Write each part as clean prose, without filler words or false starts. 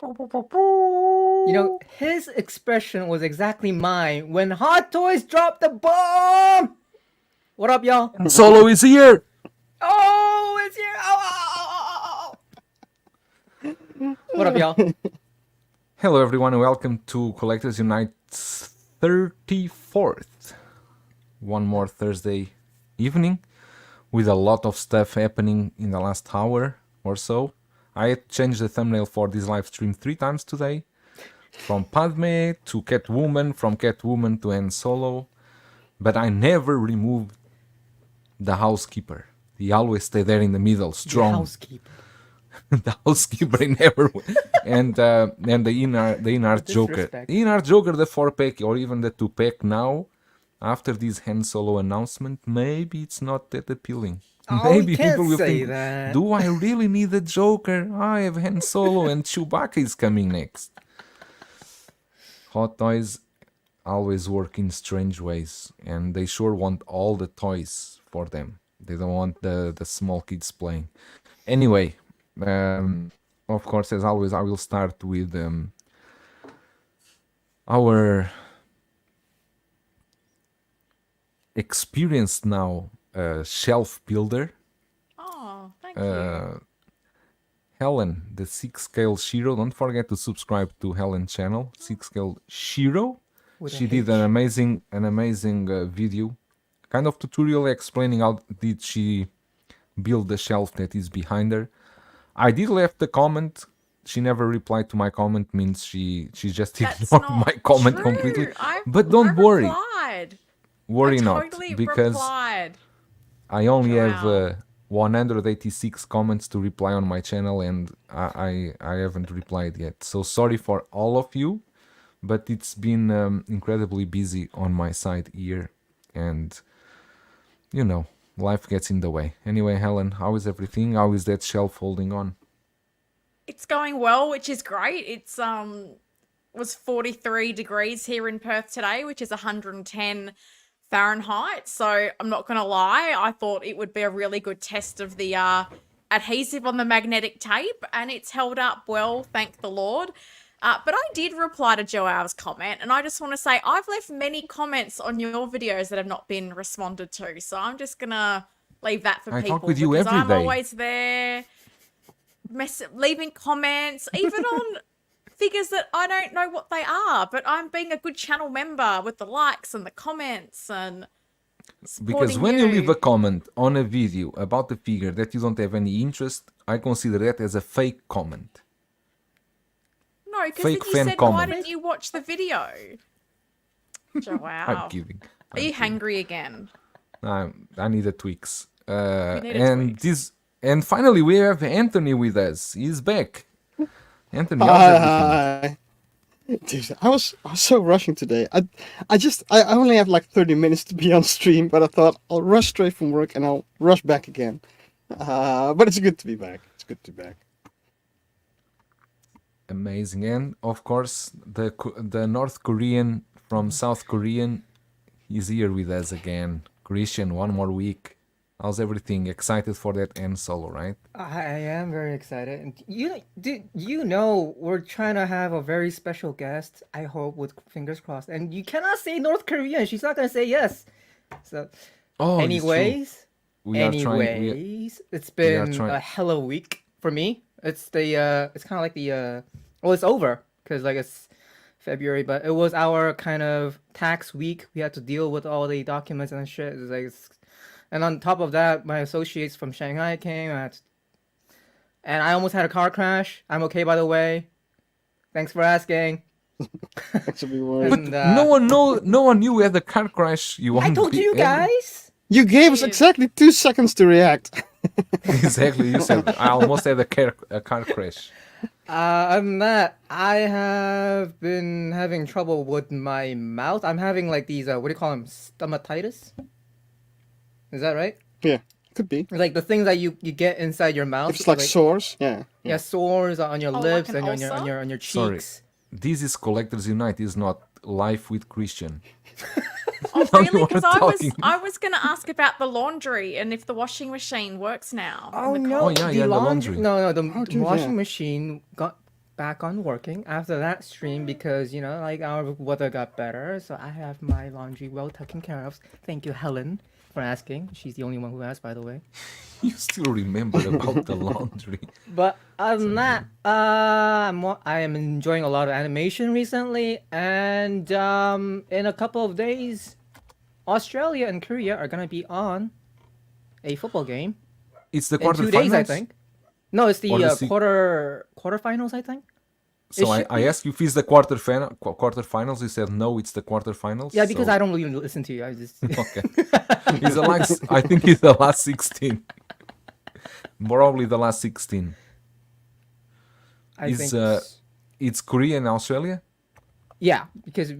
You know, his expression was exactly mine when Hot Toys dropped the bomb. What up, y'all? Solo is here. Oh, it's here. Oh. What up, y'all? Hello, everyone, and welcome to Collectors Unite's 34th. One more Thursday evening with a lot of stuff happening in the last hour or so. I had changed the thumbnail for this live stream 3 times today. From Padme to Catwoman, from Catwoman to Han Solo. But I never removed the housekeeper. He always stayed there in the middle, strong. The housekeeper. The housekeeper never and the INART Joker. The INART Joker, the 4-pack or even the 2-pack now, after this Han Solo announcement, maybe it's not that appealing. Maybe people will think, that. do I really need a Joker? I have Han Solo and Chewbacca is coming next. Hot Toys always work in strange ways, and they sure want all the toys for them. They don't want the small kids playing. Anyway, of course, as always, I will start with our experienced now shelf builder. Oh, thank you. Helen, the 6-scale Shiro. Don't forget to subscribe to Helen's channel, 6-scale Shiro. She did an amazing video, kind of tutorial explaining how did she build the shelf that is behind her. I did left the comment. She never replied to my comment, means she just ignored my comment completely. But don't worry. Worry not, because I only have 186 comments to reply on my channel, and I haven't replied yet. So sorry for all of you, but it's been incredibly busy on my side here, and you know, life gets in the way. Anyway, Helen, how is everything? How is that shelf holding on? It's going well, which is great. It's was 43 degrees here in Perth today, which is 110 Fahrenheit. So I'm not gonna lie, I thought it would be a really good test of the adhesive on the magnetic tape, and it's held up well, thank the Lord. But I did reply to Joel's comment, and I just want to say I've left many comments on your videos that have not been responded to. So I'm just gonna leave that for people. I talk with you because every I'm day. always there, leaving comments, even on figures that I don't know what they are. But I'm being a good channel member with the likes and the comments and because when you leave a comment on a video about a figure that you don't have any interest, I consider that as a fake comment. No, because then you said, why didn't you watch the video? Joel. I'm kidding. Are you hungry again? I need a Twix. And finally we have Anthony with us. He's back. Anthony, how's everything? Dude, I was so rushing today. I only have like 30 minutes to be on stream, but I thought I'll rush straight from work and I'll rush back again. But it's good to be back. It's good to be back. Amazing. And of course the North Korean from South Korean is here with us again. Christian, one more week. How's everything? Excited for that Han Solo, right? I am very excited. And you know we're trying to have a very special guest, I hope, with fingers crossed. And you cannot say North Korean. She's not going to say yes. So, anyways, it's been a hell of a week for me. It's kind of like it's over because like it's February, but it was our kind of tax week. We had to deal with all the documents and shit. And on top of that, my associates from Shanghai came, and I almost had a car crash. I'm okay, by the way. Thanks for asking. But no one knew we had a car crash. I told you guys. You gave us exactly 2 seconds to react. Exactly, you said I almost had a car crash. Other than that, I have been having trouble with my mouth. I'm having like these, what do you call them, stomatitis? Is that right? Yeah, could be. Like the things that you get inside your mouth. It's like sores. Yeah. Yeah, sores on your lips like and on your cheeks. Sorry, this is Collectors Unite. Is not Life with Christian. Oh, really? Because I was going to ask about the laundry and if the washing machine works now. Oh no! The laundry. No, the washing machine got back on working after that stream because like our weather got better, so I have my laundry well taken care of. Thank you, Helen, for asking. She's the only one who asked, by the way. You still remember about the laundry. But other than that, I am enjoying a lot of animation recently, and in a couple of days, Australia and Korea are gonna be on a football game. It's the In 2 days, I quarterfinals? think. No, it's the Or the quarterfinals, I think. So It should I asked you if it's the quarterfinals. You said no, it's the quarterfinals. Yeah, because so... I don't really listen to you. I just Okay. It's the last, I think it's the last 16. Probably the last 16. I think It's Korea and Australia? yeah, because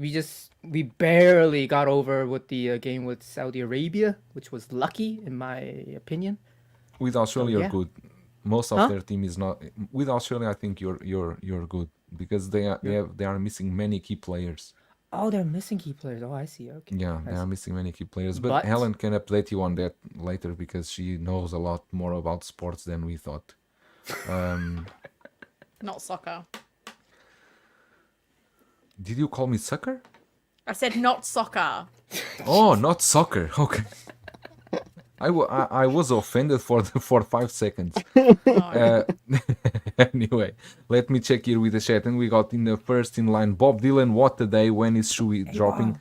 we barely got over with the game with Saudi Arabia, which was lucky in my opinion. With Australia, yeah. you're good. Most of Huh? their team is not. With Australia, I think you're good because they are missing many key players. Oh, they're missing key players. Oh, I see. Okay. Yeah, I they are see. missing many key players. But But- Helen can update you on that later because she knows a lot more about sports than we thought. Not soccer. Did you call me sucker? I said not soccer. Oh, not soccer. Okay. I was offended for 5 seconds. No. Anyway, let me check here with the chat. And we got in the first in line Bob Dylan. What a day! When is Shui dropping?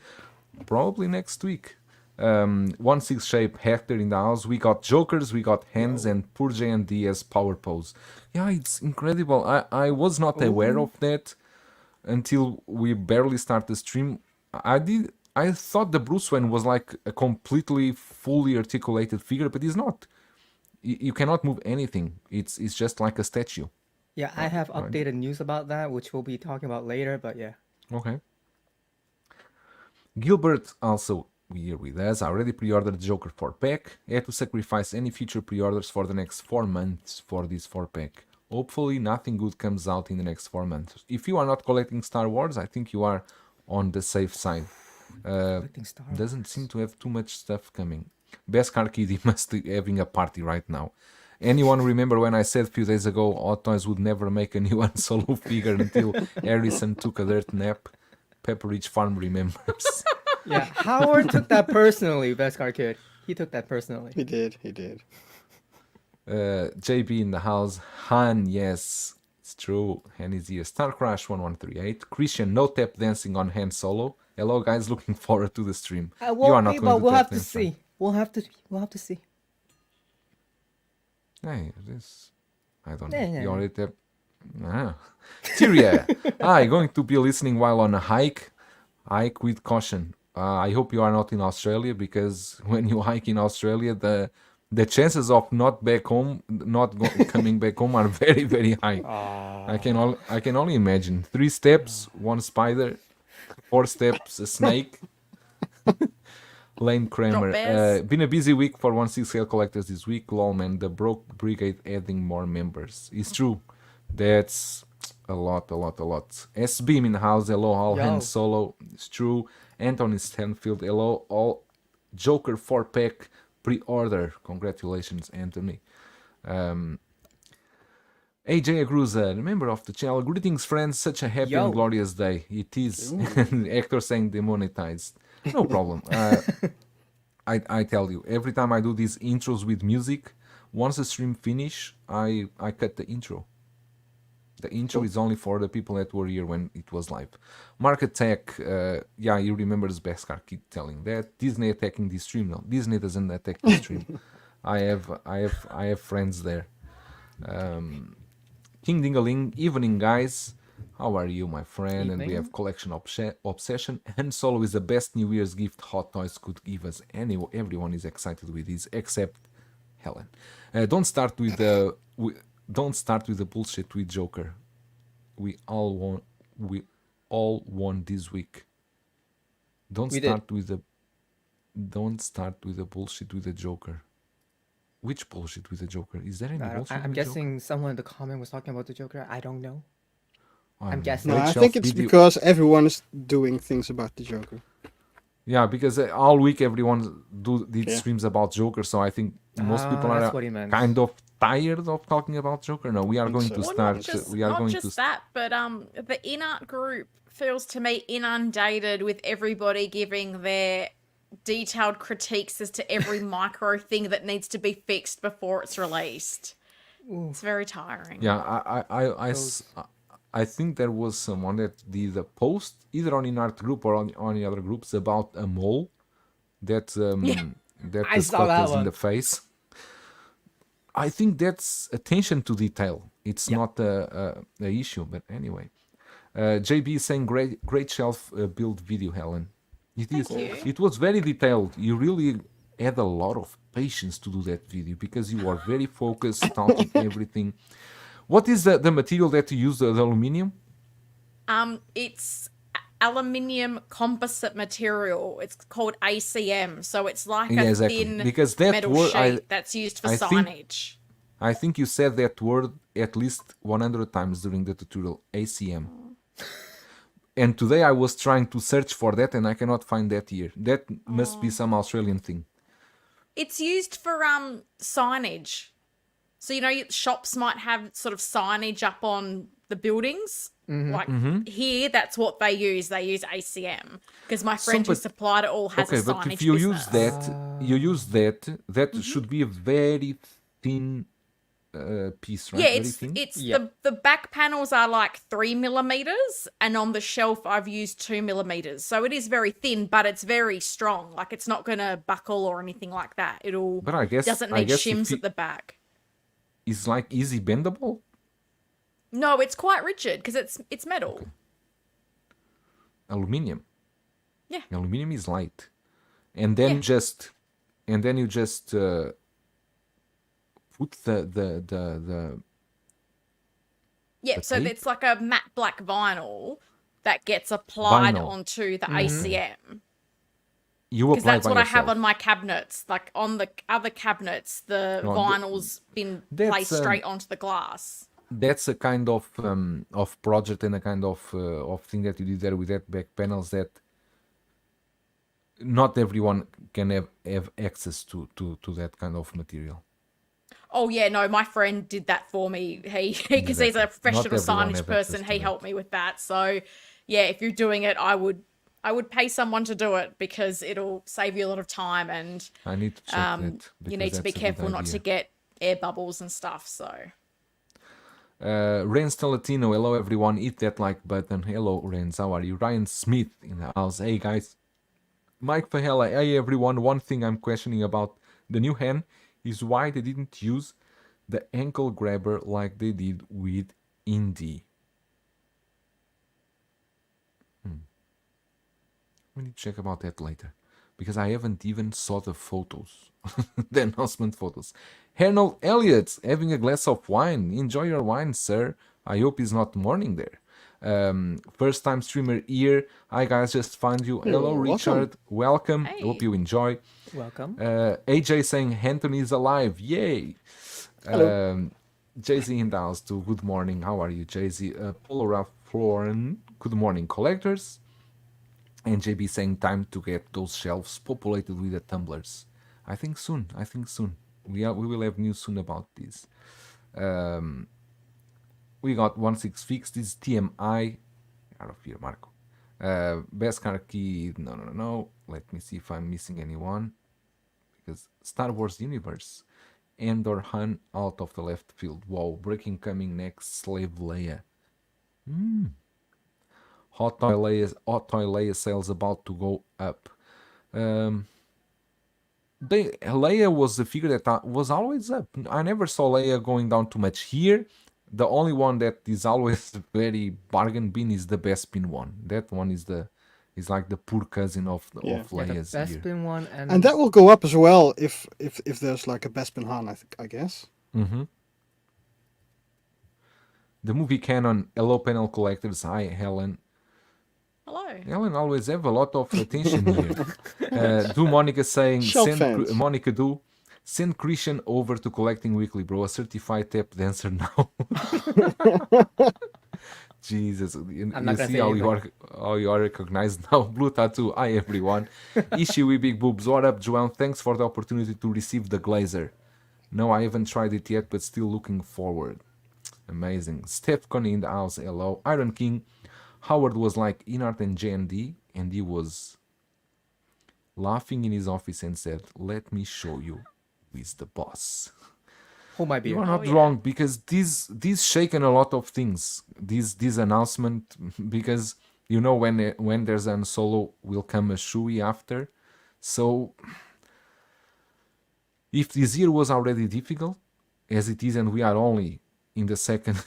Probably next week. 1-6 shape Hector in the house. We got Jokers, we got Hands, and Purge and DS power pose. Yeah, it's incredible. I was not aware of that until we barely start the stream. I thought the Bruce Wayne was like a completely fully articulated figure, but he's not. You cannot move anything. It's just like a statue. Yeah, I have updated news about that, which we'll be talking about later. But yeah. Okay. Gilbert also here with us. I already pre-ordered Joker 4-pack. I had to sacrifice any future pre-orders for the next 4 months for this 4-pack. Hopefully nothing good comes out in the next 4 months. If you are not collecting Star Wars, I think you are on the safe side. Collecting Star Doesn't seem to have too much stuff coming. Beskar Kitty must be having a party right now. Anyone remember when I said a few days ago Hot Toys would never make a new Han Solo figure until Harrison took a dirt nap? Pepperidge Farm remembers. Yeah, Howard took that personally, Beskar Kid. He took that personally. He did. He did. JB in the house. Han, yes, it's true. Han is here. Star Crash 1138. Christian, no tap dancing on Han Solo. Hello, guys. Looking forward to the stream. I won't be, but we'll tap have to dance, see. right? We'll have to see. Hey, this. I don't know. Yeah. You already tap. Tyria. Hi, going to be listening while on a hike. Hike with caution. I hope you are not in Australia because when you hike in Australia, the chances of not coming back home are very, very high. I can only imagine. 3 steps, 1 spider, 4 steps, a snake. Lane Kramer. bears. Been a busy week for 1-6 scale collectors this week. Lol, man. The Broke Brigade adding more members. It's true. That's a lot. S-Beam in the house. Hello, all Yo. hands solo. It's true. Anthony Stanfield. Hello, all Joker 4-pack pre-order. Congratulations, Anthony. AJ Agruza, member of the channel. Greetings, friends. Such a happy Yo. and glorious day. It is. Hector saying demonetized. No problem. I tell you, every time I do these intros with music, once the stream finish, I cut the intro. The intro is only for the people that were here when it was live. Market Tech, yeah, you remember the Beskar keep telling that. Disney attacking this stream. No, Disney doesn't attack this stream. I have friends there. King Dingaling, evening guys. How are you, my friend? And we Evening. have Collection Obsession. Han Solo is the best New Year's gift Hot Toys could give us. Everyone is excited with this, except Helen. Don't start with the bullshit with Joker. We all won this week. Don't We start with the bullshit with the Joker. Which bullshit with the Joker? Is there any bullshit I'm with the Joker? guessing someone in the comment was talking about the Joker. I don't know. I I'm don't know. guessing. No, I Rachel, think it's did you- because everyone is doing things about the Joker. Yeah, because all week everyone did Yeah. streams about Joker, so I think most people That's are what he meant. kind of tired of talking about Joker? No, we are going to so. Well, start. We are not going just to. that, but the INART group feels to me inundated with everybody giving their detailed critiques as to every micro thing that needs to be fixed before it's released. It's very tiring. Yeah, I think there was someone that did a post either on INART group or on the other groups about a mole that that I the saw Scott that has in one. the face. I think that's attention to detail. It's not a issue, but anyway. JB is saying great shelf build video, Helen. It is. you. It was very detailed. You really had a lot of patience to do that video because you are very focused, counting everything. What is the material that you use? The aluminium? It's aluminium composite material. It's called ACM, so it's like Yeah, a exactly. thin Because that metal word, sheet that's used for I think- signage. I think you said that word at least 100 times during the tutorial, ACM. And today I was trying to search for that and I cannot find that here. That must be some Australian thing. It's used for signage. So shops might have sort of signage up on the buildings. Like here, that's what they use. They use ACM because my friend who but- supplied it all has Okay, a signage but if you business. use that should be a very thin piece, right? Yeah, Very it's thin? it's Yeah. the back panels are like 3 millimeters, and on the shelf I've used 2 millimeters. So it is very thin, but it's very strong. Like it's not gonna buckle or anything like that. It'll But I guess- doesn't I need guess if shims you- at the back. It's like easy bendable. No, it's quite rigid because it's metal. Aluminium. Yeah. Aluminium is light, and then you just put the Yeah, The so tape? it's like a matte black vinyl that gets applied Vinyl. onto the ACM. you Because apply that's by what I have yourself. on my cabinets. Like on the other cabinets, the No, vinyl's been that's, placed straight onto the glass. That's a kind of project and a kind of thing that you did there with that back panels that not everyone can have access to that kind of material. Oh yeah, no, my friend did that for me. He because he's a professional everyone signage have person. access to He that. helped me with that. So yeah, if you're doing it, I would pay someone to do it because it'll save you a lot of time and I need to check that. you because need to be that's a good careful not to idea. get air bubbles and stuff. So Renz Latino, hello everyone, hit that like button. Hello Renz, how are you? Ryan Smith in the house. Hey guys. Mike Fahela, hey everyone. One thing I'm questioning about the new hand is why they didn't use the ankle grabber like they did with Indy. We need to check about that later because I haven't even saw the photos, the announcement photos. Arnold Elliott having a glass of wine. Enjoy your wine, sir. I hope it's not morning there. First time streamer here. Hi guys, just found you. Hello welcome. Richard, welcome. Hey. Hope you enjoy. Welcome. AJ saying Anthony is alive. Yay. Hello. Jay-Z in the house too. Good morning. How are you, Jay-Z? Paul Florin. Good morning, collectors. And JB saying time to get those shelves populated with the tumblers. I think soon. We will have news soon about this. We got 16 fixed. This is TMI. Out of here, Marco. Best car key. No. Let me see if I'm missing anyone. Because Star Wars Universe. Endor Han out of the left field. Wow. Breaking coming next. Slave Leia. Hot Toy Leia sales about to go up. Leia was a figure that was always up. I never saw Leia going down too much here. The only one that is always very bargain bin is the Bespin one. That one is like the poor cousin of Yeah. Yeah, the Leia's best here. bin one And that will go up as well if there's like a Bespin Han, I guess. The movie canon. Hello, panel collectors. Hi, Helen. hello. Helen always have a lot of attention here. Do Monica saying Shelf fans. Monica do send Christian over to collecting weekly, bro. A certified tap dancer now. Jesus, you not you gonna see say how you are recognized now. Blue tattoo. Hi everyone. Ishi with big boobs. What up, Joan? Thanks for the opportunity to receive the glazer. No, I haven't tried it yet, but still looking forward. Amazing. Steph Connie in the house. Hello. Iron King. Howard was like INART and JND, and he was laughing in his office and said, "Let me show you who is the boss." Hold my You beer. are not yeah. wrong, because this shaken a lot of things. This announcement, because you know when there's an solo will come a Shui after. So if this year was already difficult as it is, and we are only in the second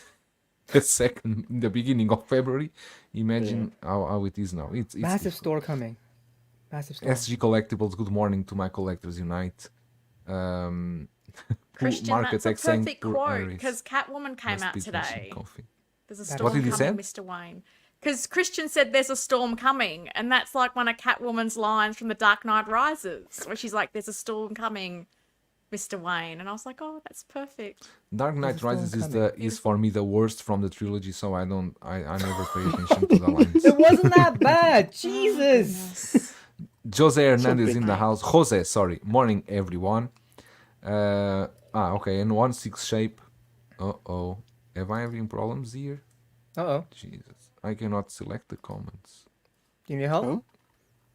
in the beginning of February, imagine how it is now. It's Massive difficult. store coming. Massive store. SG Collectibles, good morning to my Collectors Unite. Christian, Market that's a X saying perfect poor quote Iris because Catwoman came must out be drinking today. coffee. There's a What storm did he coming, say? Mr. Wayne. Because Christian said there's a storm coming, and that's like one of Catwoman's lines from The Dark Knight Rises, where she's like, "There's a storm coming, Mr. Wayne," and I was like, "Oh, that's perfect." Dark Knight a storm Rises is coming. is for me the worst from the trilogy, so I never pay attention to the lines. It wasn't that bad. Jesus. Jose Hernandez big in the house. Jose, sorry. Morning, everyone. Okay, and 1-6 shape. Uh-oh. Have I having problems here? Uh-oh. Jesus. I cannot select the comments. Give me a help. Oh?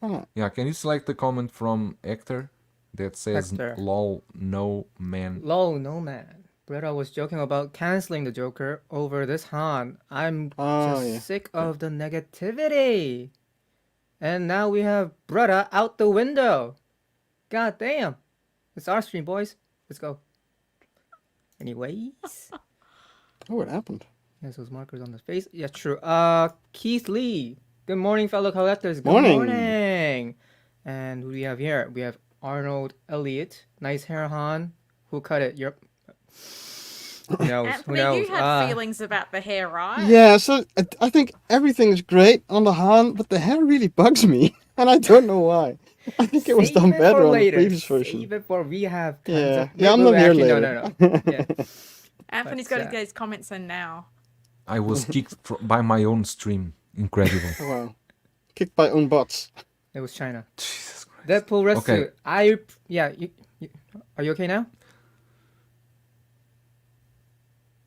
Oh, Yeah, can you select the comment from Hector that says Hector. lol no man? Lol, no man. Bretta was joking about canceling the Joker over this Han. I'm Oh, just yeah. sick of the negativity. And now we have Bretta out the window. God damn. It's our stream, boys. Let's go. Anyways. oh, what happened? Yes, those markers on the face. Yeah, true. Keith Lee. Good morning, fellow collectors. Good Morning. morning. And who do we have here? We have Arnold Elliott. Nice hair, Han. Who cut it? Yep. Who knows? Who Anthony, knows? you had feelings about the hair, right? Yeah, so I think everything is great on the Han, but the hair really bugs me, and I don't know why. I think it was Save done it better for on the later. previous version. Save it for we have tons Yeah. of... Yeah, I'm Wait, not here actually, later. No. Yeah. Anthony's But, got his comments in now. I was kicked by my own stream. Incredible. Oh, wow. Kicked by own bots. It was China. Jesus Christ. Deadpool Rescue. Okay. You, are you okay now?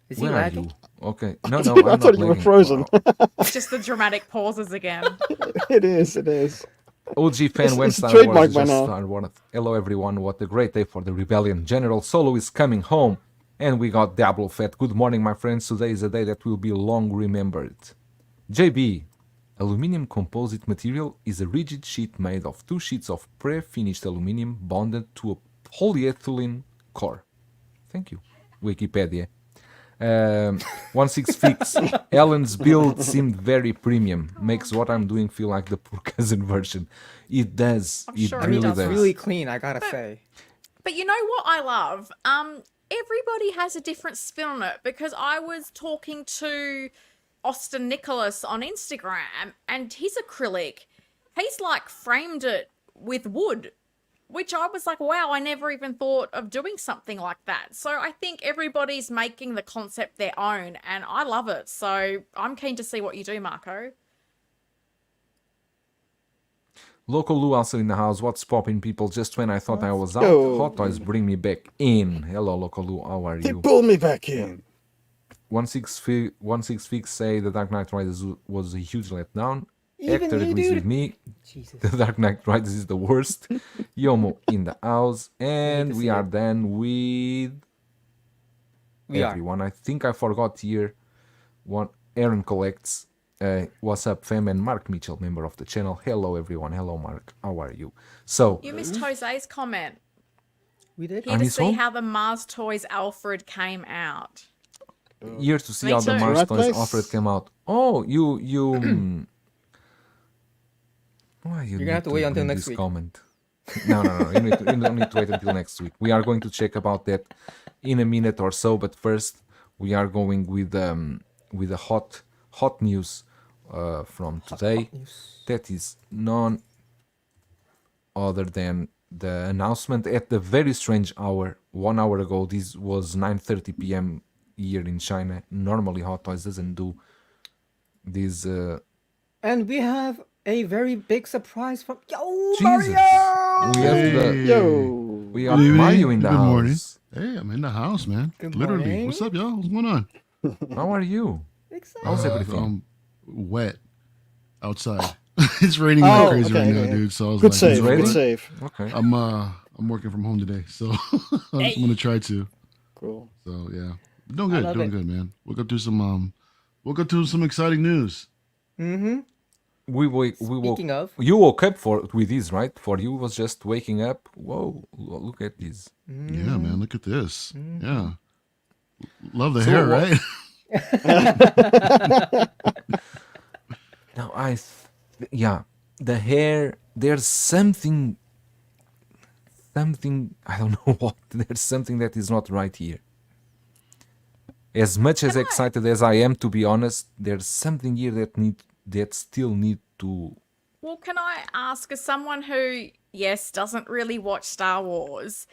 Is he Where are lagging? you? Okay. No, I'm I not thought you were lagging. frozen. Just the dramatic pauses again. It is. OG fan It's when a Star trademark Wars by just now. Star Wars. Hello everyone, what a great day for the rebellion. General Solo is coming home, and we got Diablo Fett. Good morning, my friends. Today is a day that will be long remembered. JB, aluminium composite material is a rigid sheet made of 2 sheets of pre-finished aluminium bonded to a polyethylene core. Thank you, Wikipedia. 1-6 fix. Ellen's build seemed very premium. Makes what I'm doing feel like the poor cousin version. It does. I'm It sure it really does. does. It's really clean, I gotta say. But you know what I love? Everybody has a different spin on it, because I was talking to Austin Nicholas on Instagram, and his acrylic, he's like framed it with wood, which I was like, wow, I never even thought of doing something like that. So I think everybody's making the concept their own, and I love it. So I'm keen to see what you do, Marco. Local Lou also in the house. What's popping, people? Just when I thought I was out, go. Hot Toys bring me back in. Hello, Local Lou. How are They you? pulled me back in. 1-6 fix say the Dark Knight Rises was a huge letdown. Even Hector you, agrees dude. with me. Jesus. The Dark Knight Rises is the worst. Yomo in the house. And to we see are it. done with We are. everyone. I think I forgot here one. Aaron collects. What's up, fam? And Mark Mitchell, member of the channel. Hello, everyone. Hello, Mark. How are you? So, You missed Jose's comment. We did? Here On to his see home? how the Mars Toys Alfred came out. here to see Me how the too. Mars Right Toys place. Alfred came out. Oh, you. Why you You're gonna have to wait until bring next this week. comment? No. You don't need to wait until next week. We are going to check about that in a minute or so. But first, we are going with a hot news from today. news. That is none other than the announcement at the very strange hour, 1 hour ago. This was 9:30 p.m. here in China. Normally, Hot Toys doesn't do this. And we have a very big surprise from... Yo, Jesus. Mario! We have Yo. we have Good evening, Mario in the good morning. house. Hey, I'm in the house, man. Good Literally. morning. What's up, y'all? What's going on? How are you? How's everything? Wet outside. It's raining like Oh, crazy okay, right now, okay. dude. So I was Good like, save. raining? Good save. Okay. I'm working from home today, so I'm gonna try to. Cool. So yeah, doing I good, love doing it. good, man. Woke up to some exciting news. Mm-hmm. We woke. Speaking of, You woke up with this, right? For you, it was just waking up. Whoa! Look at this. Yeah, man. Look at this. Yeah, love the So hair, what- right? Now yeah, the hair. There's something. I don't know what. There's something that is not right here. As much as excited as I am, to be honest, there's something here that still need to. Well, can I ask, as someone who, yes, doesn't really watch Star Wars,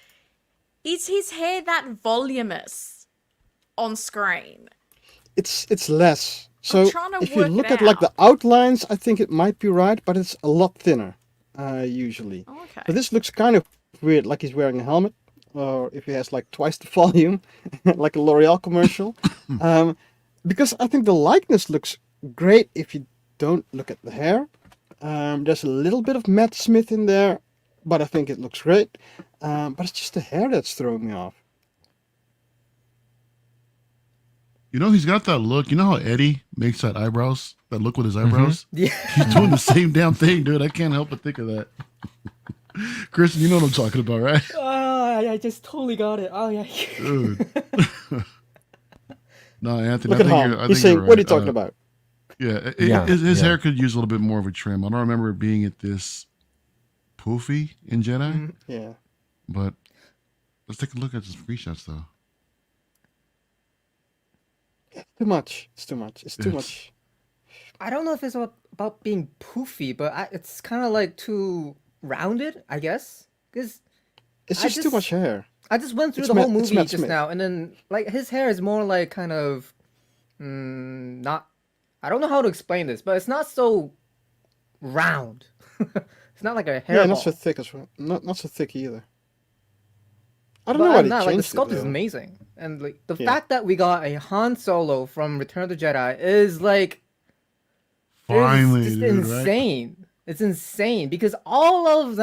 is his hair that voluminous on screen? It's less. So trying to if you work look it at like the out. outlines, I think it might be right, but it's a lot thinner, usually. Okay. So this looks kind of weird, like he's wearing a helmet, or if he has like twice the volume, like a L'Oreal commercial. Because I think the likeness looks great if you don't look at the hair. There's a little bit of Matt Smith in there, but I think it looks great. But it's just the hair that's throwing me off. You know, he's got that look. You know how Eddie makes that look with his eyebrows? yeah. He's doing the same damn thing, dude. I can't help but think of that. Kristen, you know what I'm talking about, right? I just totally got it. Oh yeah. Dude. No, Anthony, Look at I him. think He's saying, you're right. "What are you talking about?" Yeah, Yeah, his yeah. hair could use a little bit more of a trim. I don't remember it being at this poofy in Jedi, Yeah. but let's take a look at the screenshots, though. Too much. It's too much. It's too Yes. much. I don't know if it's about being poofy, but it's kind of like too rounded, I guess. Because It's I just too much just- hair. I just went through It's the whole Matt- it's movie Matt just Smith. now, and then like his hair is more like kind of not. I don't know how to explain this, but it's not so round. It's not like a hairball. Yeah, not so thick as well. Not so thick either. I don't But know other why than they that, like the changed sculpt it, is though. amazing, and like the Yeah. fact that we got a Han Solo from Return of the Jedi is like Finally, it's just dude, right? insane. It's insane because all of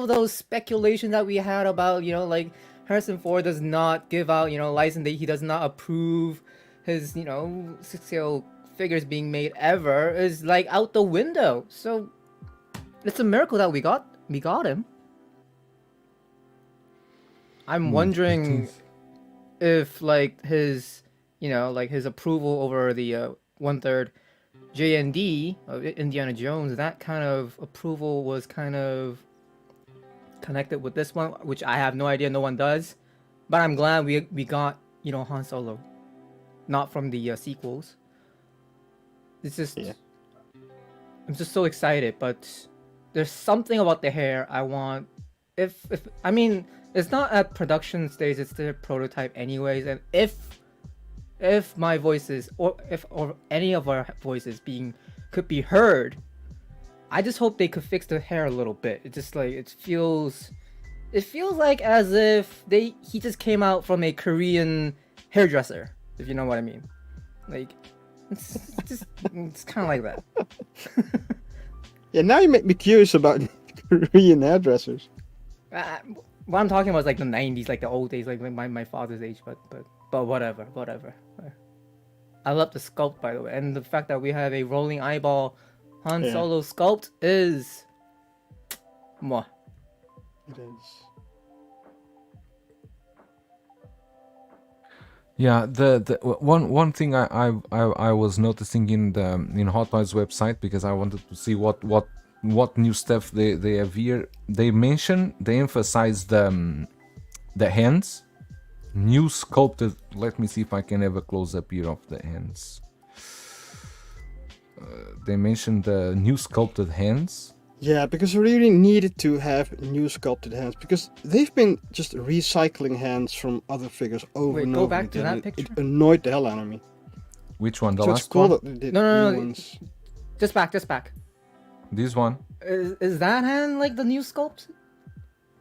those speculations that we had about, like Harrison Ford does not give out, license, that he does not approve his, 6-scale figures being made ever is like out the window. So it's a miracle that we got him. I'm wondering if like his, his approval over the 1/3 JND of Indiana Jones, that kind of approval was kind of connected with this one, which I have no idea, no one does. But I'm glad we got, Han Solo, not from the sequels. It's just, Yeah. I'm just so excited, but there's something about the hair I want. If I mean, it's not at production stage, it's the prototype anyways, and if my voices or any of our voices could be heard, I just hope they could fix the hair a little bit. It just like it feels like as if he just came out from a Korean hairdresser, if you know what I mean. Like it's kind of like that. Yeah, now you make me curious about Korean hairdressers. What I'm talking about is like the 90s, like the old days, like my father's age, but whatever. I love the sculpt, by the way, and the fact that we have a rolling eyeball Han Yeah. Solo sculpt is mwah. It is. Yeah, the one thing I was noticing in Hot Toys website, because I wanted to see what new stuff they have here. They emphasize the hands, new sculpted. Let me see if I can have a close up here of the hands. They mentioned the new sculpted hands. Yeah, because we really needed to have new sculpted hands, because they've been just recycling hands from other figures over Wait, and go over back to again. that picture. It annoyed the hell out of me. Which one? The So it's last cool one? that they did No, new ones. Just back. This one? Is that hand like the new sculpt?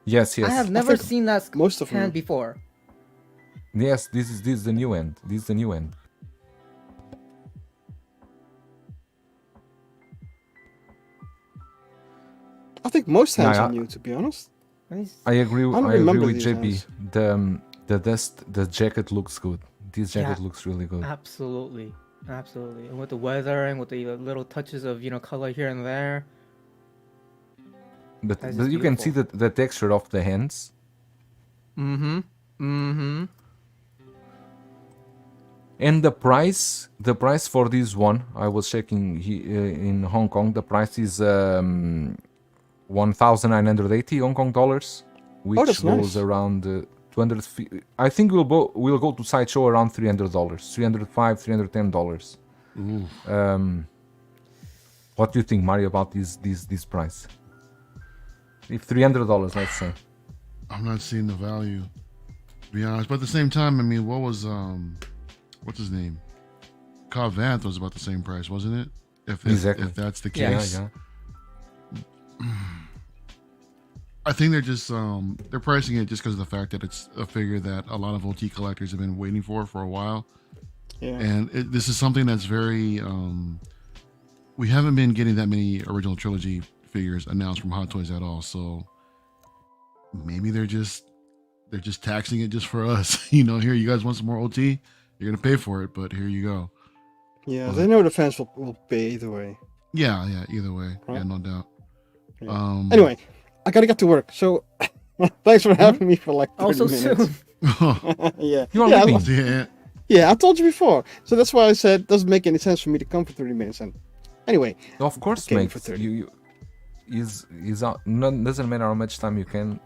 Yes. I have never think seen that most of them hand are. before. Yes, this is the new end. This is the new end. I think most hands Yeah, are new, to be honest. I agree. don't I agree remember with these JP. hands. The jacket looks good. This jacket Yeah. looks really good. Absolutely, absolutely. And with the weather and with the little touches of color here and there. But, That's but just you can see beautiful. the texture of the hands. Mm-hmm. Mm-hmm. And the price for this one, I was checking in Hong Kong. The price is 1,980 Hong Kong dollars, which that's goes nice. around 200. I think we'll go to sideshow around $300, $305, $310. What do you think, Mario, about this price? If $300, let's say. I'm not seeing the value, to be honest. But at the same time, I mean, what was what's his name? Cobb Vanth was about the same price, wasn't it? Exactly. If that's the Yeah. case. Yeah. I think they're just they're pricing it just because of the fact that it's a figure that a lot of OT collectors have been waiting for a while. Yeah. And this is something that's very we haven't been getting that many original trilogy figures announced from Hot Toys at all. So maybe they're just taxing it just for us. Here, you guys want some more OT? You're gonna pay for it, but here you go. Yeah, But- they know the fans will pay either way. Yeah, either way. Right. Yeah, no doubt. Yeah. Anyway, I gotta get to work. So thanks for having me for like 30 Also minutes. soon. Yeah. You are yeah, leaving. yeah. yeah, I told you before. So that's why I said it doesn't make any sense for me to come for 30 minutes. And anyway, Of course, Okay, mate. for 30. You doesn't matter how much time you can.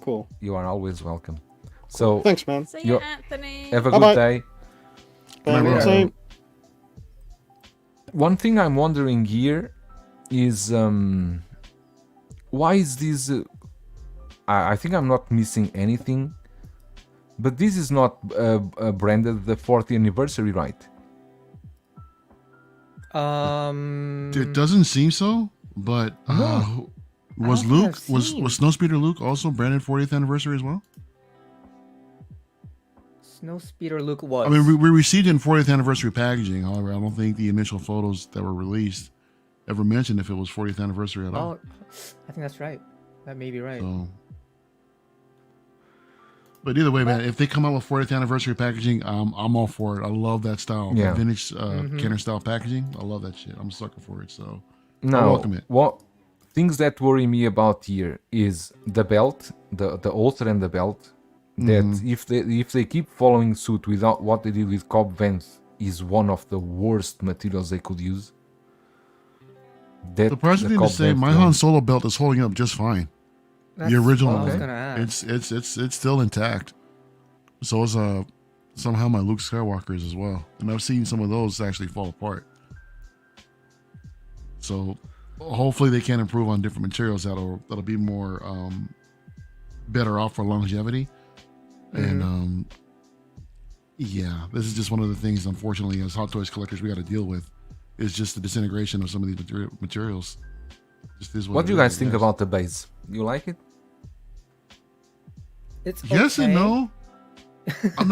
cool. You are always welcome. So Thanks, man. See you, Yo- Anthony. have a Bye-bye. good day. Bye, bro. same. One thing I'm wondering here is why is this? I think I'm not missing anything, but this is not branded the 40th anniversary, right? It doesn't seem so, but was don't think Luke I've was seen. Snowspeeder Luke also branded 40th anniversary as well? Snowspeeder Luke was. I mean, we received it in 40th anniversary packaging. However, I don't think the initial photos that were released ever mentioned if it was 40th anniversary at all. Oh, I think that's right. That may be right. So, but either way, man, if they come out with 40th anniversary packaging, I'm all for it. I love that style, Yeah. that vintage Kenner style packaging. I love that shit. I'm a sucker for it. So, No, welcome it. what things that worry me about here is the belt, the author and the belt. That if they keep following suit without what they did with Cobb Vanth is one of the worst materials they could use. That surprising thing to Cobb say, Vanth my one. Han Solo belt is holding up just fine. That's The original what I was one. gonna ask. It's still intact. So is somehow my Luke Skywalker's as well, and I've seen some of those actually fall apart. So hopefully they can improve on different materials that'll be more better off for longevity. And yeah, this is just one of the things, unfortunately, as Hot Toys collectors we got to deal with, is just the disintegration of some of these materials. Just is What do it you is, guys I think guess. about the base? You like it? It's Yes and okay. no. I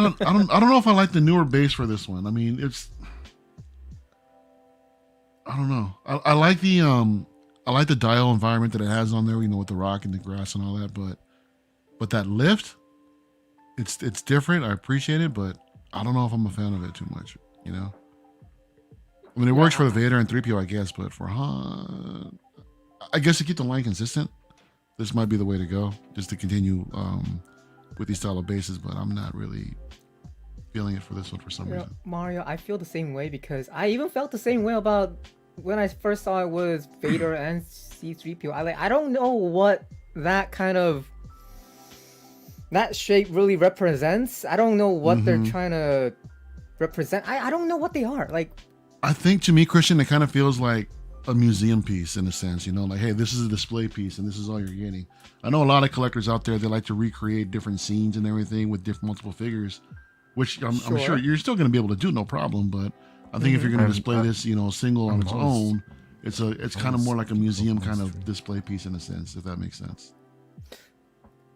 don't know if I like the newer base for this one. I mean, I don't know. I like the dial environment that it has on there, with the rock and the grass and all that, but that lift, it's different. I appreciate it, but I don't know if I'm a fan of it too much, I mean, it works for the Vader and 3PO, I guess, but for Han, I guess to keep the line consistent, this might be the way to go, just to continue with these style of bases, but I'm not really feeling it for this one for some reason. Mario, I feel the same way because I even felt the same way about when I first saw it was Vader and C-3PO. I don't know what that shape really represents. I don't know what they're trying to represent. I don't know what they are. I think to me, Christian, it kind of feels like a museum piece in a sense, like, hey, this is a display piece and this is all you're getting. I know a lot of collectors out there, they like to recreate different scenes and everything with different multiple figures, which I'm sure you're still going to be able to do, no problem. But I think if you're going to display this, single on its own, it's kind of more like a museum kind of display piece in a sense, if that makes sense.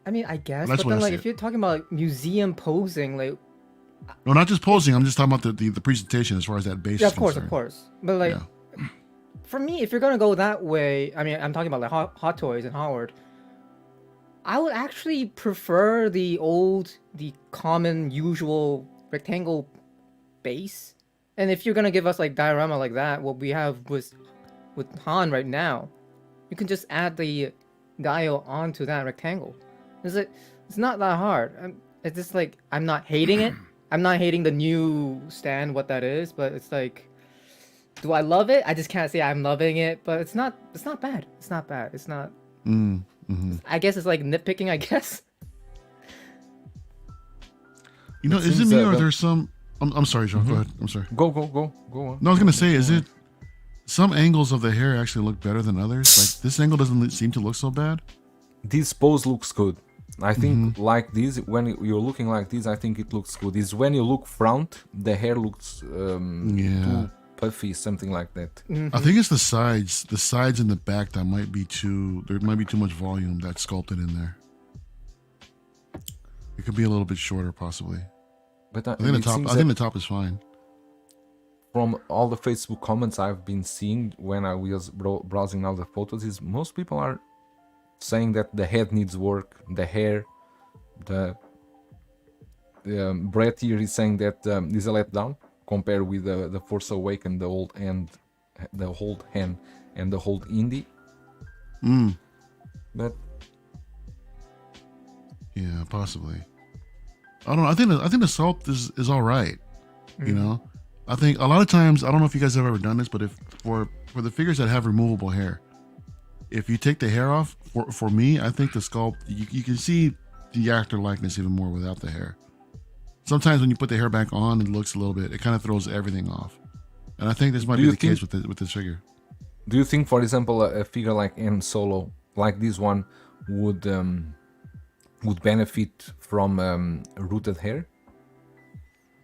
I mean, I guess, That's but what then I see if it. you're talking about museum posing, No, not just posing. I'm just talking about the presentation as far as that base. Yeah, is of course, concerned. of course. But like, Yeah. for me, if you're gonna go that way, I mean, I'm talking about like Hot Toys and Howard. I would actually prefer the common, usual rectangle base. And if you're gonna give us like diorama like that, what we have with Han right now, you can just add the dial onto that rectangle. It's not that hard. It's just like I'm not hating it. I'm not hating the new stand, what that is, but it's like, do I love it? I just can't say I'm loving it, but it's not bad. It's not bad. It's not. I guess it's like nitpicking. I guess. You know, It is it seems, me or the- there's some? I'm sorry, John. Go ahead. I'm sorry. Go on. No, I was gonna say, is it some angles of the hair actually look better than others? Like this angle doesn't seem to look so bad. This pose looks good. I think like this, when you're looking like this, I think it looks good. Is when you look front, the hair looks too puffy, something like that. I think it's the sides and the back that might be too. There might be too much volume that's sculpted in there. It could be a little bit shorter, possibly. But I think the top. I think the top is fine. From all the Facebook comments I've been seeing when I was browsing all the photos, is most people are saying that the head needs work, the hair, the Brett here is saying that is a letdown compared with the Force Awakens, the old hand and the old indie. But yeah, possibly. I don't know. I think the sculpt is all right. You know, I think a lot of times, I don't know if you guys have ever done this, but if for the figures that have removable hair, if you take the hair off, for me, I think the sculpt, you can see the actor likeness even more without the hair. Sometimes when you put the hair back on, it looks a little bit, it kind of throws everything off. And I think this might be the case with this figure. do you think, for example, a figure like Han Solo, like this one, would benefit from rooted hair?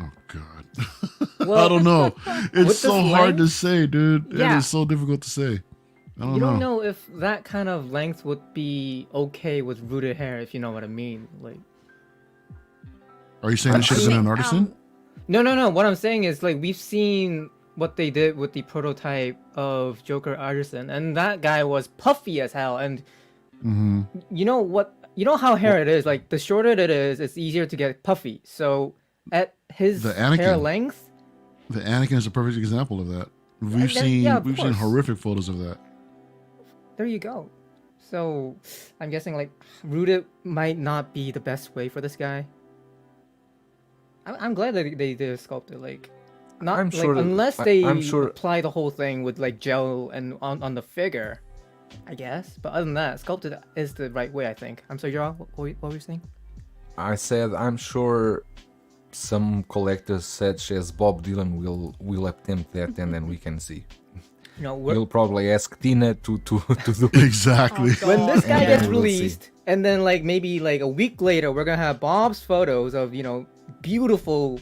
Oh God, Well, I don't know. It's with so this hard to length- say, dude. It Yeah. is so difficult to say. I don't you don't know. know if that kind of length would be okay with rooted hair, if you know what I mean. Like, Are you saying it should have been an artisan? no. What I'm saying is like we've seen what they did with the prototype of Joker Artisan, and that guy was puffy as hell. And you know what? You know how hair it is. Like the shorter it is, it's easier to get puffy. So at his The hair Anakin. length, The Anakin is a perfect example of that. We've then- seen yeah, of we've seen course. horrific photos of that. there you go. So I'm guessing like rooted might not be the best way for this guy. I'm glad that they did sculpt it. Like, not I'm like sure that- unless they I'm sure- apply the whole thing with like gel and on the figure, I guess. But other than that, sculpted is the right way, I think. I'm sorry, Gerald, what were you saying? I said I'm sure some collectors such as Bob Dylan will attempt that, and then we can see. You know, We'll probably ask Tina to do it. Exactly. Oh, when this guy Yeah, gets we'll see. released, and then like maybe like a week later, we're gonna have Bob's photos of beautiful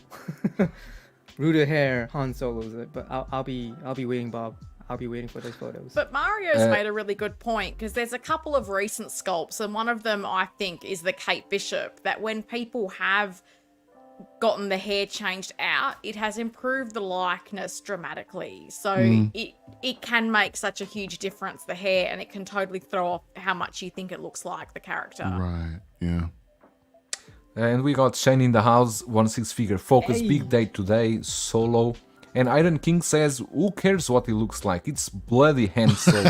rooted hair Han Solo's. But I'll be waiting, Bob. I'll be waiting for those photos. But Mario's made a really good point because there's a couple of recent sculpts, and one of them I think is the Kate Bishop. That when people have gotten the hair changed out, it has improved the likeness dramatically. So it can make such a huge difference, the hair, and it can totally throw off how much you think it looks like the character. Right. Yeah. And we got Shane in the house, 1/6 figure focus, Hey. big day today, Solo. And Iron King says, who cares what he looks like? It's bloody Han Solo.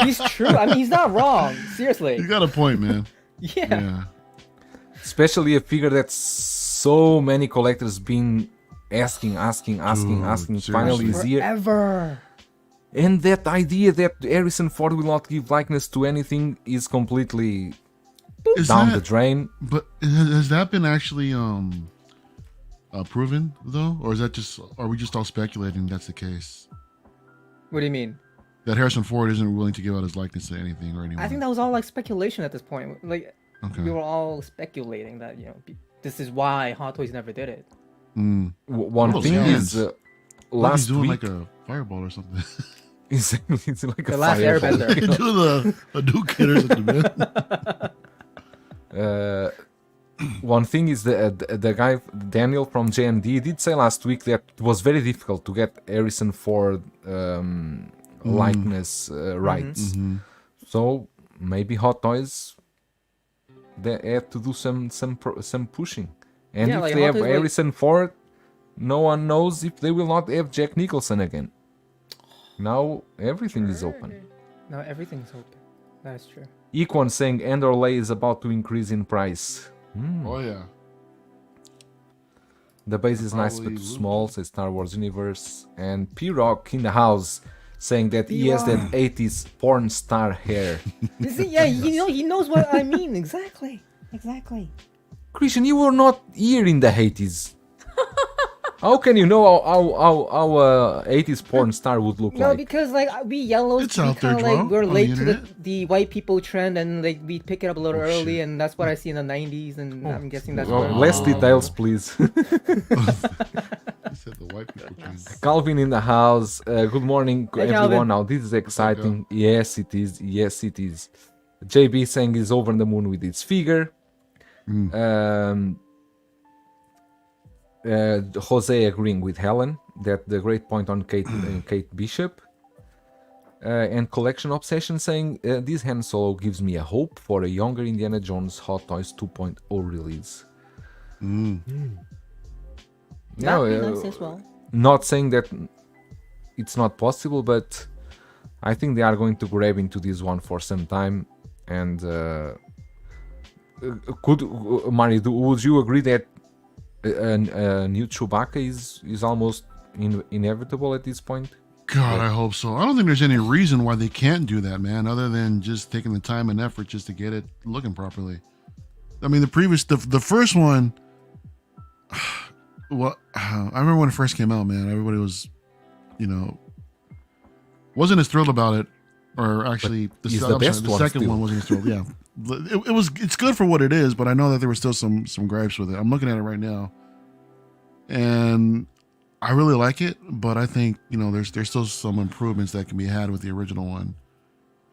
He's true. I mean, he's not wrong. Seriously. You got a point, man. Yeah. Yeah. Especially a figure that so many collectors been asking. seriously. Finally is here. Forever. And that idea that Harrison Ford will not give likeness to anything is completely Is down that, the drain. But has that been actually proven though, or is that just? Are we just all speculating that's the case? What do you mean? That Harrison Ford isn't willing to give out his likeness to anything or anyone. I think that was all like speculation at this point. Like Okay. we were all speculating that this is why Hot Toys never did it. One Those thing hands. is, Like he's last doing week like a fireball or something. it's like The a Last fireball. Airbender. Do the Hadouken or something, man. one thing is the guy Daniel from JMD did say last week that it was very difficult to get Harrison Ford likeness rights. So maybe Hot Toys they have to do some pushing. And Yeah, if like they Hot have Toys, like- Harrison Ford, no one knows if they will not have Jack Nicholson again. Now everything is open. Now everything's open. That's true. Equan saying Andor Lay is about to increase in price. Oh yeah. The base is nice but Probably too will. small, says Star Wars Universe. And P-Rock in the house saying that he has that 80s porn star hair. You see, yeah, he knows what I mean. Exactly. Christian, you were not here in the 80s. How can you know how 80s porn star would look No, like? because like we yellows, It's we out there, kind of like Joel, we're on the late to internet. the white people trend, and like we pick it up a little Oh, early, shit. and that's what I see in the '90s, and I'm guessing that's Well, where. less details, please. He said the white people thing. Calvin in the house. Good morning, Hey, everyone. Calvin. Now this is exciting. Yes, it is. Yes, it is. JB saying he's over the moon with his figure. Jose agreeing with Helen that the great point on Kate Bishop. And Collection Obsession saying this Han Solo gives me a hope for a younger Indiana Jones Hot Toys 2.0 release. That'd be nice as well. Not saying that it's not possible, but I think they are going to grab into this one for some time. And Mario, would you agree that a new Chewbacca is almost inevitable at this point? God, I hope so. I don't think there's any reason why they can't do that, man, other than just taking the time and effort just to get it looking properly. I mean, the first one, well, I remember when it first came out, man, everybody was, wasn't as thrilled about it, or actually, But it's the best one second still. one wasn't as thrilled. Yeah, it's good for what it is, but I know that there were still some gripes with it. I'm looking at it right now, and I really like it, but I think there's still some improvements that can be had with the original one.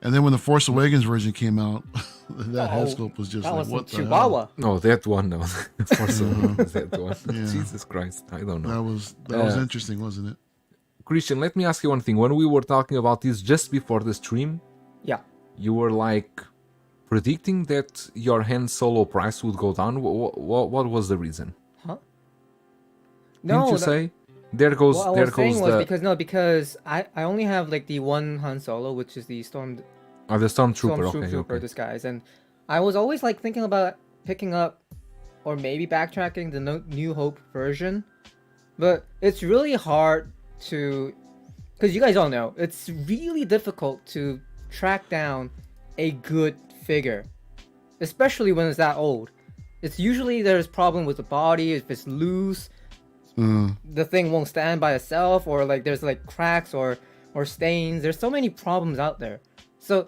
And then when the Force Awakens version came out, that head sculpt was just That like, was what the Chihuahua. hell? No, that one, no. For some reason, that one. Yeah. Jesus Christ, I don't know. That was interesting, wasn't it? Christian, let me ask you one thing. When we were talking about this just before the stream, Yeah. you were like predicting that your Han Solo price would go down. What was the reason? Huh? Didn't you say? There goes What I there was saying goes was because I only have like the one Han Solo, which is the the Stormtrooper. Stormtrooper Okay. disguise, and I was always like thinking about picking up or maybe backtracking the New Hope version, but it's really hard to, because you guys all know it's really difficult to track down a good figure, especially when it's that old. It's usually there's problem with the body, if it's loose, the thing won't stand by itself, or like there's like cracks or stains. There's so many problems out there. So,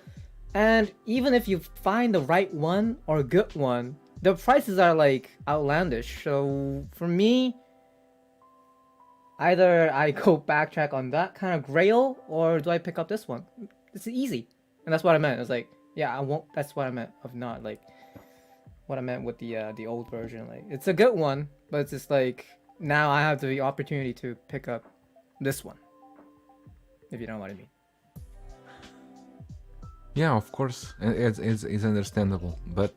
and even if you find the right one or a good one, the prices are like outlandish. So for me, either I go backtrack on that kind of grail, or do I pick up this one? It's easy, and that's what I meant. It's like, yeah, I won't. That's what I meant of not like what I meant with the old version. Like, it's a good one, but it's just like now I have the opportunity to pick up this one, if you know what I mean. Yeah, of course, it's understandable, but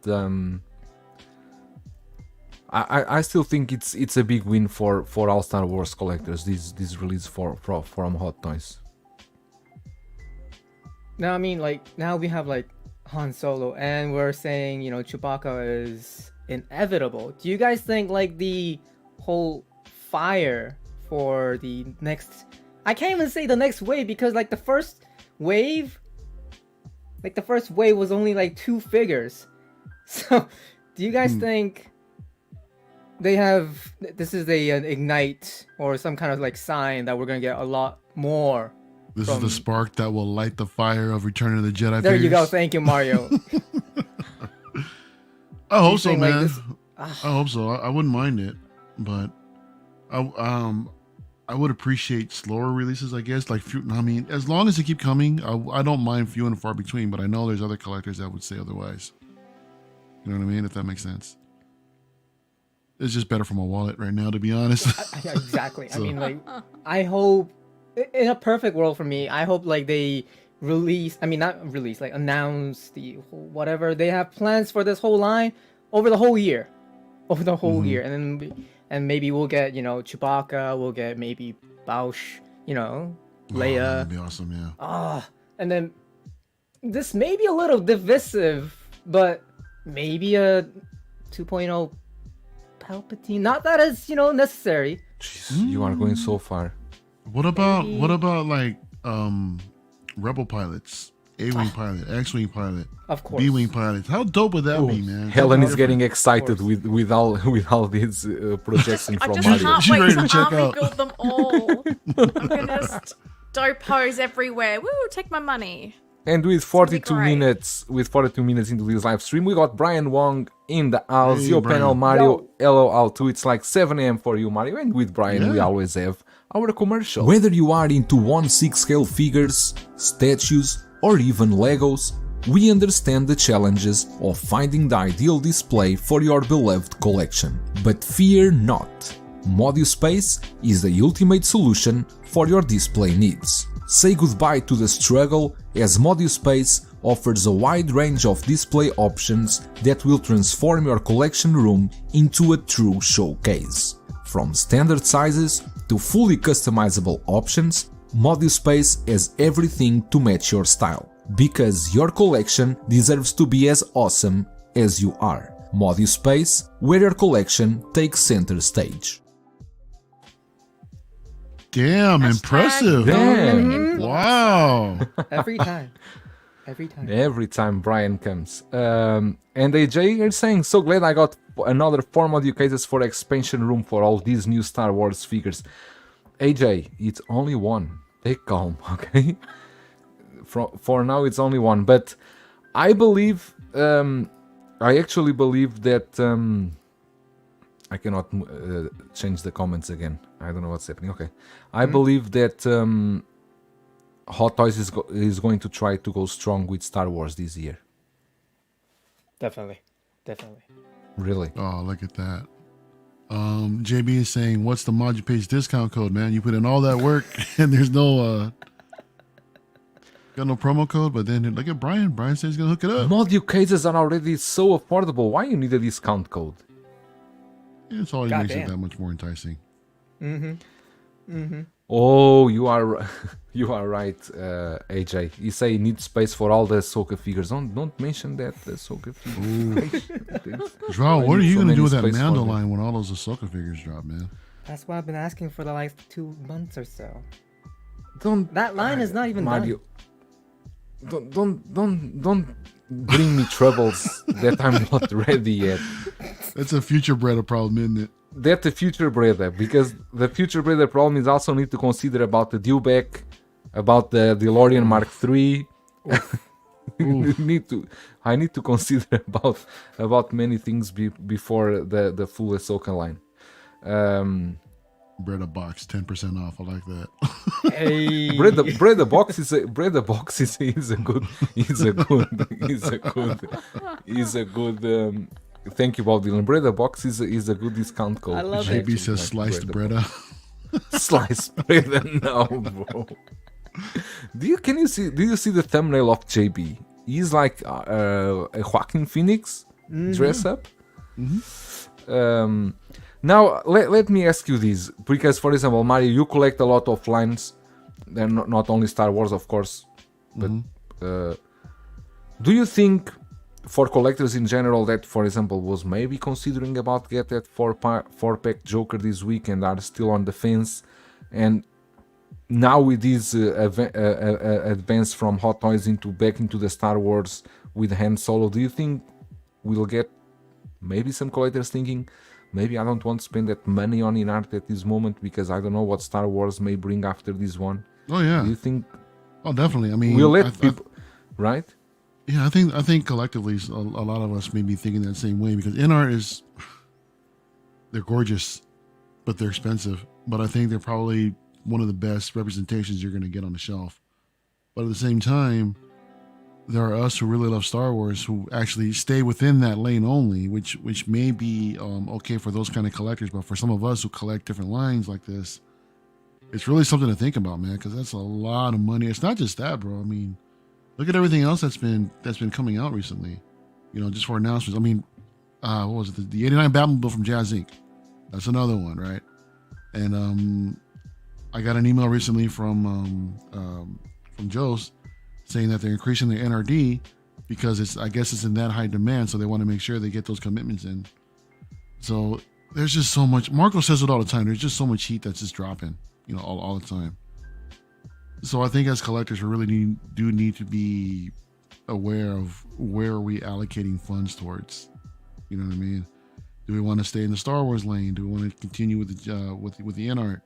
I still think it's a big win for all Star Wars collectors. This release from Hot Toys. Now I mean, like, now we have like Han Solo, and we're saying Chewbacca is inevitable. Do you guys think like the whole fire for the next? I can't even say the next wave, because like the first wave was only like 2 figures. So, do you guys think they have this is an ignite or some kind of like sign that we're gonna get a lot more? This is the spark that will light the fire of Return of the Jedi. There you go. figures. Thank you, Mario. I hope You so, think, like, man. this- I hope so. I wouldn't mind it, but I would appreciate slower releases, I guess. Like, I mean, as long as they keep coming, I don't mind few and far between. But I know there's other collectors that would say otherwise. You know what I mean? If that makes sense. It's just better for my wallet right now, to be honest. Yeah, exactly. I So- mean, like, I hope in a perfect world for me, I hope like they release. I mean, not release, like announce the whatever they have plans for this whole line over the whole year, year, and maybe we'll get Chewbacca, we'll get maybe Bausch, Oh, Leia. that'd be awesome, yeah. And then this may be a little divisive, but maybe a 2.0 Palpatine. Not that it's necessary. Jeez, you are going so far. What about Maybe- like rebel pilots, A-wing pilot, X-wing pilot, Of course. B-wing pilots? How dope would that be, man? Helen is Different. getting excited with all these projections I from just Mario. can't She's wait ready to to check army out. build them all. I'm gonna dopos everywhere. Woo, take my money. And with gonna be 42 great. minutes into this live stream, we got Brian Wong in the house. Hey, Yo Brian. panel Mario, Yo. hello Al2. It's like 7 a.m. for you, Mario. And with Brian, we Yeah. always have our commercial. Whether you are into 1/6 scale figures, statues, or even Legos, we understand the challenges of finding the ideal display for your beloved collection. But fear not. ModuSpace is the ultimate solution for your display needs. Say goodbye to the struggle, as ModuSpace offers a wide range of display options that will transform your collection room into a true showcase. From standard sizes to fully customizable options, ModuSpace has everything to match your style, because your collection deserves to be as awesome as you are. ModuSpace, where your collection takes center stage. Damn, Hashtag impressive. Damn. Wow. Every time. Every time. Every time Brian comes. And AJ, you're saying, so glad I got another 4 module cases for expansion room for all these new Star Wars figures. AJ, it's only one. Take calm, okay? For now, it's only one. But I believe, I actually believe that, I cannot change the comments again. I don't know what's happening. Okay. I believe that Hot Toys is going to try to go strong with Star Wars this year. Definitely. Definitely. Really. Oh, look at that. JB is saying, what's the ModuPage discount code, man? You put in all that work and there's no got no promo code, but then look at Brian. Brian says he's gonna hook it up. Module cases are already so affordable. Why you need a discount code? Yeah, it's always makes it Goddamn. that much more enticing. Oh, you are you are right, AJ. You say need space for all the Ahsoka figures. Don't mention that the Ahsoka figures. Draw, I what are need you so gonna many do with that space for Mando them. line when all those Ahsoka figures drop, man? That's what I've been asking for the last 2 months or so. Don't That line is not even Mario. Don't bring me troubles that I'm not ready yet. That's a future Bretta problem, isn't it? That's the future breeder, because the future breeder problem is also need to consider about the dewback, about the DeLorean Mark III. I need to consider about many things before the full Ahsoka line. Bretta box, 10% off. I like that. Hey. Bread box is a good. Thank you, Bob Dylan. Bread box is a good discount code. I love which it. JB actually says like sliced Bread Bretta. Sliced bread, no, bro. Do you see the thumbnail of JB? He's like a Joaquin Phoenix dress up. Now let me ask you this, because for example, Mario, you collect a lot of lines. They're not only Star Wars, of course, but do you think for collectors in general that, for example, was maybe considering about get that 4-pack Joker this week and are still on the fence, and now with this advance from Hot Toys back into the Star Wars with Han Solo, do you think we'll get maybe some collectors thinking, maybe I don't want to spend that money on INART at this moment because I don't know what Star Wars may bring after this one? Oh yeah. Do you think Oh, definitely. I mean, we'll let people, right? Yeah, I think collectively a lot of us may be thinking that same way, because INART they're gorgeous, but they're expensive. But I think they're probably one of the best representations you're going to get on the shelf. But at the same time, there are us who really love Star Wars who actually stay within that lane only, which may be okay for those kind of collectors, but for some of us who collect different lines like this, it's really something to think about, man, because that's a lot of money. It's not just that, bro. I mean, look at everything else that's been coming out recently. You know, just for announcements. I mean, what was it? The '89 Batmobile from Jazz Inc. That's another one, right? And I got an email recently from Joe's saying that they're increasing their NRD because I guess it's in that high demand, so they want to make sure they get those commitments in. So there's just so much. Marco says it all the time. There's just so much heat that's just dropping, you know, all the time. So I think as collectors, we really do need to be aware of where are we allocating funds towards. You know what I mean? Do we want to stay in the Star Wars lane? Do we want to continue with the INART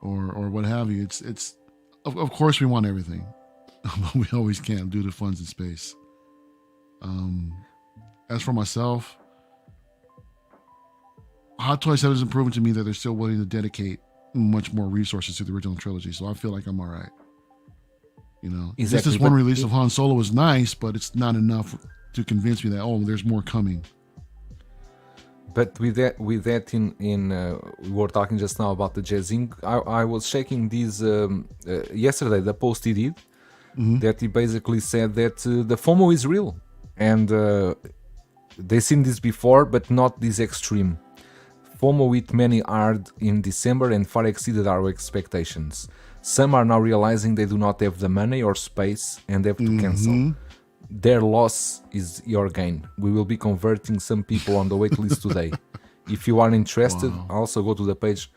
or what have you? It's of course we want everything, but we always can't due to funds and space. As for myself, Hot Toys has proven to me that they're still willing to dedicate much more resources to the original trilogy, so I feel like I'm all right. You know, Exactly, just this one release of Han Solo was nice, but it's not enough to convince me that there's more coming. But with that we were talking just now about the jazzing. I was checking these yesterday. The post he did that he basically said that the FOMO is real, and they've seen this before, but not this extreme. FOMO with many hard in December and far exceeded our expectations. Some are now realizing they do not have the money or space and have to cancel. Their loss is your gain. We will be converting some people on the wait list today. If you are interested, also go to the page.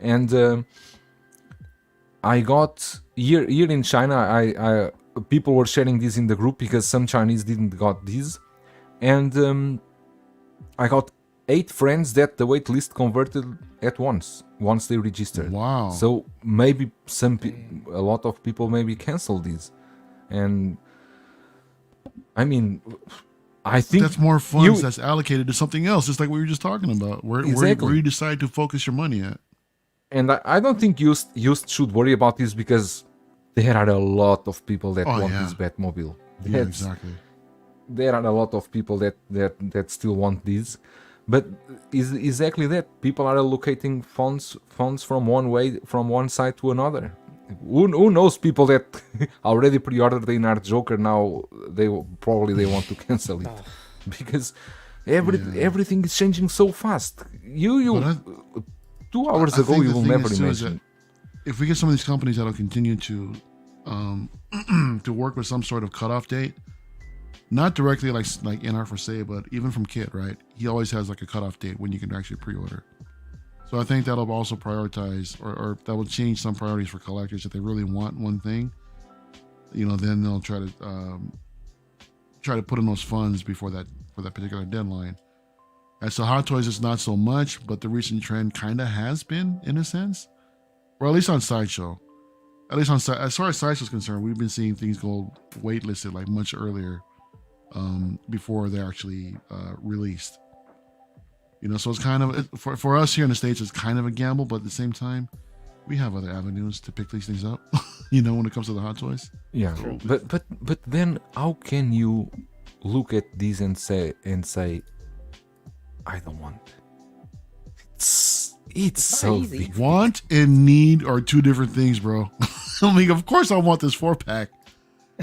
And I got here in China. I people were sharing this in the group because some Chinese didn't got this, and I got 8 friends that the wait list converted at once they registered. Wow! So maybe a lot of people maybe canceled these, and I mean, I think that's more funds that's allocated to something else. It's like we were just talking about, where you decide to focus your money at. And I don't think you should worry about this because there are a lot of people that want this Batmobile. Yeah, exactly. There are a lot of people that still want this, but is exactly that. People are allocating funds from one side to another. Who knows people that already pre-ordered the INART Joker, now they want to cancel it because everything is changing so fast. 2 hours ago you will never imagine. If we get some of these companies that'll continue to to work with some sort of cutoff date, not directly like INART for say, but even from Kit, right? He always has like a cutoff date when you can actually pre-order. So I think that'll also prioritize, or that will change some priorities for collectors. If they really want one thing, you know, then they'll try to put in those funds for that particular deadline. And so Hot Toys is not so much, but the recent trend kind of has been, in a sense, or at least on Sideshow. As far as Sideshow's concerned, we've been seeing things go waitlisted like much earlier before they're actually released. You know, so it's kind of, for us here in the States, it's kind of a gamble, but at the same time, we have other avenues to pick these things up, you know, when it comes to the Hot Toys. Yeah, but then how can you look at these and say, I don't want it? It's so easy. big. Want and need are 2 different things, bro. I mean, of course I want this 4-pack.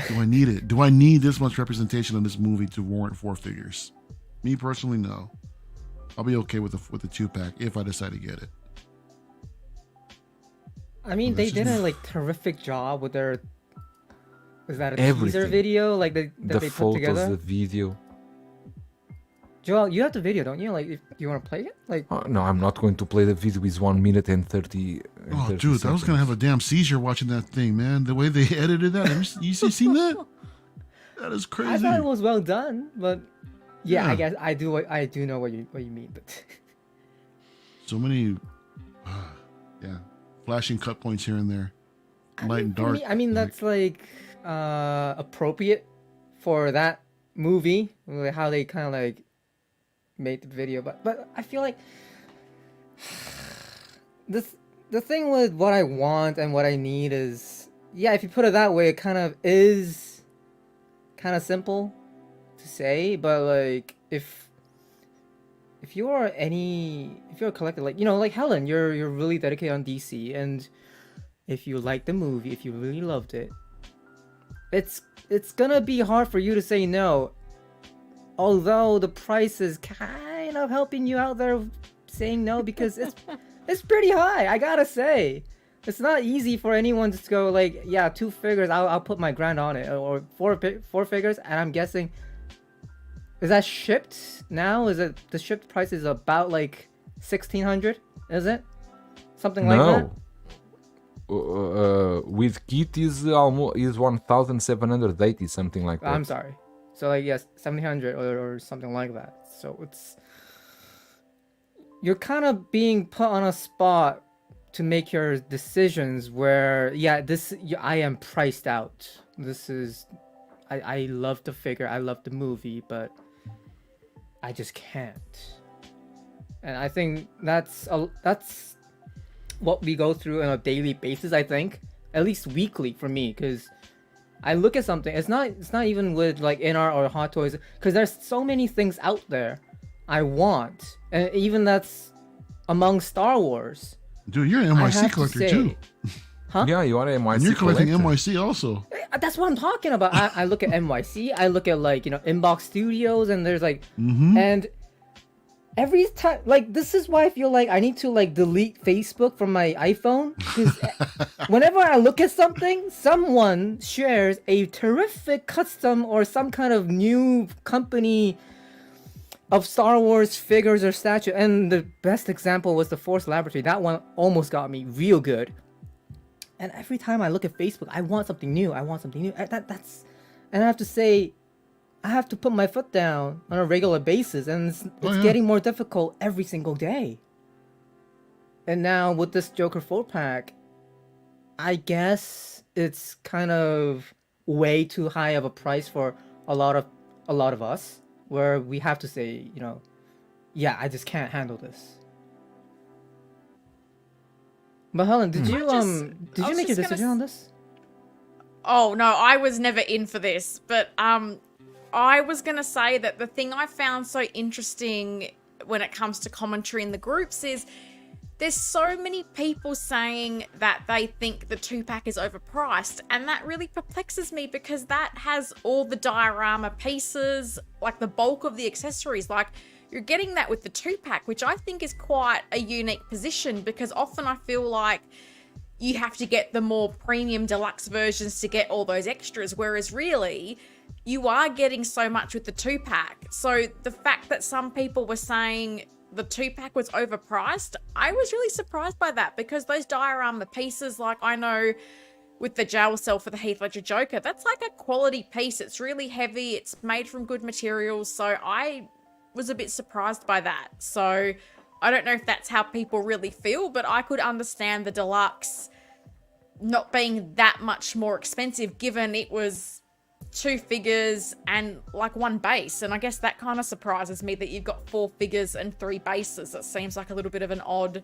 Do I need it? Do I need this much representation in this movie to warrant 4 figures? Me personally, no. I'll be okay with the 2-pack if I decide to get it. I mean, they did a terrific job with their. Was that a teaser Everything. video that they put together? The video. Joel, you have the video, don't you? Like, if you want to play it, No, I'm not going to play the video. It's 1 minute and 30. Oh, dude, I was gonna have a damn seizure watching that thing, man. The way they edited that, you seen that? That is crazy. I thought it was well done, but yeah. I guess I do know what you mean, but so many, flashing cut points here and there, light and dark. I mean, that's appropriate for that movie, how they kind of made the video, but I feel like the thing with what I want and what I need is, if you put it that way, it kind of is kind of simple to say, but like if you're a collector, like like Helen, you're really dedicated on DC, and if you like the movie, if you really loved it, it's gonna be hard for you to say no. Although the price is kind of helping you out there saying no, because it's pretty high, I gotta say. It's not easy for anyone to go like, yeah, 2 figures, I'll put my grand on it, or 4 figures, and I'm guessing, is that shipped now? Is it the shipped price is about like 1,600? Is it something like that? No. With kit is almost 1,780, something like that. I'm sorry. So like yes, 1,700 or something like that. So you're kind of being put on a spot to make your decisions where I am priced out. This is I love the figure, I love the movie, but I just can't. And I think that's what we go through on a daily basis, I think, at least weekly for me, because I look at something, it's not even with like INART or Hot Toys, because there's so many things out there I want, and even that's among Star Wars. Dude, you're an NYC collector too. Huh? Yeah, you are a NYC And you're collecting collector. NYC also. That's what I'm talking about. I look at NYC, I look at like Inbox Studios, and there's like and every time, like, this is why I feel like I need to like delete Facebook from my iPhone, because whenever I look at something, someone shares a terrific custom or some kind of new company of Star Wars figures or statue. And the best example was the Force Laboratory. That one almost got me real good. And every time I look at Facebook, I want something new. I want something new. And I have to say, I have to put my foot down on a regular basis, and it's getting more difficult every single day. And now with this Joker 4-pack, I guess it's kind of way too high of a price for a lot of us, where we have to say, yeah, I just can't handle this. But Helen, did you make your decision on this? Oh no, I was never in for this, but I was gonna say that the thing I found so interesting when it comes to commentary in the groups is there's so many people saying that they think the 2-pack is overpriced, and that really perplexes me, because that has all the diorama pieces, like the bulk of the accessories. Like, you're getting that with the 2-pack, which I think is quite a unique position, because often I feel like you have to get the more premium deluxe versions to get all those extras, whereas really you are getting so much with the 2-pack. So the fact that some people were saying the 2-pack was overpriced, I was really surprised by that, because those diorama pieces, like I know with the jail cell for the Heath Ledger Joker, that's like a quality piece. It's really heavy, it's made from good materials, so I was a bit surprised by that. So I don't know if that's how people really feel, but I could understand the deluxe not being that much more expensive, given it was 2 figures and like 1 base. And I guess that kind of surprises me, that you've got 4 figures and 3 bases. It seems like a little bit of an odd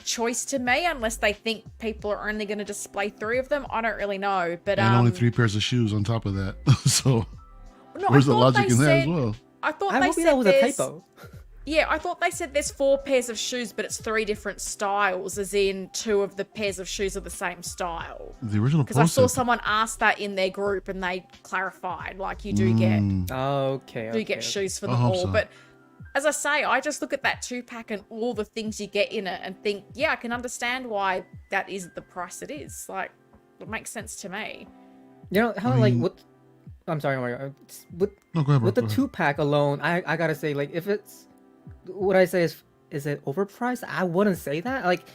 choice to me, unless they think people are only going to display 3 of them. I don't really know, but and only 3 pairs of shoes on top of that. So no, where's the logic in that as well? I thought I they hope said that was a there's- typo. Yeah, I thought they said there's 4 pairs of shoes, but it's 3 different styles, as in 2 of the pairs of shoes are the same style. The original Because I saw post. someone ask that in their group, and they clarified, like, you do get Okay. shoes for I them hope all. so. But as I say, I just look at that 2-pack and all the things you get in it and think, yeah, I can understand why that is the price it is. Like, it makes sense to me. Helen, like, what? I'm sorry, Mario. No, go ahead, bro. With the Go ahead. 2-pack alone, I gotta say, like, if it's, what I say is it overpriced? I wouldn't say that. Like,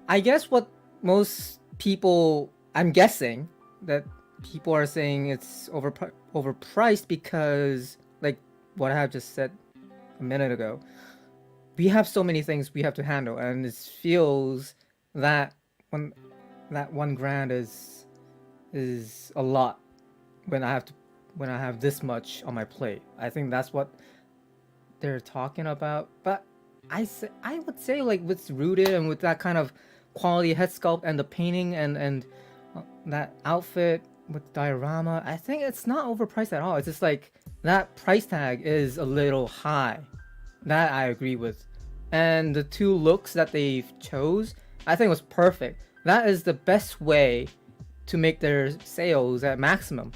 I guess what most people, I'm guessing that people are saying it's overpriced because, like, what I have just said a minute ago, we have so many things we have to handle, and it feels that when that $1,000 is a lot when I have this much on my plate. I think that's what they're talking about. But I would say, like, with Rooted and with that kind of quality head sculpt and the painting and that outfit, with diorama, I think it's not overpriced at all. It's just like that price tag is a little high. That I agree with. And the two looks that they chose, I think was perfect. That is the best way to make their sales at maximum.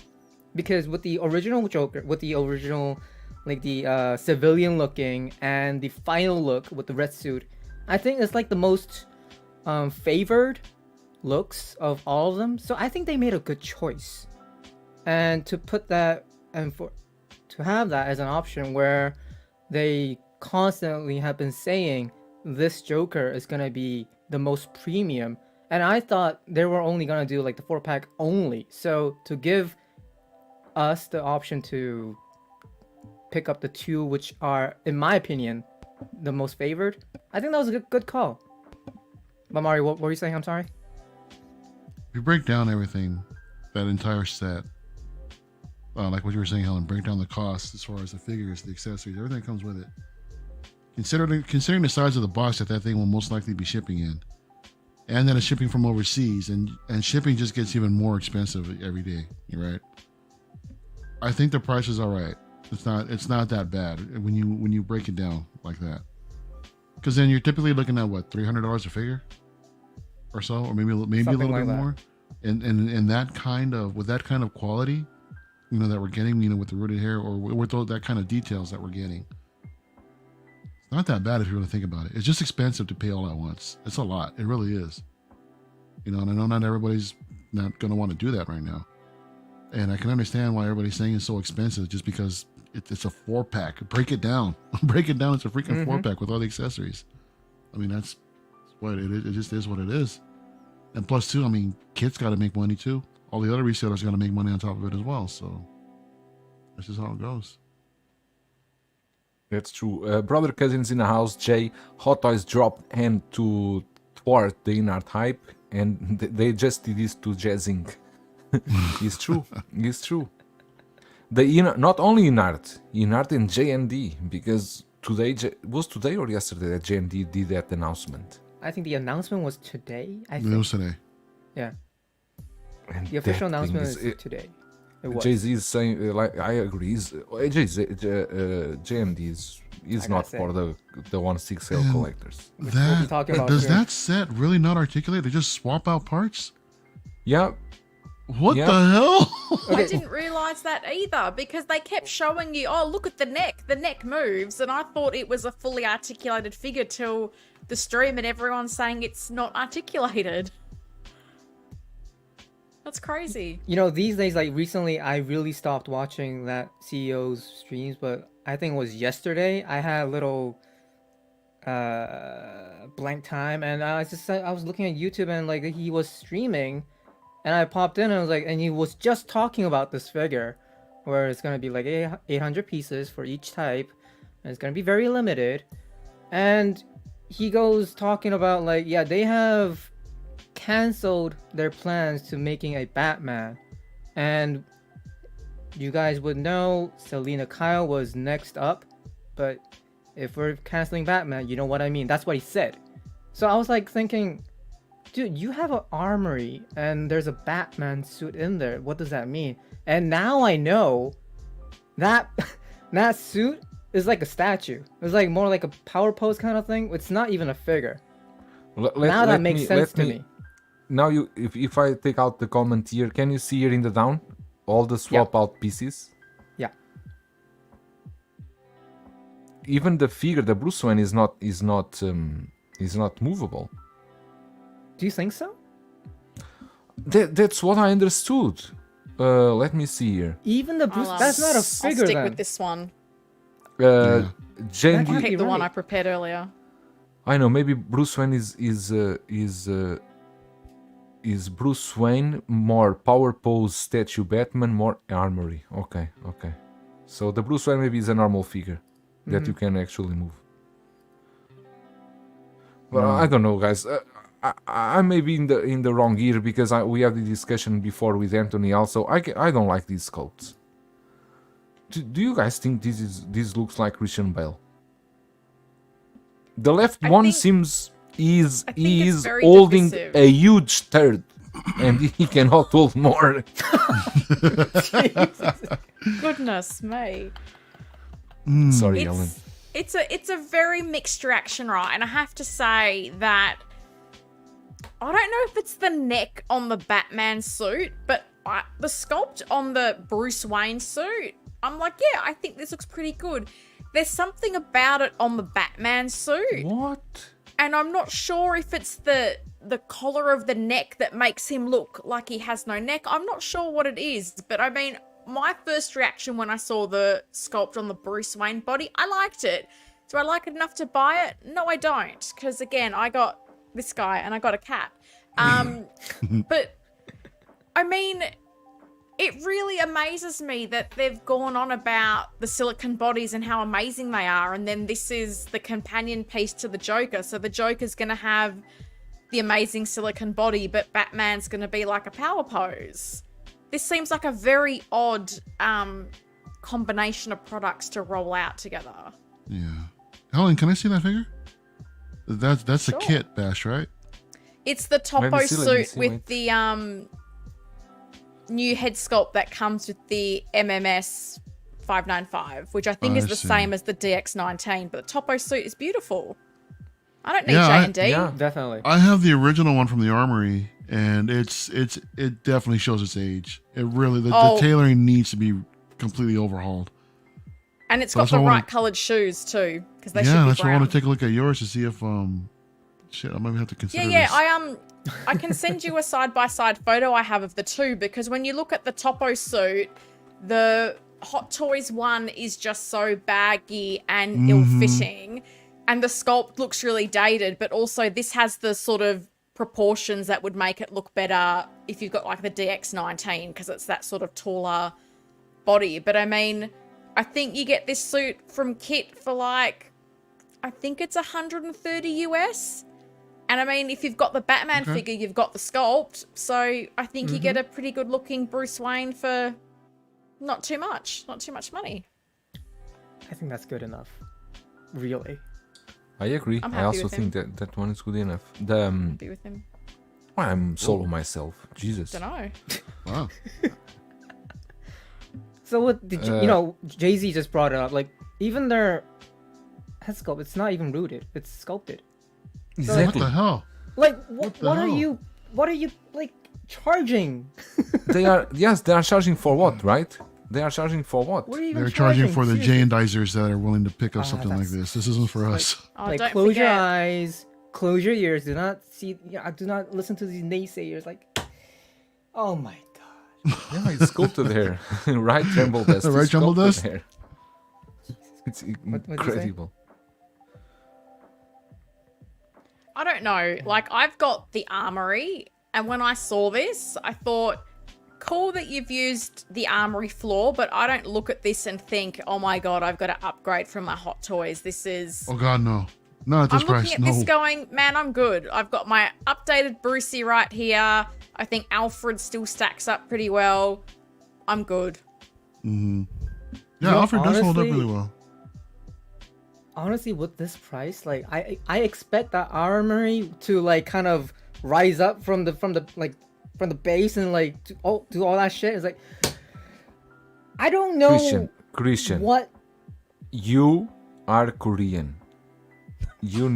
Because with the original Joker, with the original, like the civilian looking and the final look with the red suit, I think it's like the most favored looks of all of them. So I think they made a good choice. And to put that and to have that as an option where they constantly have been saying this Joker is gonna be the most premium, and I thought they were only gonna do like the 4-pack only. So to give us the option to pick up the two which are, in my opinion, the most favored, I think that was a good call. But Mario, what were you saying? I'm sorry. If you break down everything, that entire set, like what you were saying, Helen, break down the cost as far as the figures, the accessories, everything that comes with it. Considering the size of the box that thing will most likely be shipping in, and then it's shipping from overseas, and shipping just gets even more expensive every day. Right? I think the price is all right. It's not that bad when you break it down like that. Because then you're typically looking at what, $300 a figure, or so, or maybe a little like bit that. more. And that kind of, with that kind of quality, that we're getting, with the rooted hair, or with that kind of details that we're getting, it's not that bad if you really think about it. It's just expensive to pay all at once. It's a lot. It really is. And I know not everybody's not going to want to do that right now. And I can understand why everybody's saying it's so expensive, just because it's a 4-pack. Break it down. Break it down. It's a freaking 4-pack with all the accessories. I mean, that's what it is. It just is what it is. And plus, too, I mean, Kit's got to make money, too. All the other resellers got to make money on top of it as well. So that's just how it goes. That's true. Brother Cousins in the house, Jay. Hot Toys dropped hand to thwart the INART hype, and they just did this to jazzing. It's true. It's true. Not only INART and JND, because today or yesterday that JND did that announcement. I think the announcement was today. It was today. Yeah. And The official that thing announcement is today. It was. Jay-Z is saying, like, I agree. JMD is not say. for the 1/6 scale collectors. Which we'll be talking about Does soon. that set really not articulate? They just swap out parts? Yeah, What Yeah. the hell? I didn't realize that either, because they kept showing you, oh, look at the neck moves, and I thought it was a fully articulated figure till the stream, and everyone's saying it's not articulated. That's crazy. These days, like recently, I really stopped watching that CEO's streams, but I think it was yesterday. I had a little blank time, and I was looking at YouTube, and like he was streaming, and I popped in, and I was like, and he was just talking about this figure, where it's gonna be like 800 pieces for each type, and it's gonna be very limited, and he goes talking about like, yeah, they have canceled their plans to making a Batman, and you guys would know Selena Kyle was next up, but if we're canceling Batman, you know what I mean. That's what he said. So I was like thinking, dude, you have an armory and there's a Batman suit in there. What does that mean? And now I know that that suit is like a statue. It's like more like a power pose kind of thing. It's not even a figure. Now that makes sense to me. Now if I take out the comment here, can you see here in the down all the swap out pieces? Yeah. Even the figure, the Bruce Wayne is not movable. Do you think so? That's what I understood. Let me see here. Even the Bruce, that's not a figure I'll stick then. with this one. Jane, That can't Keep be the one right. I prepared earlier. I know, maybe Bruce Wayne is Bruce Wayne, more power pose statue, Batman more armory. Okay. So the Bruce Wayne maybe is a normal figure that you can actually move. Well, I don't know, guys. I may be in the wrong year, because we had the discussion before with Anthony also. I don't like these sculpts. Do you guys think this looks like Christian Bale? The left I one think- seems I think it's very holding divisive. a huge turd. and he cannot hold more. Goodness me. Sorry, Ellen. It's a very mixed reaction, right? And I have to say that I don't know if it's the neck on the Batman suit, but the sculpt on the Bruce Wayne suit, I'm like, yeah, I think this looks pretty good. There's something about it on the Batman suit. What? And I'm not sure if it's the collar of the neck that makes him look like he has no neck. I'm not sure what it is, but I mean, my first reaction when I saw the sculpt on the Bruce Wayne body, I liked it. Do I like it enough to buy it? No, I don't. Because again, I got this guy and I got a cat. But I mean, it really amazes me that they've gone on about the silicone bodies and how amazing they are. And then this is the companion piece to the Joker. So the Joker's going to have the amazing silicone body, but Batman's going to be like a power pose. This seems like a very odd combination of products to roll out together. Yeah. Helen, can I see that figure? That's Sure. a kit, Bash, right? It's the Topo Let me suit see, with wait. the new head sculpt that comes with the MMS 595, which I think I is the see. same as the DX19, but the Topo suit is beautiful. I don't need Yeah, J&D. Yeah. Definitely. I have the original one from the Armory, and it definitely shows its age. It really the Oh. tailoring needs to be completely overhauled. And it's So got that's the why I wanna- right coloured shoes too, because they should Yeah, be that's why I brown. want to take a look at yours to see if shit, I might have to consider Yeah, this. I can send you a side-by-side photo I have of the two, because when you look at the Topo suit, the Hot Toys one is just so baggy and ill-fitting, and the sculpt looks really dated, but also this has the sort of proportions that would make it look better if you've got like the DX19, because it's that sort of taller body. But I mean, I think you get this suit from Kit for like, I think it's 130 US. And I mean, if you've got the Batman Okay. figure, you've got the sculpt. So I think you get a pretty good looking Bruce Wayne for not too much money. I think that's good enough. Really. I agree. I'm I happy also with think that one is good enough. The Be with him. I'm solo myself. Jesus. Don't know. Wow. So what did you, you know, Jay-Z just brought it up, like even their head sculpt, it's not even rooted, it's sculpted. What Exactly. the hell? Like What the what are hell? you like charging? They are they are charging for what, right? They are charging for what? What are you even They're charging for the Seriously. J&Dizers that are willing to pick up Ah, something like that's- this. This isn't for us. Oh, Like don't close your forget. eyes, close your ears, do not see, do not listen to these naysayers, like, oh my god. Yeah, it's sculpted hair. Right, Tremble Dust. Right, It's Tremble sculpted Dust? hair. It's what'd you say? incredible. I don't know. Like, I've got the Armory, and when I saw this, I thought, cool that you've used the Armory floor, but I don't look at this and think, oh my god, I've got to upgrade from my Hot Toys. This is... Oh god, no. Not at this I'm price. looking at No. this going, man, I'm good. I've got my updated Brucey right here. I think Alfred still stacks up pretty well. I'm good. Yeah, know, Alfred does hold up honestly- really well. Honestly, with this price, like I expect that Armory to like kind of rise up from the base and like do all that shit. It's like I don't know Christian, what. you are Korean. You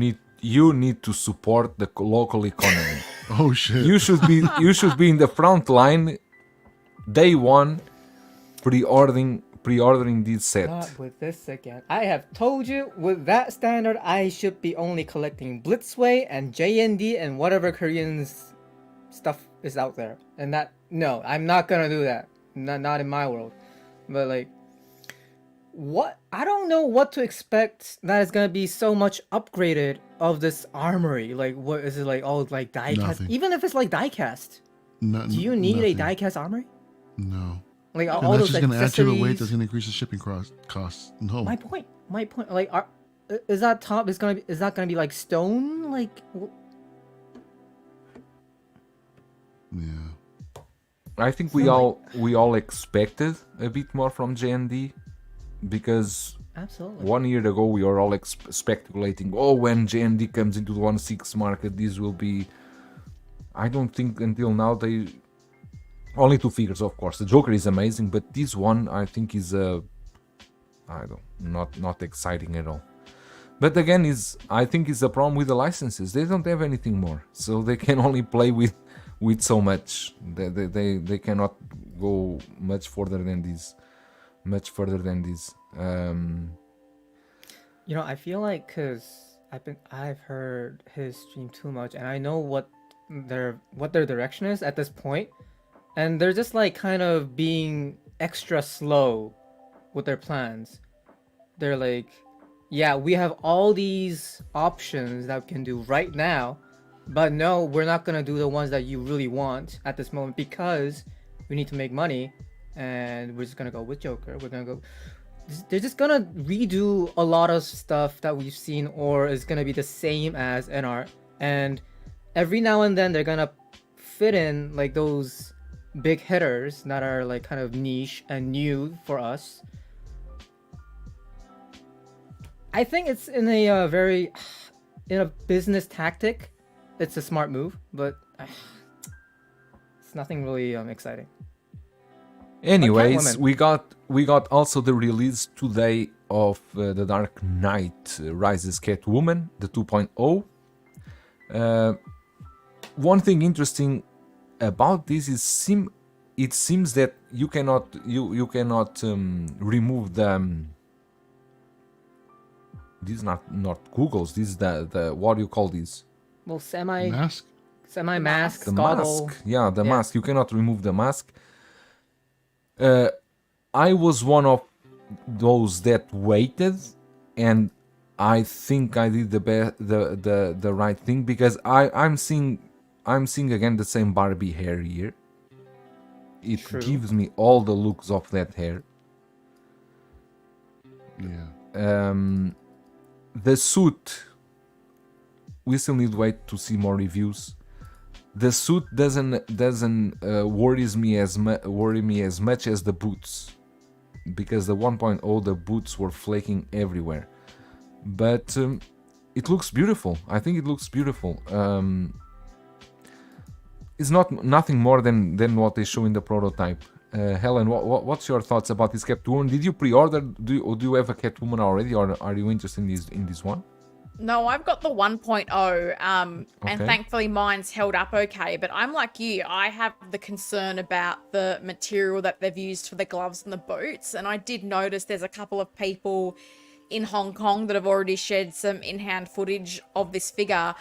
need to support the local economy. Oh shit. you should be in the front line day one pre-ordering this set. Not with this again. I have told you, with that standard, I should be only collecting Blitzway and JND and whatever Korean stuff is out there. And that, no, I'm not gonna do that. Not in my world. But like, what? I don't know what to expect that is gonna be so much upgraded of this Armory. Like, what is it like? All like diecast? Nothing. Even if it's like diecast, No- do you need nothing. a diecast Armory? No. Like And all that's those just going to add to the weight accessories? that's going to increase the shipping costs. No. My point. Like, is that top is that gonna be like stone? Like, Yeah. I think we all expected a bit more from JND because absolutely. 1 year ago we were all speculating, oh, when JND comes into the 1.6 market, this will be I don't think until now they only 2 figures, of course. The Joker is amazing, but this one I think is not exciting at all. But again, I think it's a problem with the licenses. They don't have anything more, so they can only play with so much. They cannot go much further than this. I feel like because I've heard his stream too much, and I know what their direction is at this point, and they're just like kind of being extra slow with their plans. They're like, yeah, we have all these options that we can do right now, but no, we're not gonna do the ones that you really want at this moment because we need to make money, and we're just gonna go with Joker. They're just gonna redo a lot of stuff that we've seen, or is gonna be the same as INART, and every now and then they're gonna fit in like those big hitters that are like kind of niche and new for us. I think it's in a business tactic, it's a smart move, but it's nothing really exciting. Anyways, we got also the release today of The Dark Knight Rises Catwoman, the 2.0. One thing interesting about this is it seems that you cannot remove the this is not Google's, this is the what do you call this? Well, Mask? semi-mask, The goggle. mask. Yeah, the mask. You cannot remove the mask. I was one of those that waited, and I think I did the right thing, because I'm seeing again the same Barbie hair here. It True. gives me all the looks of that hair. Yeah. The suit, we still need to wait to see more reviews. The suit doesn't worry me as much as the boots, because the 1.0 the boots were flaking everywhere. But it looks beautiful. I think it looks beautiful. It's nothing more than what they show in the prototype. Helen, what's your thoughts about this Catwoman? Did you pre-order? Do you have a Catwoman already, or are you interested in this one? No, I've got the 1.0, and Okay. thankfully mine's held up okay, but I'm like you, I have the concern about the material that they've used for the gloves and the boots, and I did notice there's a couple of people in Hong Kong that have already shared some in-hand footage of this figure,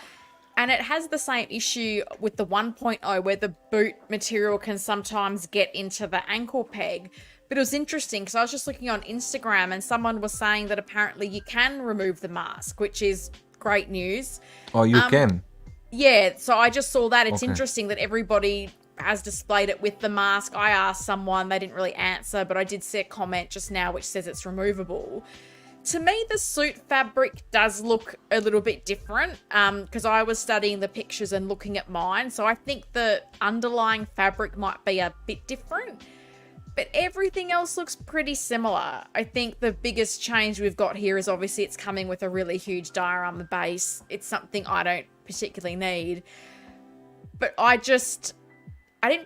and it has the same issue with the 1.0 where the boot material can sometimes get into the ankle peg. But it was interesting because I was just looking on Instagram and someone was saying that apparently you can remove the mask, which is great news. Oh, you can. Yeah, so I just saw that. It's Okay. interesting that everybody has displayed it with the mask. I asked someone, they didn't really answer, but I did see a comment just now which says it's removable. To me, the suit fabric does look a little bit different because I was studying the pictures and looking at mine. So I think the underlying fabric might be a bit different. But everything else looks pretty similar. I think the biggest change we've got here is obviously it's coming with a really huge diorama base. It's something I don't particularly need. But I didn't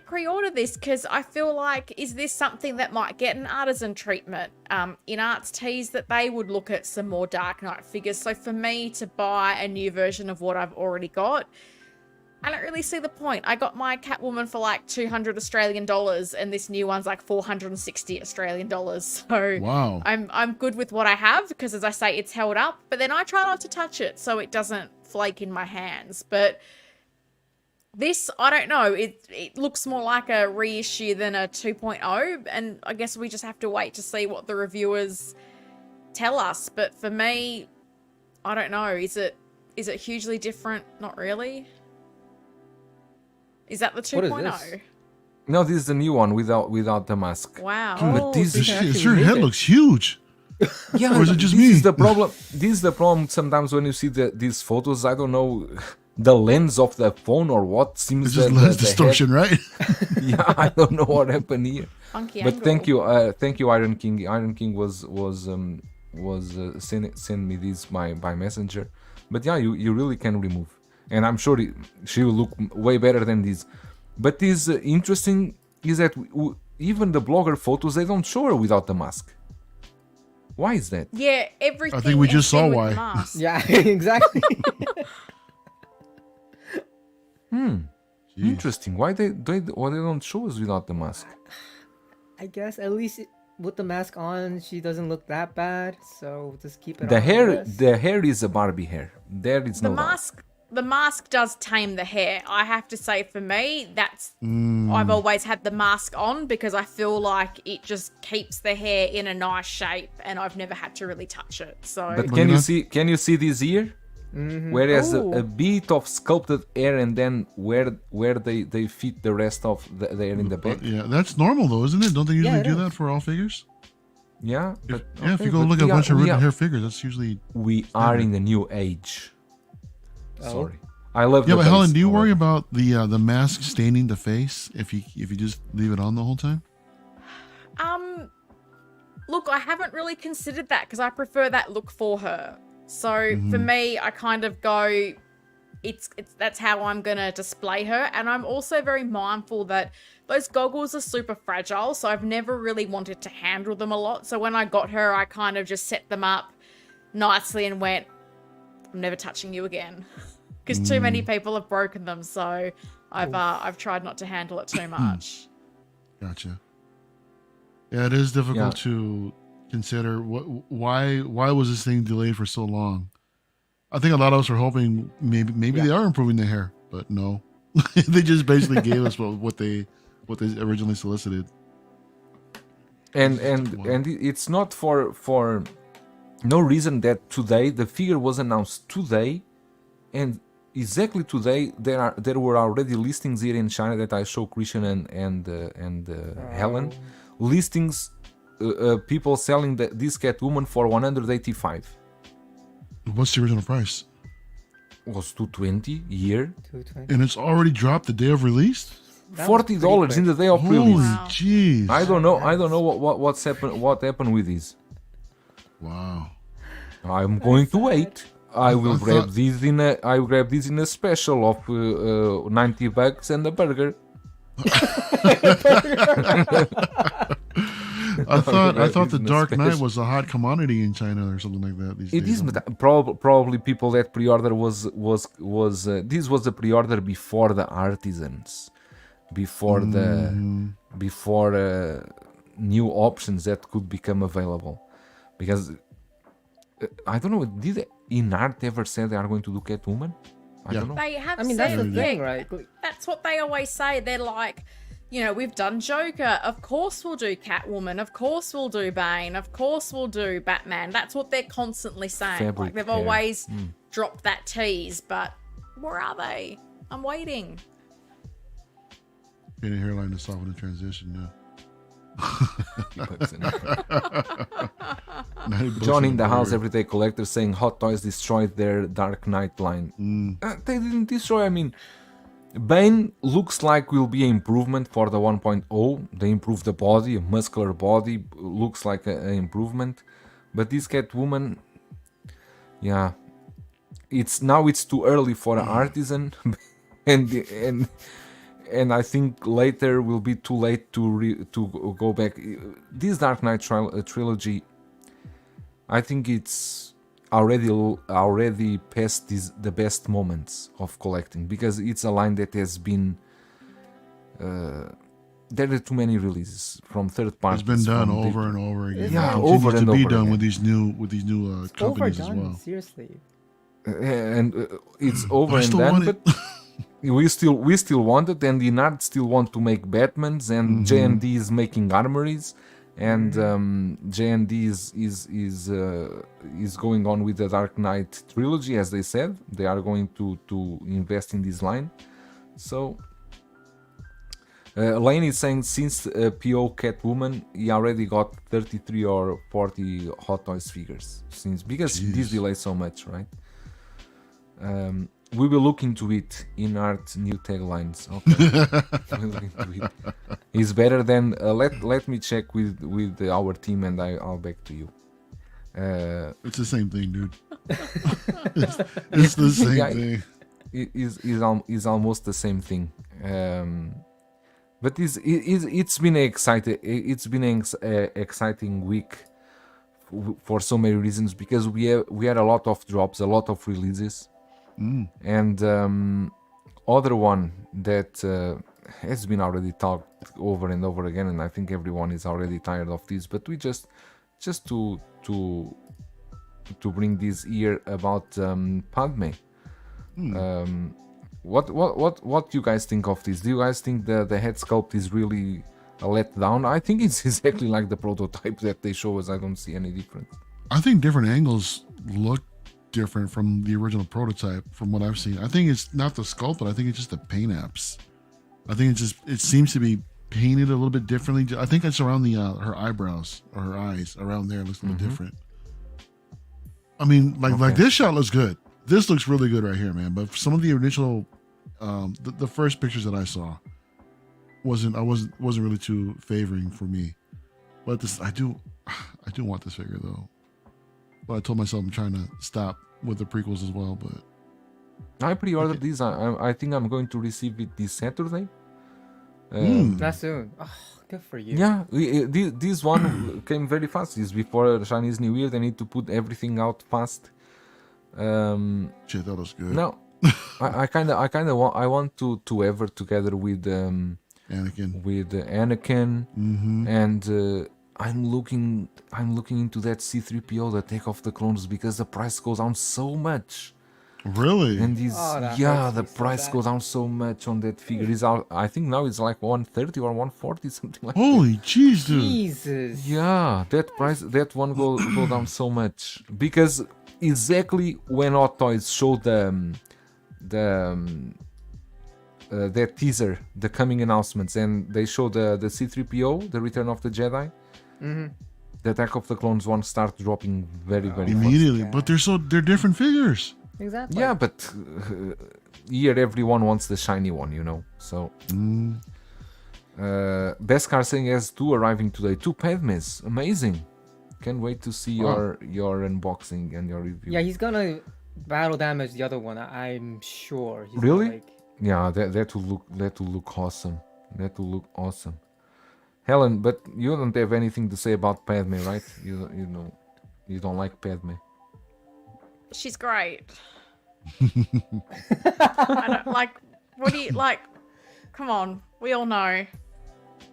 pre-order this because I feel like, is this something that might get an artisan treatment? INART's teased that they would look at some more Dark Knight figures. So for me to buy a new version of what I've already got, I don't really see the point. I got my Catwoman for like 200 Australian dollars and this new one's like 460 Australian dollars. So Wow. I'm good with what I have because, as I say, it's held up, but then I try not to touch it so it doesn't flake in my hands. But this, I don't know, it looks more like a reissue than a 2.0, and I guess we just have to wait to see what the reviewers tell us. But for me, I don't know, is it hugely different? Not really. Is that the 2.0? What is this? No, this is the new one without the mask. Wow. Oh, this so you is- can actually Your move head it. looks huge. Yeah, Or is it just this me? is the problem. This is the problem. Sometimes when you see these photos, I don't know the lens of the phone or what seems. It's just the lens head- distortion, right? Yeah, I don't know what happened here. Funky But angle. thank you, Iron King. Iron King was send me this by messenger. But yeah, you really can remove. and I'm sure she will look way better than this. But is interesting is that even the blogger photos, they don't show her without the mask. Why is that? Yeah, everything. I think we is just saw in with why. the mask. Yeah, exactly. Jeez. Interesting. Why they don't show us without the mask? I guess at least with the mask on, she doesn't look that bad. So just keep it The on. I hair, guess. the hair is a Barbie hair. There is The no doubt. mask. The mask does tame the hair. I have to say, for me, that's Mm. I've always had the mask on because I feel like it just keeps the hair in a nice shape, and I've never had to really touch it. So But Well, can you you know- see? Can you see this ear? Whereas Ooh. a bit of sculpted hair, and then where they fit the rest of the hair in the back. Yeah, that's normal though, isn't it? Don't they usually it do is. that for all figures? Yeah, but Yeah, if okay, you go but look at a we bunch are- of we written are- hair figures, that's usually. we are in the new age. Oh. Sorry, I love. Yeah, the but Helen, base do you worry already. about the mask staining the face if you just leave it on the whole time? Look, I haven't really considered that because I prefer that look for her. So for me, I kind of go, it's that's how I'm gonna display her, and I'm also very mindful that those goggles are super fragile, so I've never really wanted to handle them a lot. So when I got her, I kind of just set them up nicely and went, I'm never touching you again, because too many people have broken them. So I've tried not to handle it too much. Gotcha. Yeah, it is difficult Yeah. to consider why was this thing delayed for so long. I think a lot of us were hoping maybe they are improving the hair, but no, they just basically gave us what they originally solicited. and Wow. and it's not for no reason that today the figure was announced today, and exactly today there were already listings here in China that I show Christian and Helen, listings, people selling this Catwoman for 185. What's the original price? Was 220 here, 220. And it's already dropped the day of release. That was pretty $40 in quick. the day of Holy release. Wow. jeez! I don't know what happened with this. Wow. I'm going to wait. I will I grab thought- this in a special of $90 and a burger. I thought Right, the isn't it Dark Knight special? was a hot commodity in China or something like that. These It days. is, but probably people that pre-order was this was the pre-order before the artisans, before new options that could become available, because I don't know. Did INART ever say they are going to do Catwoman? I Yeah. don't know. They have I mean, that's said, the yeah, thing, right? that's what they always say. They're like, you know, we've done Joker. Of course we'll do Catwoman. Of course we'll do Bane. Of course we'll do Batman. That's what they're constantly saying. Fabric like they've hair. always dropped that tease, but where are they? I'm waiting. Painted hairline to soften the transition. Yeah. John in the house, everyday collector, saying Hot Toys destroyed their Dark Knight line. They didn't destroy. I mean, Bane looks like will be an improvement for the 1.0. They improved the body, a muscular body, looks like an improvement. But this Catwoman, yeah, it's too early for an artisan, and I think later will be too late to go back. This Dark Knight trilogy, I think it's already past the best moments of collecting, because it's a line that has been there are too many releases from third parties. It's been done from over and over again. Yeah, It continues over and to be over done again. with these new companies as Overdone, well. seriously. and it's over I and still done, want it. but we still want it, and the INART still want to make Batmans, and J&D is making armories, and J&D is going on with the Dark Knight trilogy, as they said. They are going to invest in this line. So Lane is saying since PO Catwoman, he already got 33 or 40 Hot Toys figures because this Jeez. delays so much, right? We will look into it in art new taglines. Okay, we'll look into it. It's better than let me check with our team, and I'll back to you. It's the same thing, dude. it's the same Yeah. thing. is almost the same thing. But it's been an exciting week for so many reasons, because we had a lot of drops, a lot of releases, and other one that has been already talked over and over again, and I think everyone is already tired of this. But we just to bring this here about Padme. What do you guys think of this? Do you guys think the head sculpt is really a letdown? I think it's exactly like the prototype that they show us. I don't see any difference. I think different angles look different from the original prototype from what I've seen. I think it's not the sculpt, but I think it's just the paint apps. I think it seems to be painted a little bit differently. I think it's around the her eyebrows or her eyes around there. It looks a little different. I mean, like this shot looks good. This looks really good right here, man. But some of the initial, the first pictures that I saw wasn't really too favoring for me. But this, I do want this figure though. But I told myself I'm trying to stop with the prequels as well. But I pre-ordered these. I think I'm going to receive it this Saturday. Not soon. Oh, good for you. Yeah, this one came very fast. It's before Chinese New Year. They need to put everything out fast. Shit, that was good. No, I kind of want to have her together with Anakin, and I'm looking into that C-3PO, the Attack of the Clones, because the price goes down so much. Really? And the so price bad. goes down so much on that figure. Is out. I think now it's like 130 or 140, something like Holy jeez, dude. Jesus. that. Yeah, that one go down so much, because exactly when Hot Toys showed that teaser, the coming announcements, and they showed the C-3PO, the Return of the Jedi. The Attack of the Clones one starts dropping very Immediately, fast. but they're different figures. Exactly. Yeah, but here everyone wants the shiny one, you know. So, Beskar saying has 2 arriving today. 2 Padmes, amazing. Can't wait to see your unboxing and your review. Yeah, he's gonna battle damage the other one. I'm sure. He's Really? Gonna, Yeah, that will look awesome. That will look awesome. Helen, but you don't have anything to say about Padme, right? You don't like Padme. She's great. I don't like. What do you like? Come on, we all know.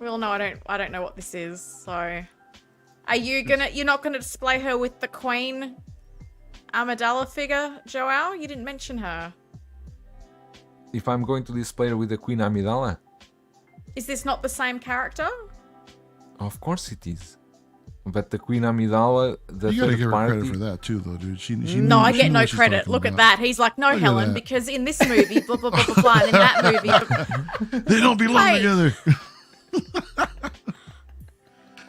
I don't know what this is. So, are you gonna? You're not gonna display her with the Queen Amidala figure, Joao? You didn't mention her. If I'm going to display her with the Queen Amidala, Is this not the same character? of course it is. But the Queen Amidala, the You gotta third give her party. credit for that too, though, dude. She No, I get knew no what she's credit. talking Look at about. that. He's like, no, Look at Helen, that. because in this movie, blah blah blah blah blah, and in that movie, They don't belong Hey. together.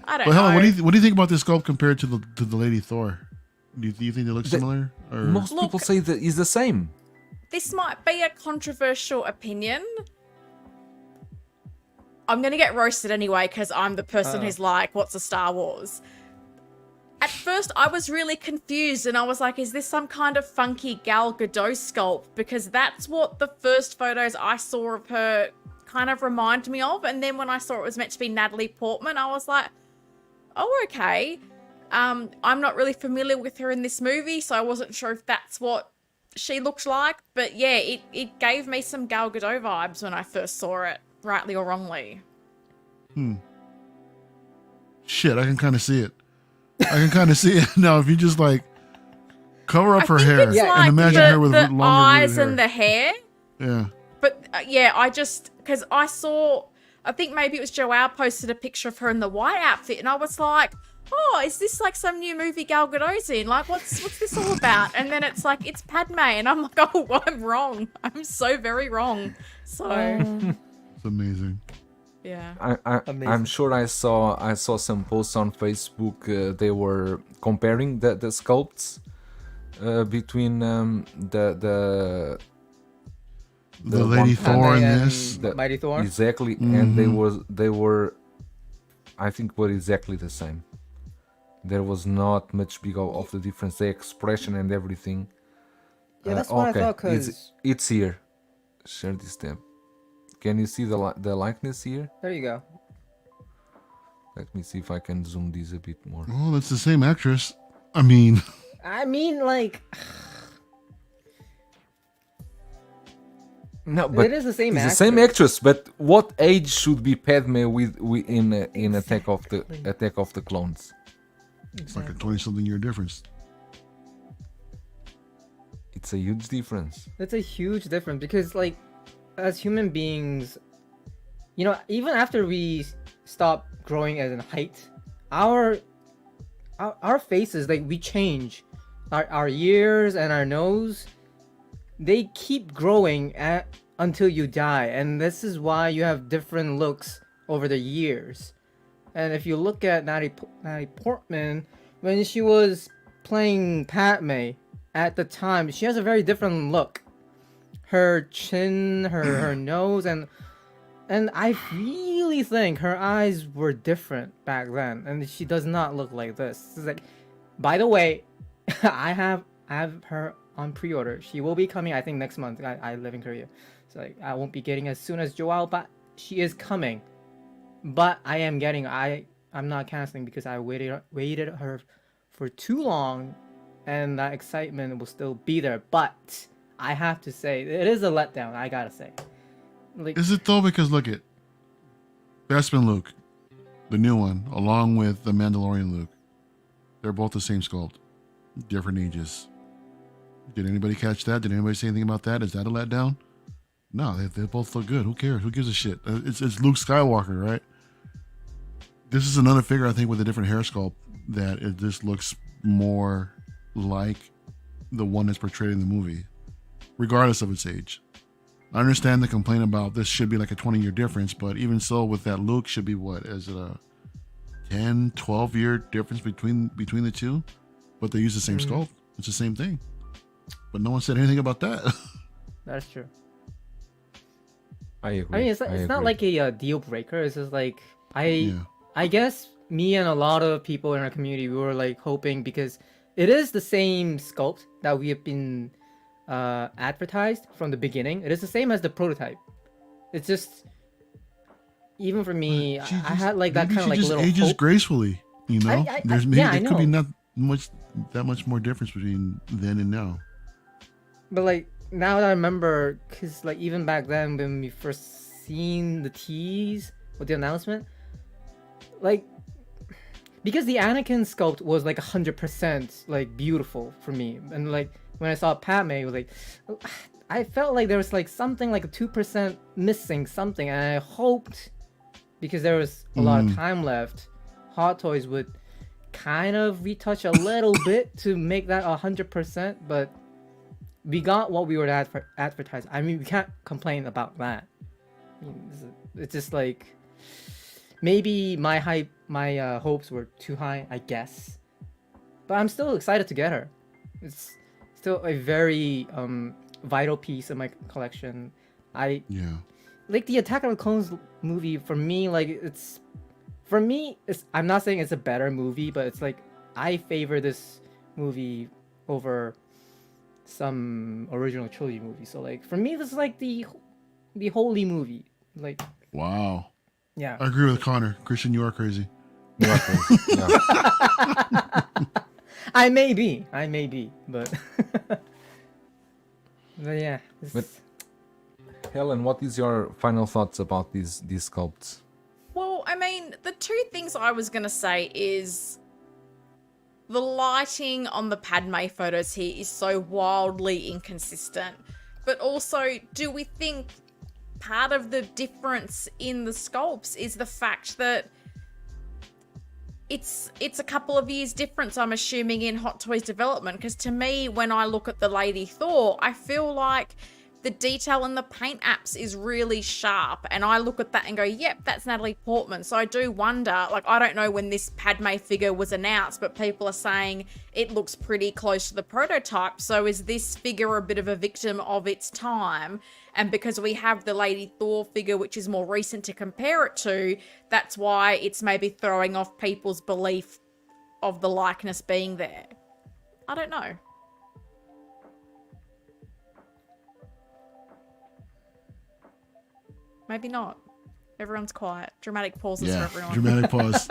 I don't But Helen, know. what do you think about this sculpt compared to the Lady Thor? Do you think they look similar? Or Most Look- people say that is the same. This might be a controversial opinion. I'm going to get roasted anyway because I'm the person who's like, what's a Star Wars? At first, I was really confused and I was like, is this some kind of funky Gal Gadot sculpt? Because that's what the first photos I saw of her kind of remind me of. And then when I saw it was meant to be Natalie Portman, I was like, oh, okay. I'm not really familiar with her in this movie, so I wasn't sure if that's what she looked like. But yeah, it gave me some Gal Gadot vibes when I first saw it, rightly or wrongly. shit, I can kind of see it. I can kind of see it now. If you just like cover up I her think hair it's and like imagine the, her with the longer eyes hair. and the hair. Yeah. But yeah, I just, because I think maybe it was Joao posted a picture of her in the white outfit, and I was like, oh, is this like some new movie Gal Gadot's in? Like, what's this all about? And then it's like, it's Padme, and I'm like, oh, I'm wrong. I'm so very wrong. So, It's amazing. yeah. I'm Amazing. sure I saw some posts on Facebook. They were comparing the sculpts between the Lady one Thor Padme in and this. The- Mighty Thor. exactly, and they were I think were exactly the same. There was not much big of the difference. The expression and everything. Yeah, that's what I Okay, thought. Cause it's here. Share this tab. Can you see the likeness here? there you go. Let me see if I can zoom this a bit more. Well, it's the same actress. I mean, I mean, like, No, but it is the same it's actress. the same actress. But what age should be Padme with in Attack of the Clones? it's like a 20-something year difference. It's a huge difference. It's a huge difference because, like, as human beings, you know, even after we stop growing as in height, our faces, like, we change. Our ears and our nose, they keep growing until you die, and this is why you have different looks over the years. And if you look at Natalie Portman, when she was playing Padme at the time, she has a very different look. Her chin, her nose, and I really think her eyes were different back then, and she does not look like this. It's like, by the way, I have her on pre-order. She will be coming, I think, next month. I live in Korea, so like I won't be getting as soon as Joelle, but she is coming. But I am getting. I'm not canceling because I waited her for too long, and that excitement will still be there. But I have to say, it is a letdown. I gotta say, like, Is it though? Because look at Bespin Luke, the new one, along with the Mandalorian Luke. They're both the same sculpt, different ages. Did anybody catch that? Did anybody say anything about that? Is that a letdown? No, they both look good. Who cares? Who gives a shit? It's Luke Skywalker, right? This is another figure, I think, with a different hair sculpt that it just looks more like the one that's portrayed in the movie, regardless of its age. I understand the complaint about this should be like a 20-year difference, but even so, with that Luke, should be what? Is it a 10, 12-year difference between the two? But they use the same sculpt. It's the same thing. But no one said anything about that. that's true. I agree. I mean, it's not like a deal breaker. It's just like Yeah. I guess me and a lot of people in our community, we were like hoping, because it is the same sculpt that we have been advertised from the beginning. It is the same as the prototype. It's just, even for me, I had like that kind of like little ages hope. gracefully. You know, I there could be know. not that much more difference between then and now. But like now that I remember, because like even back then when we first seen the tease with the announcement, like, because the Anakin sculpt was like 100% like beautiful for me, and like when I saw Padme, it was like, I felt like there was like something like a 2% missing something, and I hoped, because there was a lot of time left, Hot Toys would kind of retouch a little bit to make that 100%, but we got what we were advertised. I mean, we can't complain about that. I mean, it's just like, maybe my hopes were too high, I guess. But I'm still excited to get her. It's still a very vital piece in my collection. I like the Attack of the Clones movie. For me, like I'm not saying it's a better movie, but it's like I favor this movie over some original trilogy movies. So like for me, this is like the holy movie. Like, Wow. yeah. I agree with Connor. Christian, you are crazy. You are crazy. Yeah. I may be, but but yeah. But Helen, what is your final thoughts about these sculpts? Well, I mean, the two things I was going to say is the lighting on the Padme photos here is so wildly inconsistent. But also, do we think part of the difference in the sculpts is the fact that it's a couple of years difference, I'm assuming, in Hot Toys development? Because to me, when I look at the Lady Thor, I feel like the detail in the paint apps is really sharp, and I look at that and go, yep, that's Natalie Portman. So I do wonder, like, I don't know when this Padme figure was announced, but people are saying it looks pretty close to the prototype. So is this figure a bit of a victim of its time? And because we have the Lady Thor figure, which is more recent to compare it to, that's why it's maybe throwing off people's belief of the likeness being there. I don't know. Maybe not. Everyone's quiet. Dramatic pauses Yeah, for everyone. dramatic pause.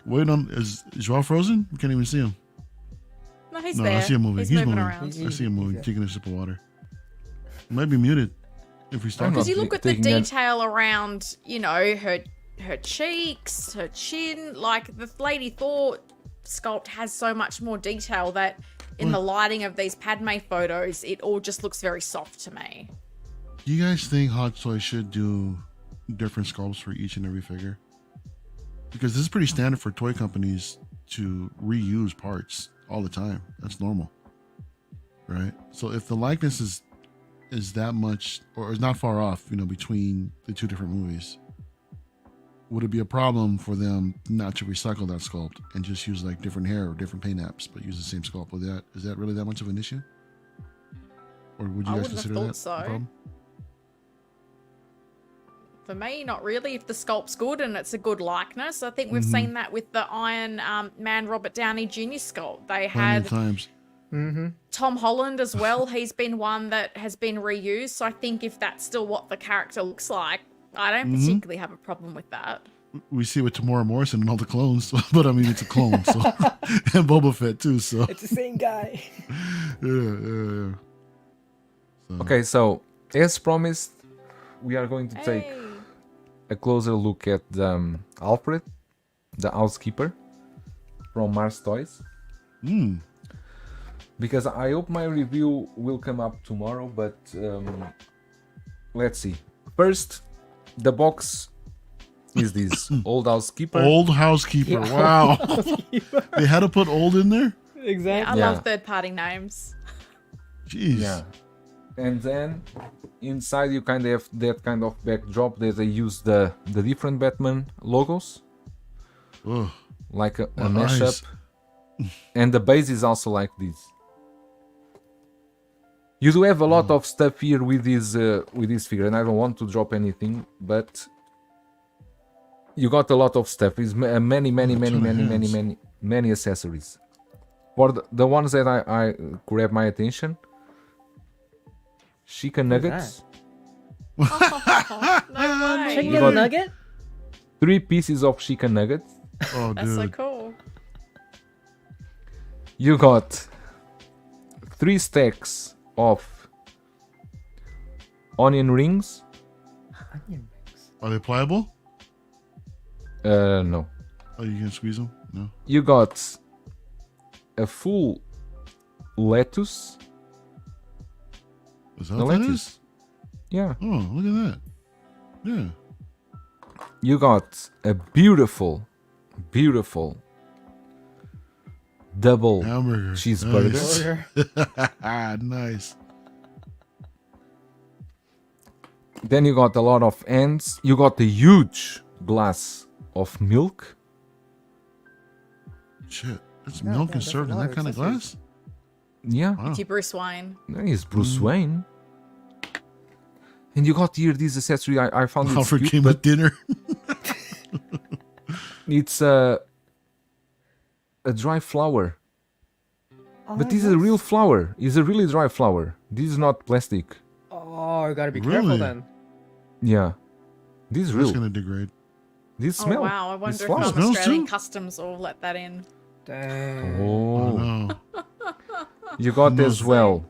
Wait on, is Joao frozen? We can't even see him. No, he's No, there. I see him moving. He's He's moving moving. around. I see him moving, He's- taking a sip of water. He might be muted if we start. I'm Because not you look at the taking that- detail around, you know, her cheeks, her chin. Like the Lady Thor sculpt has so much more detail that in the lighting of these Padme photos, it all just looks very soft to me. Do you guys think Hot Toys should do different sculpts for each and every figure? Because this is pretty standard for toy companies to reuse parts all the time. That's normal, right? So if the likeness is that much, or is not far off, you know, between the two different movies, would it be a problem for them not to recycle that sculpt and just use like different hair or different paint apps, but use the same sculpt? Is that really that much of an issue? Or would you I guys wouldn't have consider thought that so. a problem? For me, not really. If the sculpt's good and it's a good likeness, I think we've seen that with the Iron Man Robert Downey Jr. sculpt. They How many had times? Tom Holland as well. He's been one that has been reused. So I think if that's still what the character looks like, I don't particularly have a problem with that. We see it with Tamora Morrison and all the clones, but I mean it's a clone, so and Boba Fett too. So It's the same guy. yeah. Okay, so as promised, we are going to take Hey. a closer look at Alfred, the housekeeper from Mars Toys. Because I hope my review will come up tomorrow, but let's see. First, the box is this old housekeeper. Old housekeeper. Wow. They had to put old in there? Yeah, Exactly. I Yeah. love third-party names. Jeez. Yeah. And then inside you kind of have that kind of backdrop that they use the different Batman logos, Ugh. like a My eyes. mashup. And the base is also like this. You do have a lot of stuff here with this figure, and I don't want to drop anything, but you got a lot of stuff. It's many accessories. For the ones that I grab my attention, chicken nuggets, No Chicken way. got- nugget? 3 pieces of chicken nuggets. Oh, That's so dude. cool. You got 3 stacks of onion rings. Onion rings. Are they pliable? No. Oh, you can squeeze them? No. You got a full lettuce. Is that The what that lettuce. is? Yeah. Oh, look at that. Yeah. You got a beautiful double Hamburger. cheeseburger. Burger. Nice. Then you got a lot of ends. You got a huge glass of milk. Shit. That's Yeah, milk yeah, and that's a served in lot that of kind of accessories. glass? Yeah, Wow. To Bruce Wayne. that is Bruce Wayne. And you got here this accessory. I found it Alfred cute, came but with dinner. it's a dry flower. But this is a real flower. It's a really dry flower. This is not plastic. Oh, you gotta be Really? careful then. Yeah, this is That's real. going to degrade. This Oh smell. wow, I wonder This if flower. Smells Australian too? Customs will let that in. Dang. Oh, No. you got No. as well.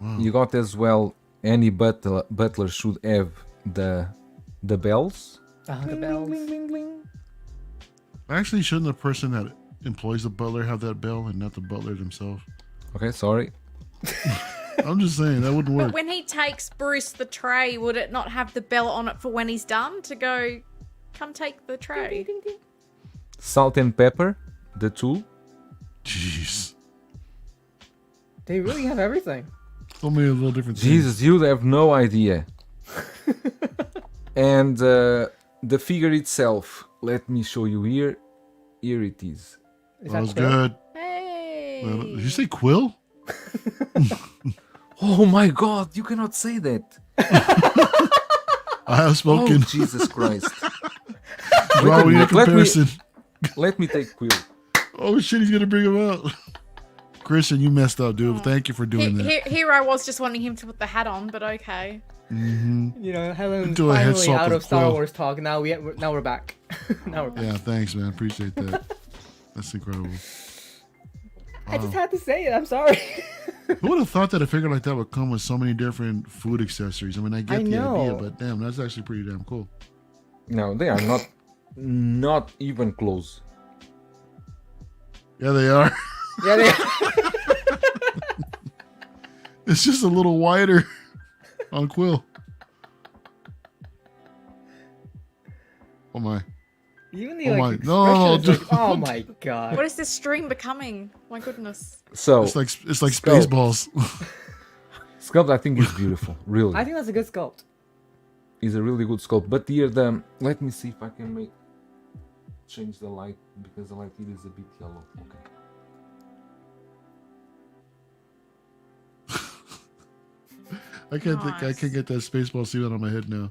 Wow. You got as well. Any butler should have the bells. The bells. Actually, shouldn't the person that employs the butler have that bell and not the butler themselves? Okay, sorry. I'm just saying, that wouldn't But work. when he takes Bruce the tray, would it not have the bell on it for when he's done to go, come take the tray? Salt and pepper, the tool. Jeez. They really have everything. So many little different things. Jesus, you have no idea. And the figure itself, let me show you here. Here it is. Is That was Quill? good. Hey. Did you say Quill? Oh my God, you cannot say that. I have Oh, spoken. Jesus Christ. Wow, we need a Let me- comparison. Let me take Quill. Oh shit, he's gonna bring him out. Christian, you messed up, dude. Thank you for doing that. Here I was just wanting him to put the hat on, but okay. You know, Helen's Do a head finally swap out with of Star Quill. Wars talk. Now we're back. Now we're back. Yeah, thanks, man. Appreciate that. That's incredible. I just had to say it. I'm sorry. Who would have thought that a figure like that would come with so many different food accessories? I mean, I get I the know. idea, but damn, that's actually pretty damn cool. No, they are not even close. Yeah, they are. Yeah, they. It's just a little wider on Quill. Oh my. Even the Oh my- like no, expression is dude. like, oh my god. What is this stream becoming? My goodness. So It's like Skull. Spaceballs. sculpt, I think is beautiful. Really, I think that's a good sculpt. is a really good sculpt. But here, let me see if I can change the light because the light here is a bit yellow. Okay. I can't get that Spaceball suit on my head now.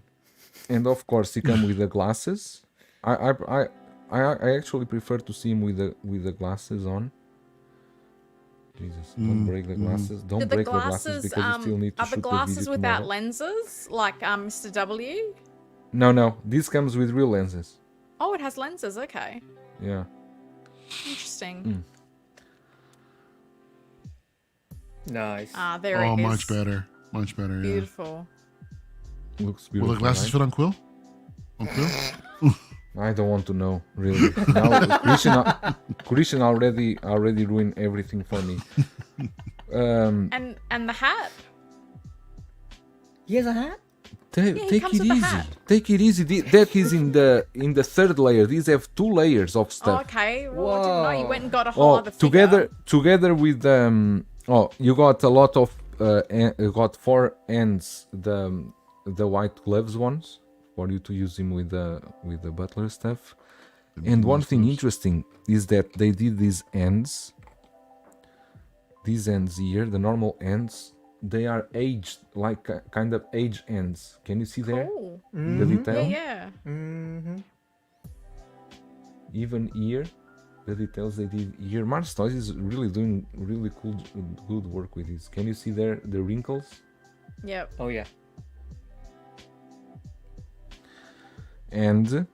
And of course, he come with the glasses. I actually prefer to see him with the glasses on. Jesus, don't break the glasses. Don't Do the break the glasses glasses, because you still need to are shoot the glasses video without tomorrow. lenses, like Mr. W? No, this comes with real lenses. Oh, it has lenses. Okay, Yeah. interesting. Nice. Ah, there Oh, it is. much better. Much better, yeah. Beautiful. Looks Will beautiful. the glasses right? fit on Quill? On Quill? I don't want to know, really. Now, Christian already ruined everything for me. And the hat. He has a hat? he Take comes it with the easy. hat. Take it easy. That is in the third layer. These have 2 layers of Oh, stuff. okay. Well, I didn't know you Whoa. went and got a whole Oh, other figure. together with you got a lot of you got 4 ends, the white gloves ones for you to use him with the butler stuff. And one thing interesting is that they did these ends here, the normal ends, they are aged, like kind of age ends. Can you see there Cool. the detail? Yeah. Mm-hmm. Even here, the details they did here. Mars Toys is really doing really good work with this. Can you see there the wrinkles? Yep. Oh yeah. And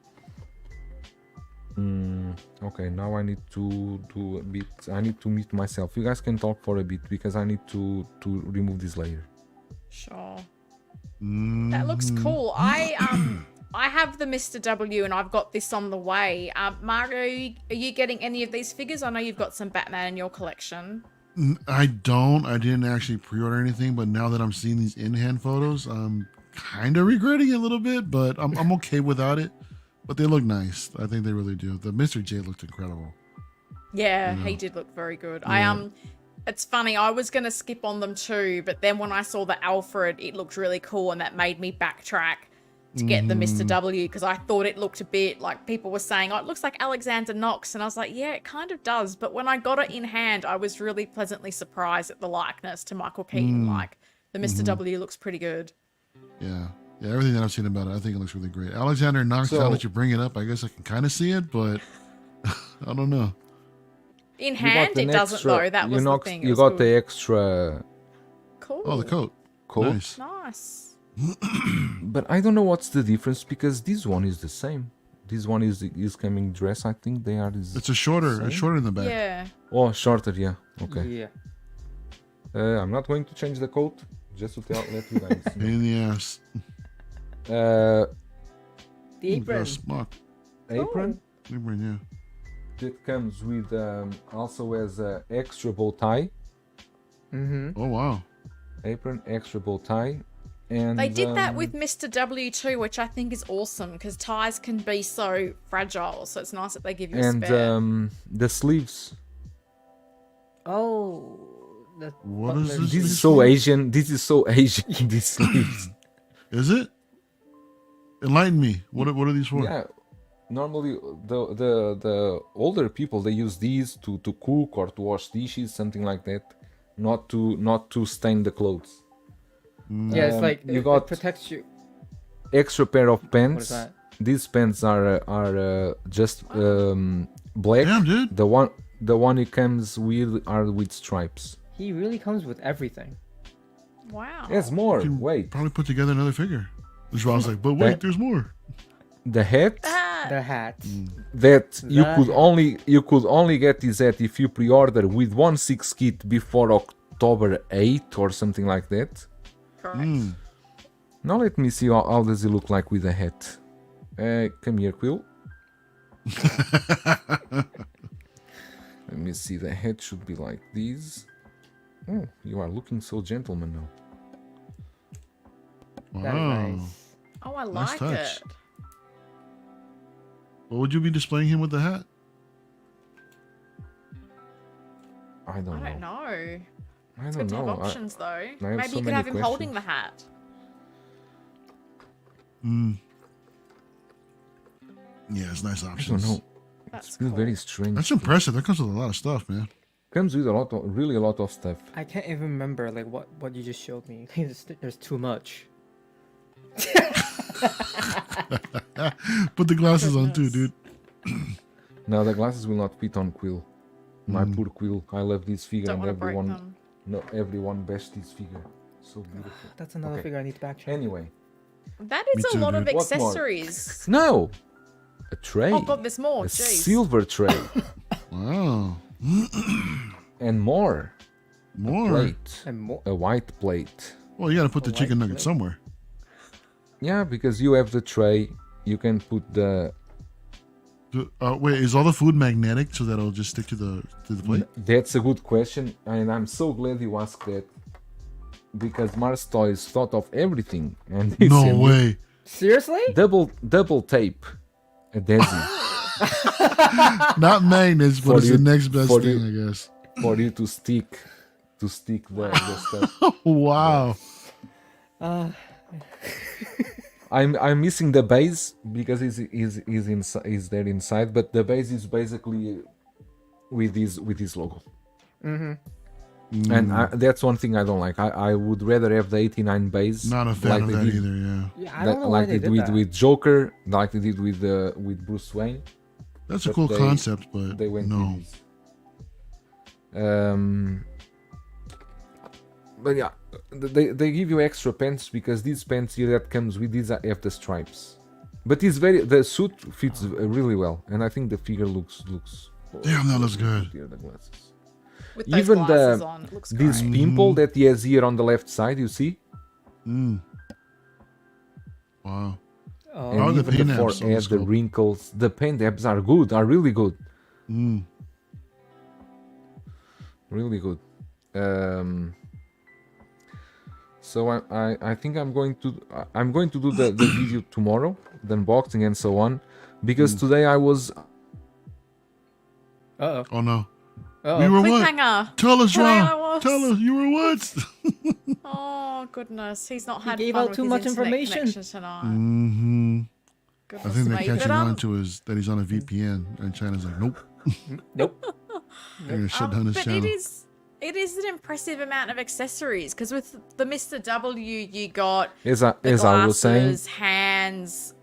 okay, now I need to do a bit. I need to mute myself. You guys can talk for a bit because I need to remove this layer. Sure. That looks cool. I have the Mr. W and I've got this on the way. Mario, are you getting any of these figures? I know you've got some Batman in your collection. I don't. I didn't actually pre-order anything, but now that I'm seeing these in-hand photos, I'm kind of regretting it a little bit, but I'm okay without it. But they look nice. I think they really do. The Mr. J looked incredible. Yeah, he did look very good. Yeah. It's funny, I was gonna skip on them too, but then when I saw the Alfred, it looked really cool and that made me backtrack to get the Mr. W because I thought it looked a bit like people were saying, oh, it looks like Alexander Knox. And I was like, yeah, it kind of does. But when I got it in hand, I was really pleasantly surprised at the likeness to Michael Keaton. Like, the Mr. W looks pretty good. Yeah. Yeah, everything that I've seen about it, I think it looks really great. Alexander Knox, now that you bring it up, I guess I can kind of see it, but I don't know. In hand, it doesn't though. That was the thing. You got the extra cool. Oh, the coat. coat. Nice. Nice. But I don't know what's the difference because this one is the same. This one is coming dress. I think they are. It's a shorter in the back. Yeah. Oh, shorter. Yeah. Okay. Yeah. I'm not going to change the coat. Just to let you guys know. In the ass. The apron. Smock. Apron Apron, yeah. that comes with also as a extra bow tie. Mm-hmm. Oh wow. Apron, extra bow tie, and They did that with Mr. W too, which I think is awesome because ties can be so fragile. So it's nice that they give you a and spare. the sleeves. Oh. The What is butler- this? This is so Asian. This is so Asian. These sleeves. Is it? Enlighten me. What are these for? Yeah. Normally, the older people they use these to cook or to wash dishes, something like that, not to stain the clothes. Yeah, it's like you it got protects you. extra pair of What is pants. that? These pants are just black. Damn, dude. The one it comes with are with stripes. He really comes with everything. Wow. There's more. You can Wait, probably put together another figure. Joao's like, but wait, there's more. the hat Ah, The hat. that you The could hat. only get this hat if you pre-order with 1/6 kit before October 8 or something like that. correct. Now let me see how does it look like with the hat. Come here, Quill. Let me see. The hat should be like this. Oh, you are looking so gentleman now. That is Wow. nice. Oh, I Nice like touch. it. What would you be displaying him with the hat? I don't I don't know. know. I It's don't good to have know. options, though. have Maybe so you could many have him holding the questions. hat. Yeah, it's nice I don't options. know. That's It's still cool. very strange. That's impressive. That comes with a lot of stuff, man. Comes with really a lot of stuff. I can't even remember like what you just showed me. There's too much. Put the glasses on too, Goodness. dude. Now the glasses will not fit on Quill. My poor Quill. I love this figure Don't and want to break everyone them. no everyone bashed this figure. So beautiful. That's another Okay. figure I need to backtrack. Anyway. That Me is a too, lot of dude. What more? accessories. No! A tray. Oh god, there's more. A Jeez. silver tray. Wow. And more. More. Plate. And more. A white plate. Well, you gotta put the A chicken white nugget plate. somewhere. Yeah, because you have the tray. You can put the Wait, is all the food magnetic so that it'll just stick to the plate? That's a good question, and I'm so glad you asked that. Because Mars Toys thought of everything, and they No sent me way. Seriously? double tape adhesive Not magnets, but For it's you- the next best for thing, you. I guess. for you to stick the stuff. Wow. I'm missing the base because is there inside, but the base is basically with this logo. And that's one thing I don't like. I would rather have the 89 base. Not a fan like of they that did- either, yeah. Yeah, I don't know why like they they did did that. with Joker, like they did with Bruce Wayne. That's a But cool they- concept, but They went no. with this. But yeah, they give you extra pants because these pants here that comes with these have the stripes. But the suit fits really well, and I think the figure looks. Damn, that looks good. Here, the glasses. With those Even glasses on, it looks this great. pimple that he has here on the left side, you see, Wow. Oh, and How are the even paint the apps on the forehead, the scope? wrinkles, the paint apps are good, are really good, really good. So I think I'm going to do the video tomorrow, the unboxing and so on, because today I was Uh-oh. Oh no. Uh-oh. We were what? Cliffhanger. Tell us, Today I Ron. was- Tell us, you were what? Oh goodness, he's not had gave fun out with too his much internet information. connection tonight. Mm-hmm. Goodness I think they're me. catching But, on to that he's on a VPN, and China's like, nope, Nope. they're gonna shut down his but channel. it is an impressive amount of accessories because with the Mr. W, you got as the I was saying, glasses, hands,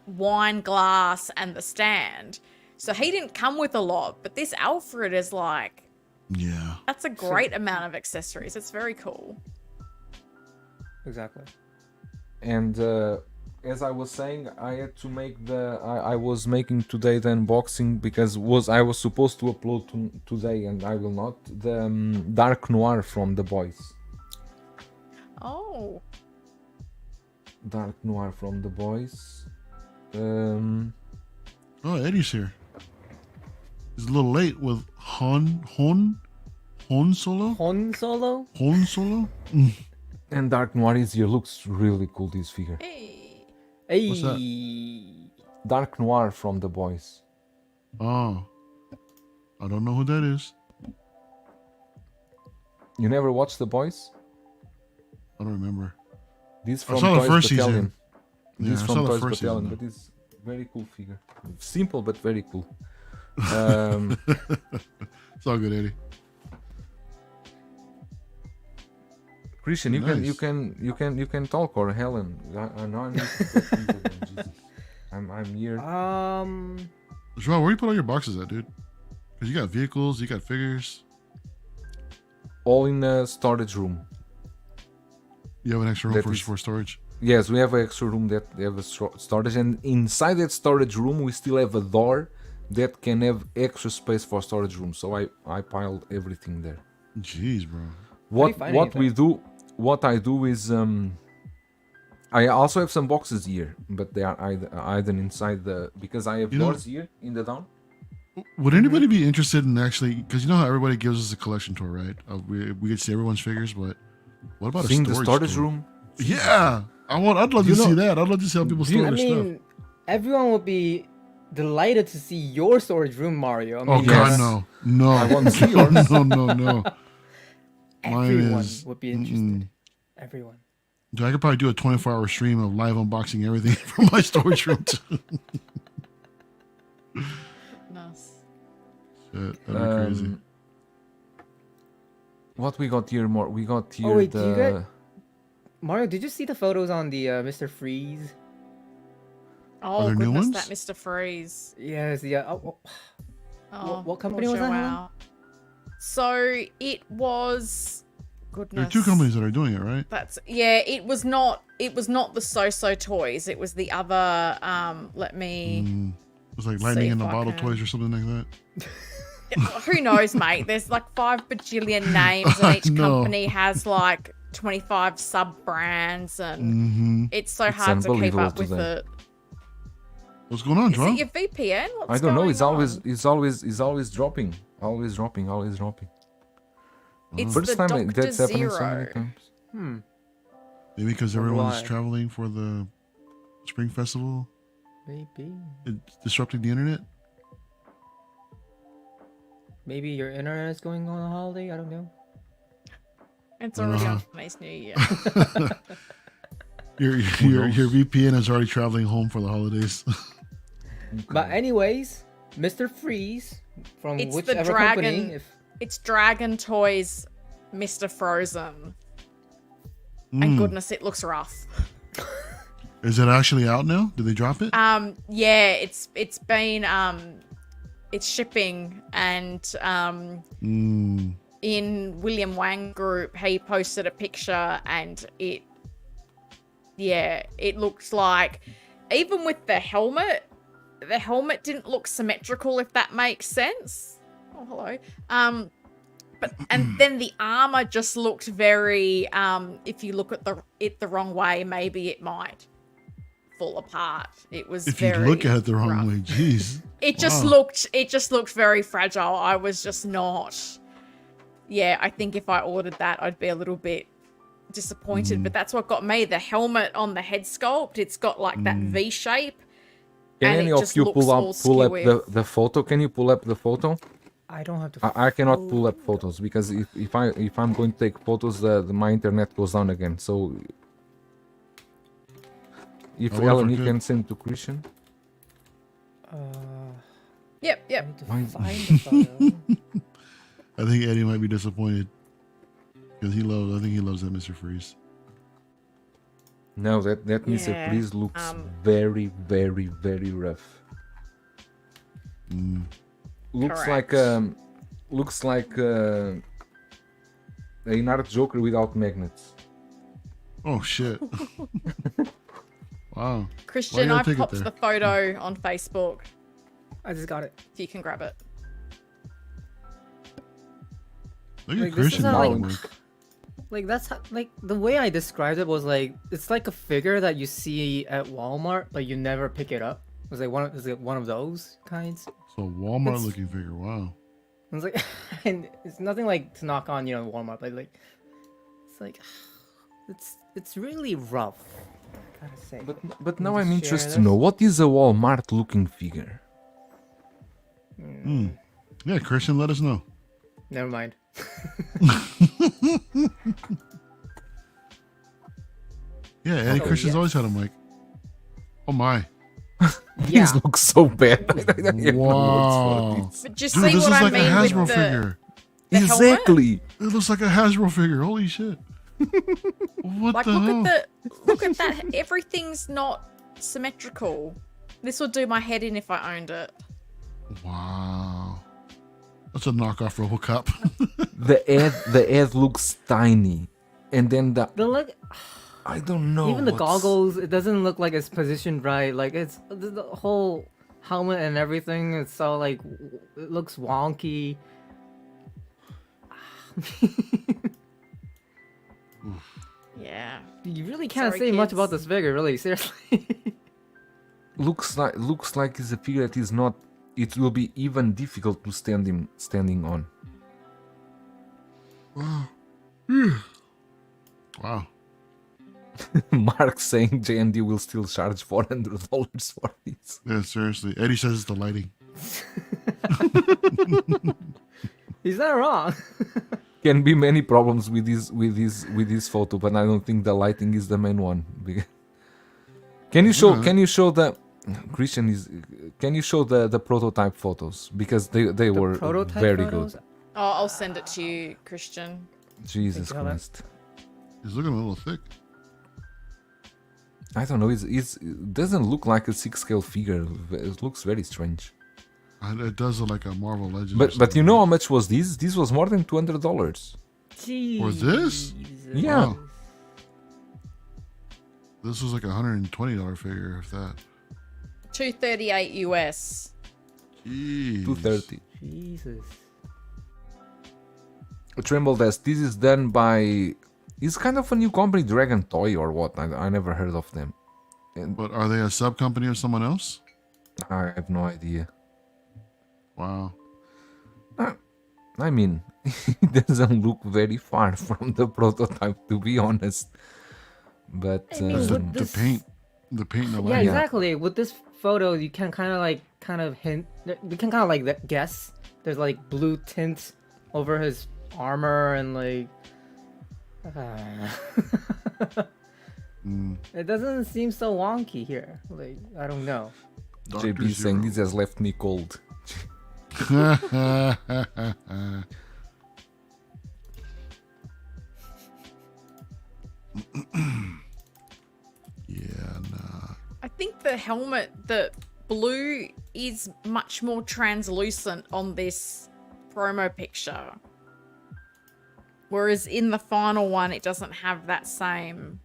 wine glass, and the stand. So he didn't come with a lot, but this Alfred is like, Yeah. that's a great amount of accessories. It's very cool. Exactly. and as I was saying, I had to make I was making today the unboxing because I was supposed to upload today and I will not the Dark Noir from The Boys. Oh, Dark Noir from The Boys. Oh, Eddie's here. He's a little late with Han Solo. Han Solo? Han Solo. And Dark Noir is here. Looks really cool, this figure. hey. Hey. What's that? Dark Noir from The Boys. Oh, I don't know who that is. You never watched The Boys? I don't remember. This I from saw the Toys first Battalion. season. Yeah, This I from saw the Toys first Battalion, season, but it's very cool figure. Simple but very cool. Um, It's all good, Eddie. Christian, Nice. you can talk, or Helen. I know I'm used to that figure, but Jesus. I'm here. Joao, where you put all your boxes at, dude? Because you got vehicles, you got figures. All in a storage room. You have an extra room That for, is- for storage. Yes, we have an extra room that have a storage, and inside that storage room we still have a door that can have extra space for storage room. So I piled everything there. Jeez, bro. What find what we anything? do, what I do is I also have some boxes here, but they are either inside the, because I have You know- doors here in the down. Would anybody be interested in actually? Because you know how everybody gives us a collection tour, right? We could see everyone's figures, but what about Seeing a the storage storage tour? room. Yeah, I'd love to You know- see that. I'd love to see how people do you- store I their stuff. mean, everyone would be delighted to see your storage room, Mario. I Oh mean, God, Yes. no. I want to see yours. no. everyone is- would be interested. Everyone. Dude, I could probably do a 24-hour stream of live unboxing everything from my storage room too. Nice. Shit, that'd be crazy. What we got here more? We got here wait, the. do you get- Mario, did you see the photos on the Mr. Freeze? Oh there new goodness, ones? that Mr. Freeze. Yes, yeah. Oh, what company poor was that, Helen? Joao. So it was. There Goodness. are two companies that are doing it, right? That's yeah. It was not the So Toys. It was the other. Let me. It was like lightning in if the I bottle can- toys or something like that. Who knows, mate? There's like 5 bajillion names, and each know. company has like 25 sub brands, and Mm-hmm. it's so It's hard to keep unbelievable up with today. it. What's going on, Is Joe? it your VPN? What's I don't know. going It's always dropping. Always dropping. It's First the time Dr. that's happening so Zero. many times. Maybe because Wonder everyone's why. traveling for the Spring Festival. Maybe. It's disrupting the internet. Maybe your internet is going on a holiday. I don't know. It's already Uh-huh. on Chinese New Year. Your VPN is already traveling home for the holidays. But anyways, Mr. Freeze from It's the whichever dragon. company. It's Dragon Toys, Mr. Frozen, and goodness, it looks rough. Is it actually out now? Did they drop it? Yeah, it's been it's shipping, and in William Wang group, he posted a picture, and it looks like, even with the helmet didn't look symmetrical, if that makes sense. Oh, hello. But and then the armor just looked very if you look at the wrong way, maybe it might fall apart. It was If you very look at it the wrong rough. way, jeez. It just Wow. looked very fragile. I was just not. Yeah, I think if I ordered that, I'd be a little bit disappointed. But that's what got me. The helmet on the head sculpt, it's got like that V shape. Can and any it of just you looks pull all up skewy. the photo? Can you pull up the photo? I don't have to. I cannot pull up photos because if I'm going to take photos, my internet goes down again. So if I wonder if Ellen, I you could. can send to Christian. Yep. I need to Why- find the photo. I think Eddie might be disappointed because I think he loves that Mr. Freeze. No, that Mr. Yeah, Freeze looks very, very, very rough. Looks Correct. like a INART Joker without magnets. Oh shit! Wow. Christian, gotta I take it popped there? the photo on Facebook. I just got it. If you can grab it. Look Like, at this is Christian. how, like- work. Like that's how, like the way I described it was like it's like a figure that you see at Walmart, but you never pick it up. It was like one of those kinds. So Walmart It's- looking figure. Wow. It was like, and it's nothing like to knock on Walmart, but like it's like it's really rough. I gotta say. But now Let I'm me just interested share to know this. what is a Walmart looking figure. Yeah, Christian, let us know. Never mind. Yeah, Eddie Oh, Christian's yes. always had a mic. Oh my. Yeah. These look so bad. I have no words for Wow. this. But just Dude, see this what is I like a mean Hasbro with the, figure. the helmet? Exactly. It looks like a Hasbro figure. Holy shit. What Like the hell? look at that. Everything's not symmetrical. This would do my head in if I owned it. Wow. That's a knockoff RoboCop. The head looks tiny. and then The look, I don't know. even the what's- goggles, it doesn't look like it's positioned right. Like it's the whole helmet and everything. It's all like it looks wonky. Yeah. You really can't Sorry, say much about kids. this figure, really. Seriously. looks like it's a figure that is not. It will be even difficult to standing on. Wow. Mark saying JND will still charge $400 for this. Yeah, seriously. Eddie says it's the lighting. He's not wrong. Can be many problems with this photo, but I don't think the lighting is the main one. Can you show? Yeah. Can you show the Christian is? Can you show the prototype photos because they were Prototype very photos? good. Oh, I'll send it to you, Christian. Jesus you, Helen. Christ! He's looking a little thick. I don't know. It doesn't look like a 6-scale figure. It looks very strange. It does look like a Marvel Legends. or But you something. know how much was this? This was more than $200. Jeez. For this? Yeah. Wow. This was like a $120 figure, if that. $238 US. Jeez. 230. Jesus. Tremble Desk. This is done by. It's kind of a new company, Dragon Toy or what? I never heard of them. And But are they a sub company of someone else? I have no idea. Wow. I mean, it doesn't look very far from the prototype, to be honest. But I mean, with The this- paint and the Yeah, lighting. exactly. With this photo, you can kind of hint. You can kind of like guess. There's like blue tint over his armor and like. It doesn't seem so wonky here. Like I don't know. Dr. JB saying Zero. this has left me cold. Yeah, nah. I think the helmet, the blue, is much more translucent on this promo picture. Whereas in the final one, it doesn't have that same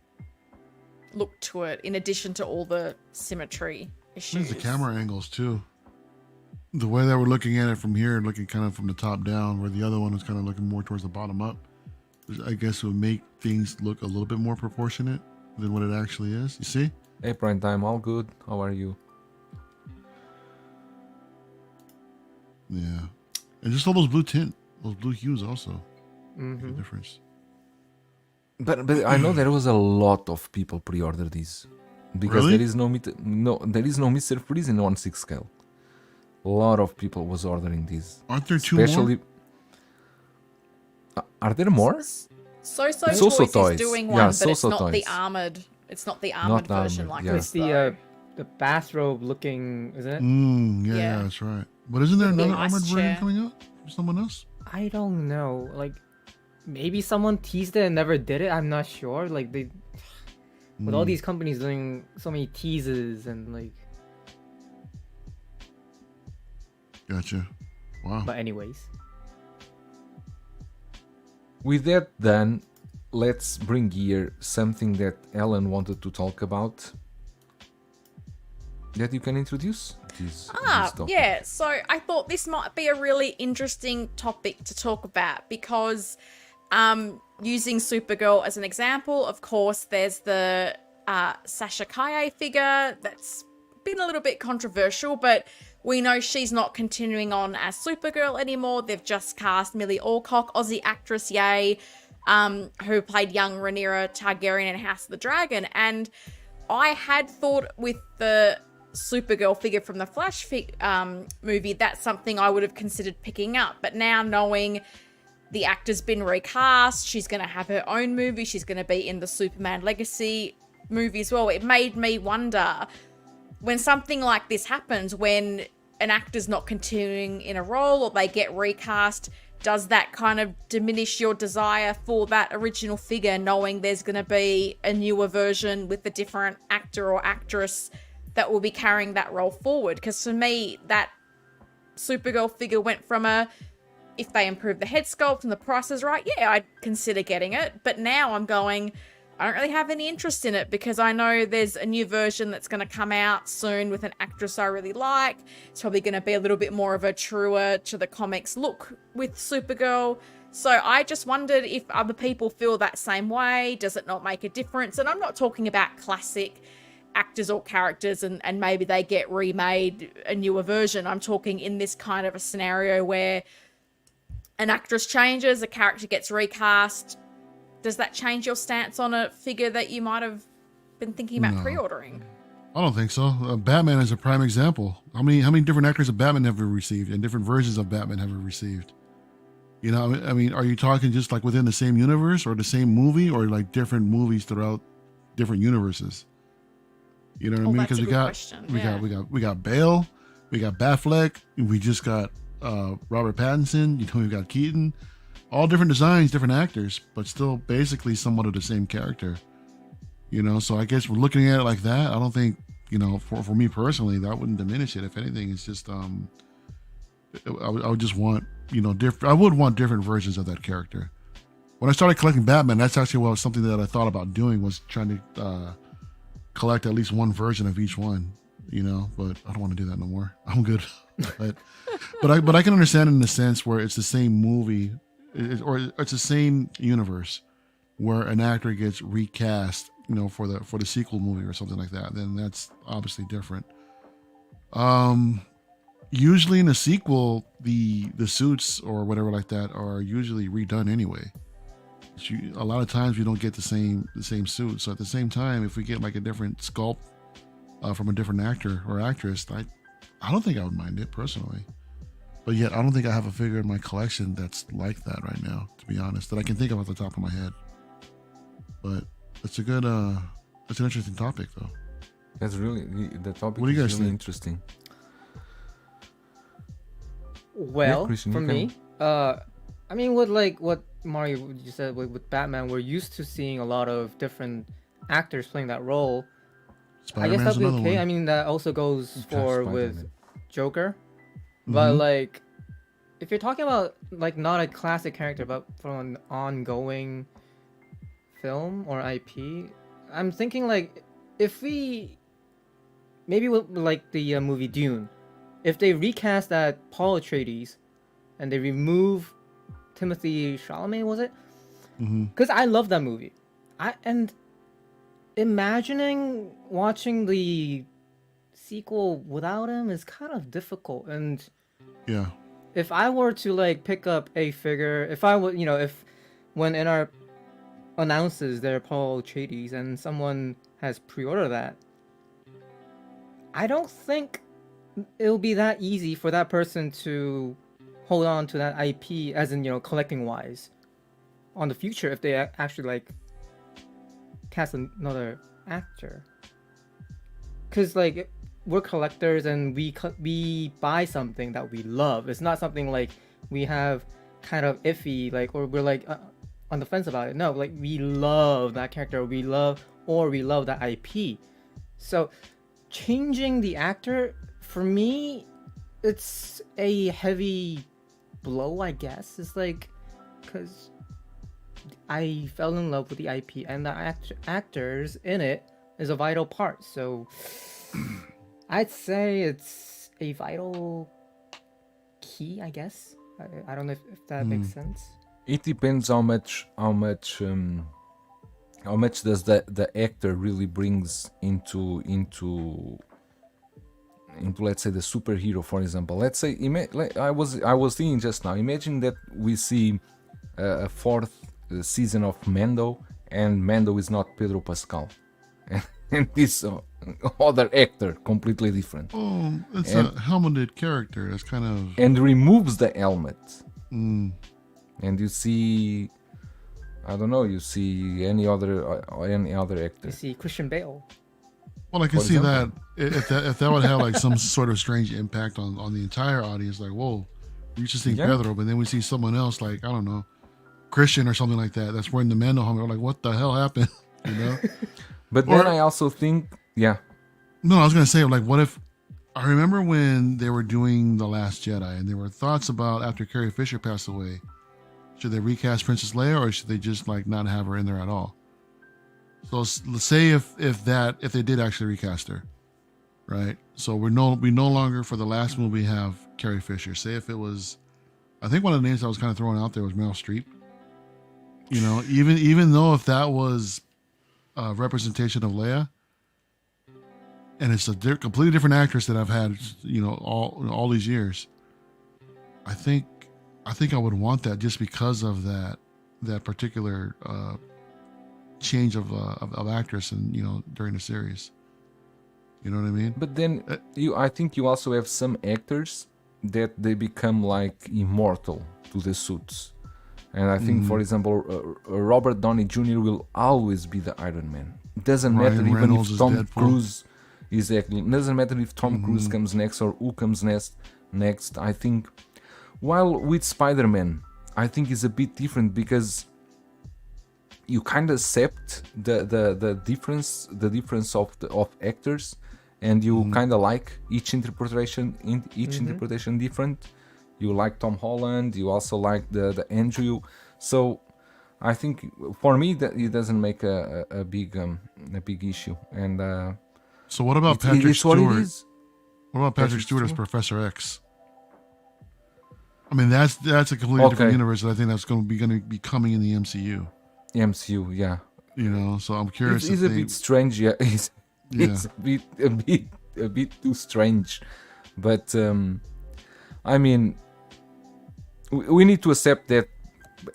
look to it, in addition to all the symmetry issues. There's the camera angles too. The way that we're looking at it from here, looking kind of from the top down, where the other one was kind of looking more towards the bottom up, I guess it would make things look a little bit more proportionate than what it actually is. You see? Hey, Prime Time, all good? How are you? Yeah. And just all those blue tint, those blue hues also. Mm-hmm. The difference. But I know there was a lot of people pre-order these because Really? there is no Mr. Freeze in 1/6 scale. A lot of people was ordering these. Aren't there two more? Especially, are there more? So It's also Toys toys. is doing Yeah, one, it's but it's also not the toys. armored. It's not the armored version armored, like yeah. this. It's though. the bathrobe looking, isn't it? Yeah, Yeah. that's right. But isn't there With the another ice armored version chair. coming out from someone else? I don't know. Like maybe someone teased it and never did it. I'm not sure. Like they with all these companies doing so many teases and like. Gotcha. Wow. But anyways, With that done, let's bring here something that Ellen wanted to talk about. That you can introduce? This topic. Yeah. So I thought this might be a really interesting topic to talk about because, using Supergirl as an example, of course, there's the Sasha Kaye figure that's been a little bit controversial, but we know she's not continuing on as Supergirl anymore. They've just cast Millie Alcock, Aussie actress, yay, who played young Rhaenyra Targaryen in House of the Dragon. And I had thought with the Supergirl figure from the Flash movie, that's something I would have considered picking up. But now knowing the actor's been recast, she's going to have her own movie, she's going to be in the Superman Legacy movie as well, it made me wonder, when something like this happens, when an actor's not continuing in a role or they get recast, does that kind of diminish your desire for that original figure, knowing there's going to be a newer version with a different actor or actress that will be carrying that role forward? Because for me, that Supergirl figure went from a if they improve the head sculpt and the price is right, yeah, I'd consider getting it. But now I'm going, I don't really have any interest in it because I know there's a new version that's going to come out soon with an actress I really like. It's probably going to be a little bit more of a truer to the comics look with Supergirl. So I just wondered if other people feel that same way. Does it not make a difference? And I'm not talking about classic actors or characters and maybe they get remade a newer version. I'm talking in this kind of a scenario where an actress changes, a character gets recast. Does that change your stance on a figure that you might have been thinking about pre-ordering? I don't think so. Batman is a prime example. How many different actors of Batman have we received, and different versions of Batman have we received? You know, I mean, are you talking just like within the same universe, or the same movie, or like different movies throughout different universes? You know what I mean? Because we got Bale, we got Batfleck, we just got Robert Pattinson. You know, we've got Keaton. All different designs, different actors, but still basically somewhat of the same character. You know, so I guess we're looking at it like that. I don't think, you know, for me personally, that wouldn't diminish it. If anything, it's just I would just want, you know, I would want different versions of that character. When I started collecting Batman, that's actually something that I thought about doing, was trying to collect at least one version of each one. You know, but I don't want to do that no more. I'm good. but I can understand in the sense where it's the same movie. Or it's the same universe where an actor gets recast, you know, for the sequel movie or something like that. Then that's obviously different. Usually in a sequel, the suits or whatever like that are usually redone anyway. A lot of times we don't get the same suit. So at the same time, if we get like a different sculpt from a different actor or actress, I don't think I would mind it personally. But yet, I don't think I have a figure in my collection that's like that right now, to be honest, that I can think of off the top of my head. But it's it's an interesting topic, though. That's really, the topic What do you guys is really think? interesting. Well, Christian, for you me, I mean, with like what Mario you said with Batman, we're used to seeing a lot of different actors playing that role. I guess that'd be another okay. one. I mean, that also goes for with Spider-Man. Joker. But Mhm. like, if you're talking about like not a classic character, but from an ongoing film or IP, I'm thinking like if we maybe with like the movie Dune, if they recast that Paul Atreides and they remove Timothy Chalamet, was it? Mhm. Because I love that movie. And imagining watching the sequel without him is kind of difficult. And Yeah. if I were to like pick up a figure, if I would, you know, if when INART announces their Paul Atreides and someone has pre-ordered that, I don't think it'll be that easy for that person to hold on to that IP, as in, you know, collecting wise, on the future if they actually like cast another actor. Because like we're collectors and we buy something that we love. It's not something like we have kind of iffy, like, or we're like on the fence about it. No, like we love that character, we love that IP. So changing the actor, for me, it's a heavy blow, I guess. It's like, because I fell in love with the IP and the actors in it is a vital part. So I'd say it's a vital key, I guess. I don't know if that makes sense. It depends how much does the actor really brings into let's say the superhero, for example. Let's say I was thinking just now. Imagine that we see a fourth season of Mando, and Mando is not Pedro Pascal, and this other actor completely different, Oh, it's a helmeted character. It's kind of and removes the helmet, mm, and you see, I don't know, you see any other actor. You see Christian Bale. well. I can For see example. that if that would have like some sort of strange impact on the entire audience. Like, whoa, we used to see Yeah. Pedro, but then we see someone else, like, I don't know, Christian or something like that, that's wearing the Mando helmet. We're like, what the hell happened? You know? But Or- then I also think, yeah, No, I was gonna say, like, what if I remember when they were doing The Last Jedi, and there were thoughts about after Carrie Fisher passed away, should they recast Princess Leia or should they just like not have her in there at all? So let's say if they did actually recast her, right? So we no longer for the last movie have Carrie Fisher. Say if it was, I think one of the names I was kind of throwing out there was Meryl Streep. You know, even though if that was a representation of Leia, and it's a completely different actress that I've had, you know, all these years. I think I would want that just because of that particular change of actress, and you know, during the series. You know what I mean? But then I think you also have some actors that they become like immortal to the suits. And I think, for example, Robert Downey Jr. will always be the Iron Man. It doesn't matter Ryan even Reynolds if is Tom Deadpool. Cruise. Exactly. It doesn't matter if Tom Cruise comes next or who comes next. I think, while with Spider-Man, I think it's a bit different because you kind of accept the difference of actors, and you kind of like each interpretation different. You like Tom Holland, you also like the Andrew. So I think for me that it doesn't make a big issue. And So what about Patrick it's what it Stewart? is. What about Patrick Stewart as Stewart? Professor X? I mean, that's a completely different Okay. universe that I think that's going to be coming in the MCU. MCU, yeah. You know, so I'm curious. It's if a they, bit strange, yeah. It's a bit too strange, but I mean, we need to accept that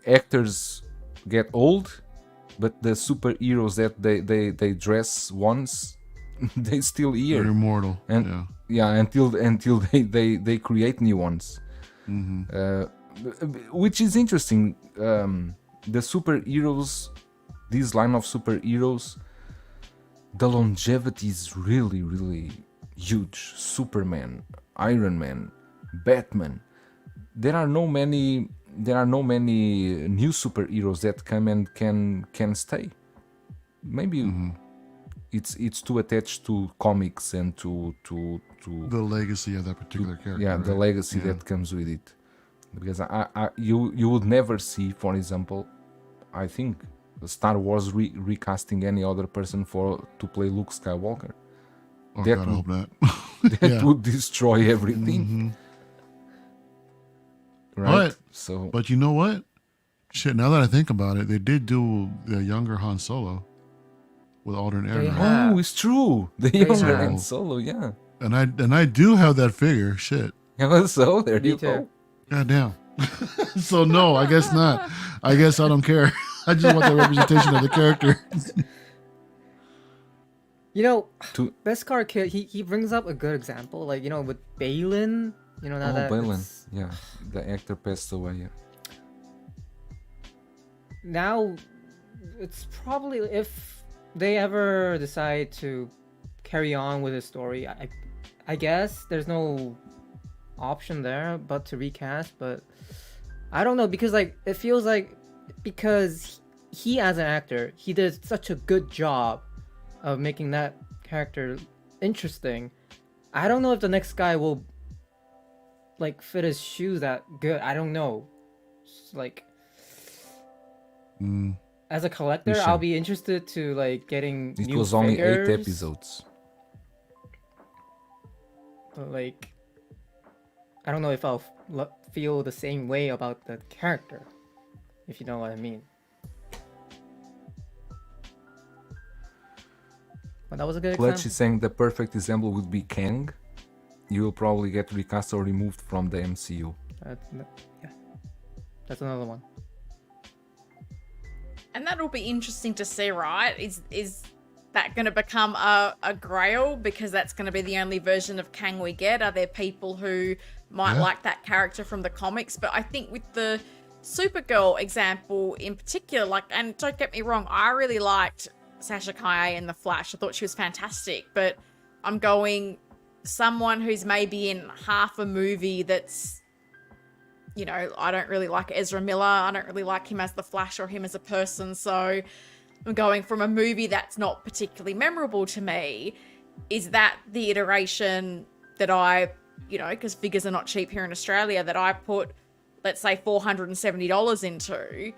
actors get old, but the superheroes that they dress once, they still they're here, immortal. and Yeah. until they create new ones, which is interesting. The superheroes, this line of superheroes, the longevity is really, really huge. Superman, Iron Man, Batman. There are no many new superheroes that come and can stay. Maybe it's too attached to comics and to The legacy of that particular character. yeah, the right? legacy Yeah. that comes with it. Because you would never see, for example, I think Star Wars recasting any other person to play Luke Skywalker. Oh, that God, I would- hope not. That Yeah. would destroy everything. Right? But you know what? Shit, now that I think about it, they did do the younger Han Solo with alternate air They drive. have. Oh, it's true. The younger have. Han Solo, yeah. And I do have that figure. Shit. Yeah, so there Me you too. go. God damn. So no, I guess not. I guess I don't care. I just want the representation of the character. You know, To Beskar Kid, he brings up a good example, like, you know, with Balin, you know, now that Balin, it's- yeah, the actor passed away. Yeah. now it's probably, if they ever decide to carry on with the story, I guess there's no option there but to recast, but I don't know, because like it feels like, because he as an actor, he did such a good job of making that character interesting. I don't know if the next guy will like fit his shoes that good. I don't know. Like Mm. as a collector, We I'll shall. be interested to like getting It new was only 8 figures, episodes. but like I don't know if I'll feel the same way about the character, if you know what I mean. But that was a good Clutch example. is saying the perfect example would be Kang. You will probably get recast or removed from the MCU. Yeah, that's another one. And that'll be interesting to see, right? Is that going to become a grail because that's going to be the only version of Kang we get? Are there people who might Yeah. like that character from the comics? But I think with the Supergirl example in particular, like, and don't get me wrong, I really liked Sasha Calle in The Flash. I thought she was fantastic, but I'm going someone who's maybe in half a movie that's, you know, I don't really like Ezra Miller. I don't really like him as the Flash or him as a person. So I'm going from a movie that's not particularly memorable to me. Is that the iteration that I, because figures are not cheap here in Australia, that I put, let's say, $470 into?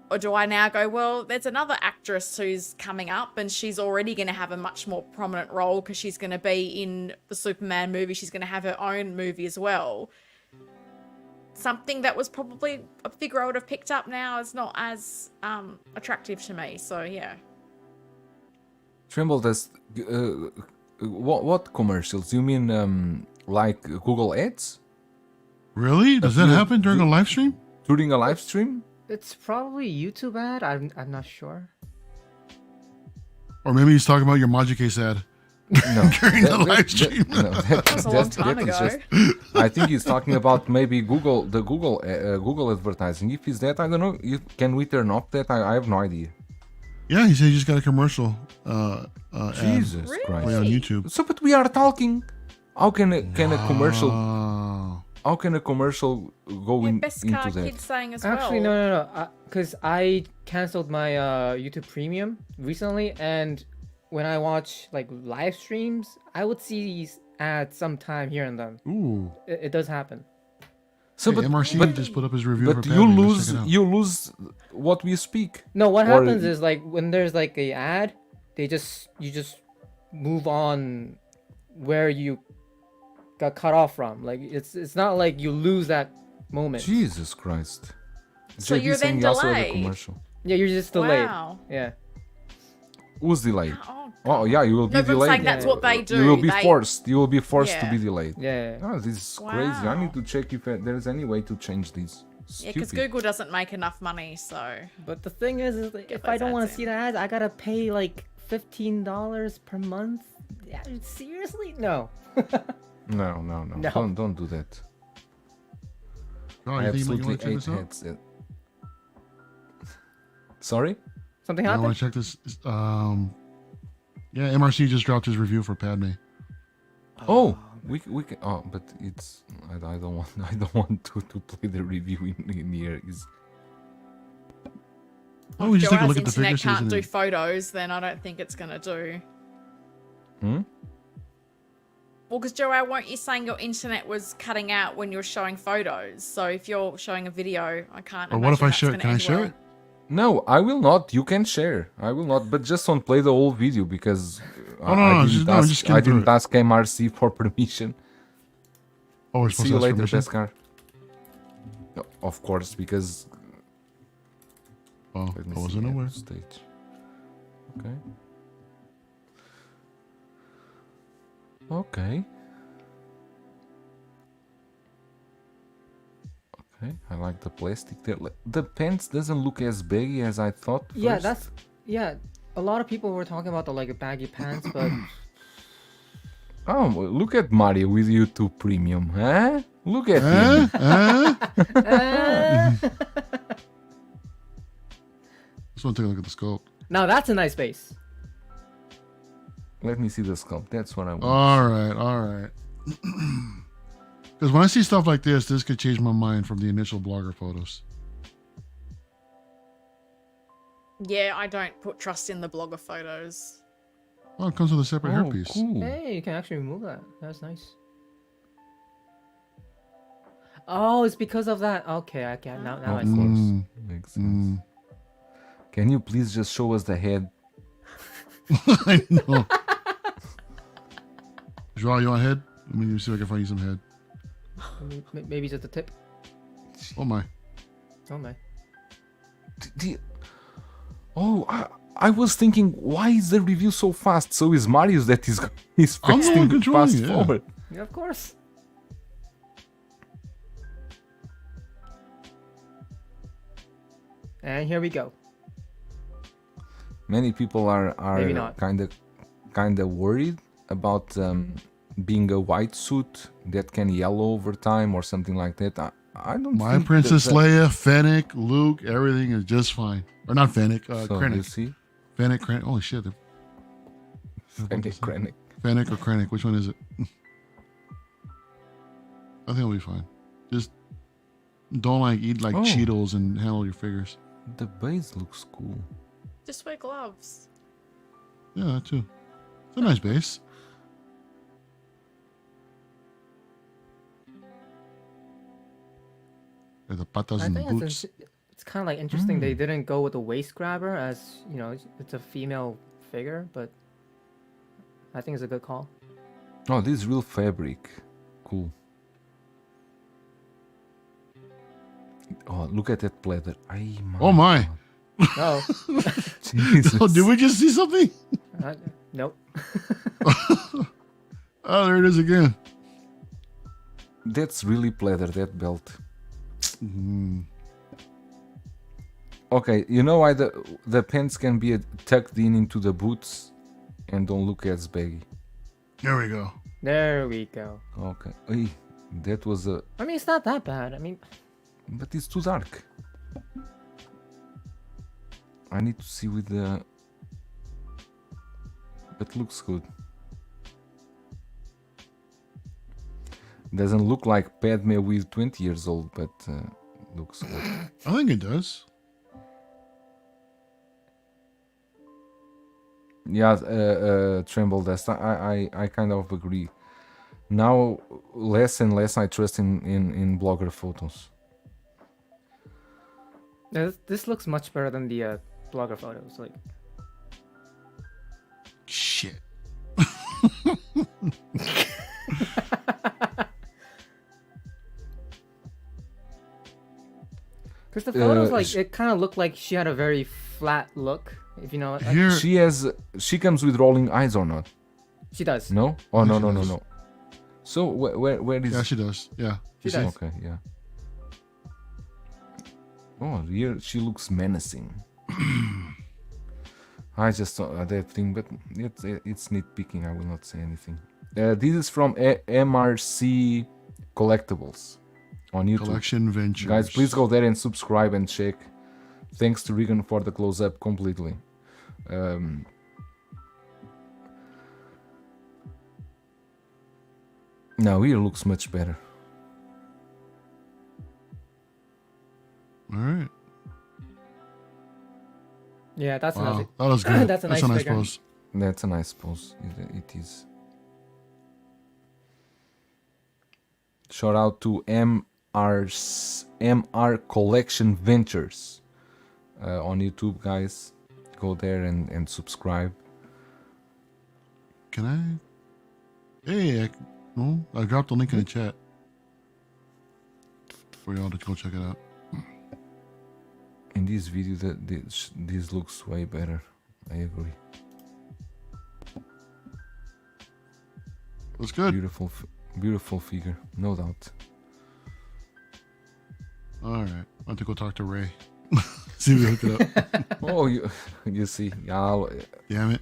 Or do I now go, well, there's another actress who's coming up and she's already going to have a much more prominent role because she's going to be in the Superman movie. She's going to have her own movie as well. Something that was probably a figure I would have picked up now is not as attractive to me. So, yeah. Tremble does. What commercials? You mean like Google Ads Really? Does that happen during a live stream? during a live stream? It's probably YouTube ad. I'm not sure. Or maybe he's talking about your Magicase ad No, during the live stream. no, That was a long time is ago. I think he's talking about maybe Google advertising. If it's that, I don't know. Can we turn off that? I have no idea. Yeah, he said he just got a commercial ad Jesus Really? Christ. play on YouTube. So, but we are talking. How can a commercial? Oh. How can a commercial go Yeah, into Beskar that? Kid's saying as Actually, well. no. Because I canceled my YouTube Premium recently, and when I watch like live streams, I would see these ads sometime here and then. Ooh. It does happen. So, Hey, but MRC just put up his review but for you Padme. Let's check it out. lose what we speak. No, what Or- happens is like when there's like a ad, you just move on where you got cut off from. Like it's not like you lose that moment. Jesus Christ. So JB you're saying then he also had a delayed? commercial. Yeah, you're just delayed. Wow. Yeah. Who's delayed? Oh, Oh yeah, you will be no, but I'm delayed. saying that's what they do. You will be They- forced. You will be forced to Yeah. be delayed. Yeah. Oh, this is crazy. I Wow. need to check if there's any way to change this. Yeah, because Stupid. Google doesn't make enough money, so But the thing is like, Get if I those don't want ads to see in. the ads, I gotta pay like $15 per month. Yeah, seriously? No. No. No. Don't do that. Oh, I you think you might absolutely want to check hate this out? headset. Sorry? Something I happened? want to check this. Yeah, MRC just dropped his review for Padme. Oh, we can. Oh, but it's. I don't want to play the review in here. Is Oh, we just take a Joanne's look at the internet figures. can't isn't do it? photos, then I don't think it's gonna do. Hmm? Well, because Joanne, weren't you saying your internet was cutting out when you're showing photos? So if you're showing a video, I can't. Or what if imagine I that's share? gonna Can I end share well. it? No, I will not. You can share. I will not. But just don't play the whole video because Oh, no, just- no, I'm just I skimming through didn't it. ask MRC for permission. Oh, we're supposed See you to ask later, permission? Beskar. No, of course, because Oh, let me I see wasn't at aware. the stage. Okay. Okay. Okay, I like the plastic there. The pants doesn't look as baggy as I thought. Yeah, first. a lot of people were talking about the like baggy pants, but Oh, look at Mario with YouTube Premium, huh? Look at him. Just want to take a look at the sculpt. now that's a nice base. Let me see the sculpt. That's what I want. All right. Because when I see stuff like this could change my mind from the initial blogger photos. Yeah, I don't put trust in the blogger photos. Oh, it comes with a separate Oh, hairpiece. cool. Hey, you can actually remove that. That's nice. Oh, it's because of that. Okay, I get now. Now I Of see. course. Mm. Makes sense. Can you please just show us the head? I know. Joao, you want head? Let me see if I can find you some head. Maybe just a tip. Oh my. Oh my. I was thinking, why is the review so fast? So is Mario's that is I'm the one fasting controlling fast it, yeah. forward. Yeah, of course. And here we go. Many people are Maybe not. kind of worried about being a white suit that can yellow over time or something like that. I don't. My think Princess that, Leia, Fennec, Luke, everything is just fine. Or not Fennec, So you Krennic. see, Fennec, Krennic. Holy shit. Krennic. Fennec or Krennic, which one is it? I think it'll be fine. Just don't eat Oh. Cheetos and handle your figures. The base looks cool. Just wear gloves. Yeah, that too. It's a nice base. Like the patas I and the think boots. it's kind of like interesting they didn't go with the waist grabber as you know it's a female figure, but I think it's a good call. Oh, this is real fabric. Cool. Oh, look at that pleather. Ay, Oh my! Oh, Jesus. Oh, did we just see something? nope. Oh, there it is again. That's really pleather, that belt. Mm. Okay, you know why the pants can be tucked in into the boots and don't look as baggy. There we go. There we go. Okay. Ay, that was a... I mean, it's not that bad. I mean, But it's too dark. I need to see with the... But looks good. Doesn't look like Padme with 20 years old, but looks good. I think it does. Yeah, Tremble Dust. I kind of agree. Now, less and less I trust in blogger photos. this looks much better than the blogger photos. Like, Shit. because the photos, like, sh- it kind of looked like she had a very flat look. If you know, like, Here, She comes with rolling eyes or not? she does. No? Oh, Yeah, no, she no, no, does. no. So where is... yeah, she does. Yeah. She You see? does. Okay, yeah. Oh, here she looks menacing. I just saw that thing, but it's nitpicking. I will not say anything. This is from MRC Collectibles on YouTube. Collection Ventures. Guys, please go there and subscribe and check. Thanks to Regan for the close-up completely. Now here looks much better. All right. Yeah, that's Wow, another. that was good. That's a nice figure. pose. That's a nice pose. It is. Shout out to MR Collection Ventures on YouTube, guys. Go there and subscribe. Can I? Hey, no, I dropped the link in the chat for y'all to go check it out. In this video, this looks way better. I agree. Looks good. Beautiful figure, no doubt. All right, I have to go talk to Ray. See if we hook it up. Oh, you see, yeah. Damn it.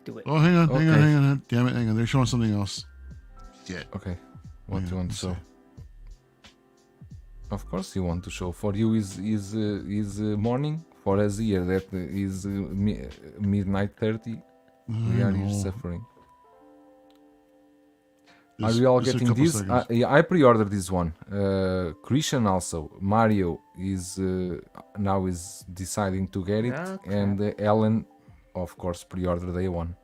Do it. Oh, hang on. Okay. Damn it, hang on. They're showing something else. Shit. Okay, what do you want to show? let's Of course, you want to show. For you is morning. For us here, that is midnight 30. We are here suffering. Are we all getting this? Yeah, I pre-ordered this one. Christian also. Mario is now is deciding to get it, Okay. and Ellen, of course, pre-ordered day one.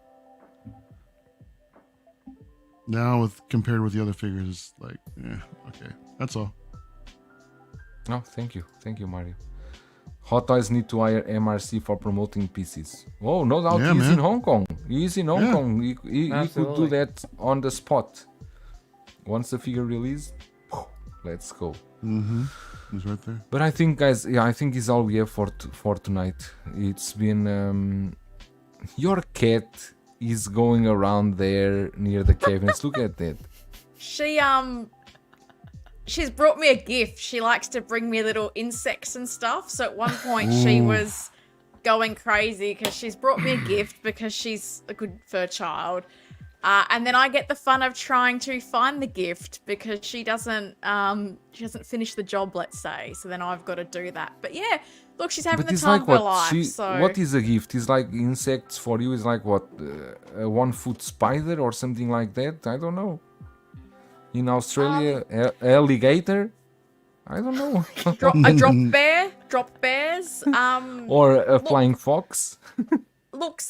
Now, compared with the other figures, it's like, yeah, okay, that's all. Oh, thank you, Mario. Hot Toys need to hire MRC for promoting pieces. Oh, no doubt, Yeah, he's man. in Hong Kong. He's in Hong Yeah. Kong. He could do Absolutely. that on the spot. Once the figure released, let's go. Mm-hmm. He's right there. But I think, guys, yeah, I think is all we have for tonight. It's been your cat is going around there near the cabins. Look at that. She's brought me a gift. She likes to bring me little insects and stuff. So at one point she was going crazy because she's brought me a gift because she's a good fur child. And then I get the fun of trying to find the gift because she doesn't finish the job, let's say. So then I've got to do that. But yeah, look, she's having But the it's time like of her what? life. So What is a gift? It's like insects for you. Is like what? A 1-foot spider or something like that? I don't know. In Australia, alligator? I don't know. drop bears. Or a flying fox? Look,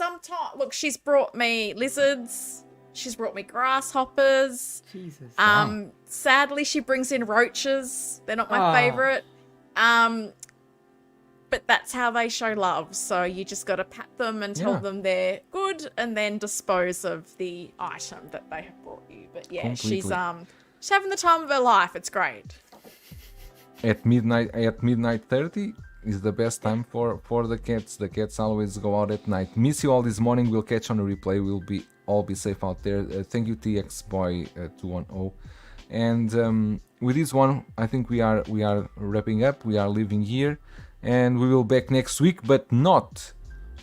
she's brought me lizards, She's brought me grasshoppers. Jesus. Sadly, she brings in roaches. They're not my Aw. favorite. But that's how they show love. So you just got to pat them and tell Yeah. them they're good, and then dispose of the item that they have brought you. But yeah, she's Completely. she's having the time of her life. It's great. At midnight 30 is the best time for the cats. The cats always go out at night. Miss you all this morning. We'll catch on a replay. We'll all be safe out there. Thank you, TX Boy 210. And with this one, I think we are wrapping up. We are leaving here, and we will back next week, but not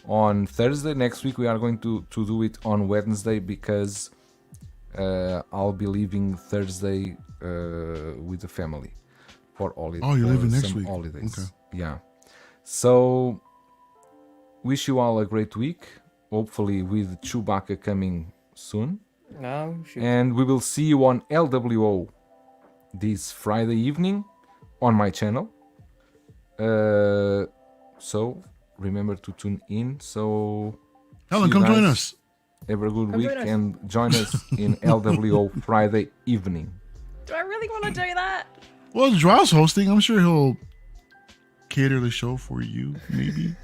on Thursday. Next week we are going to do it on Wednesday because I'll be leaving Thursday with the family for holidays. Oh, you're for leaving next some week. Holidays. Okay. Yeah. So wish you all a great week. Hopefully with Chewbacca coming soon. No, shoot. And we will see you on LWO this Friday evening on my channel. So remember to tune in. So Helen, see you come join guys. us. Have a good Come week join us. and join us in LWO Friday evening. Do I really want to do that? Well, Draw's hosting. I'm sure he'll cater the show for you, maybe.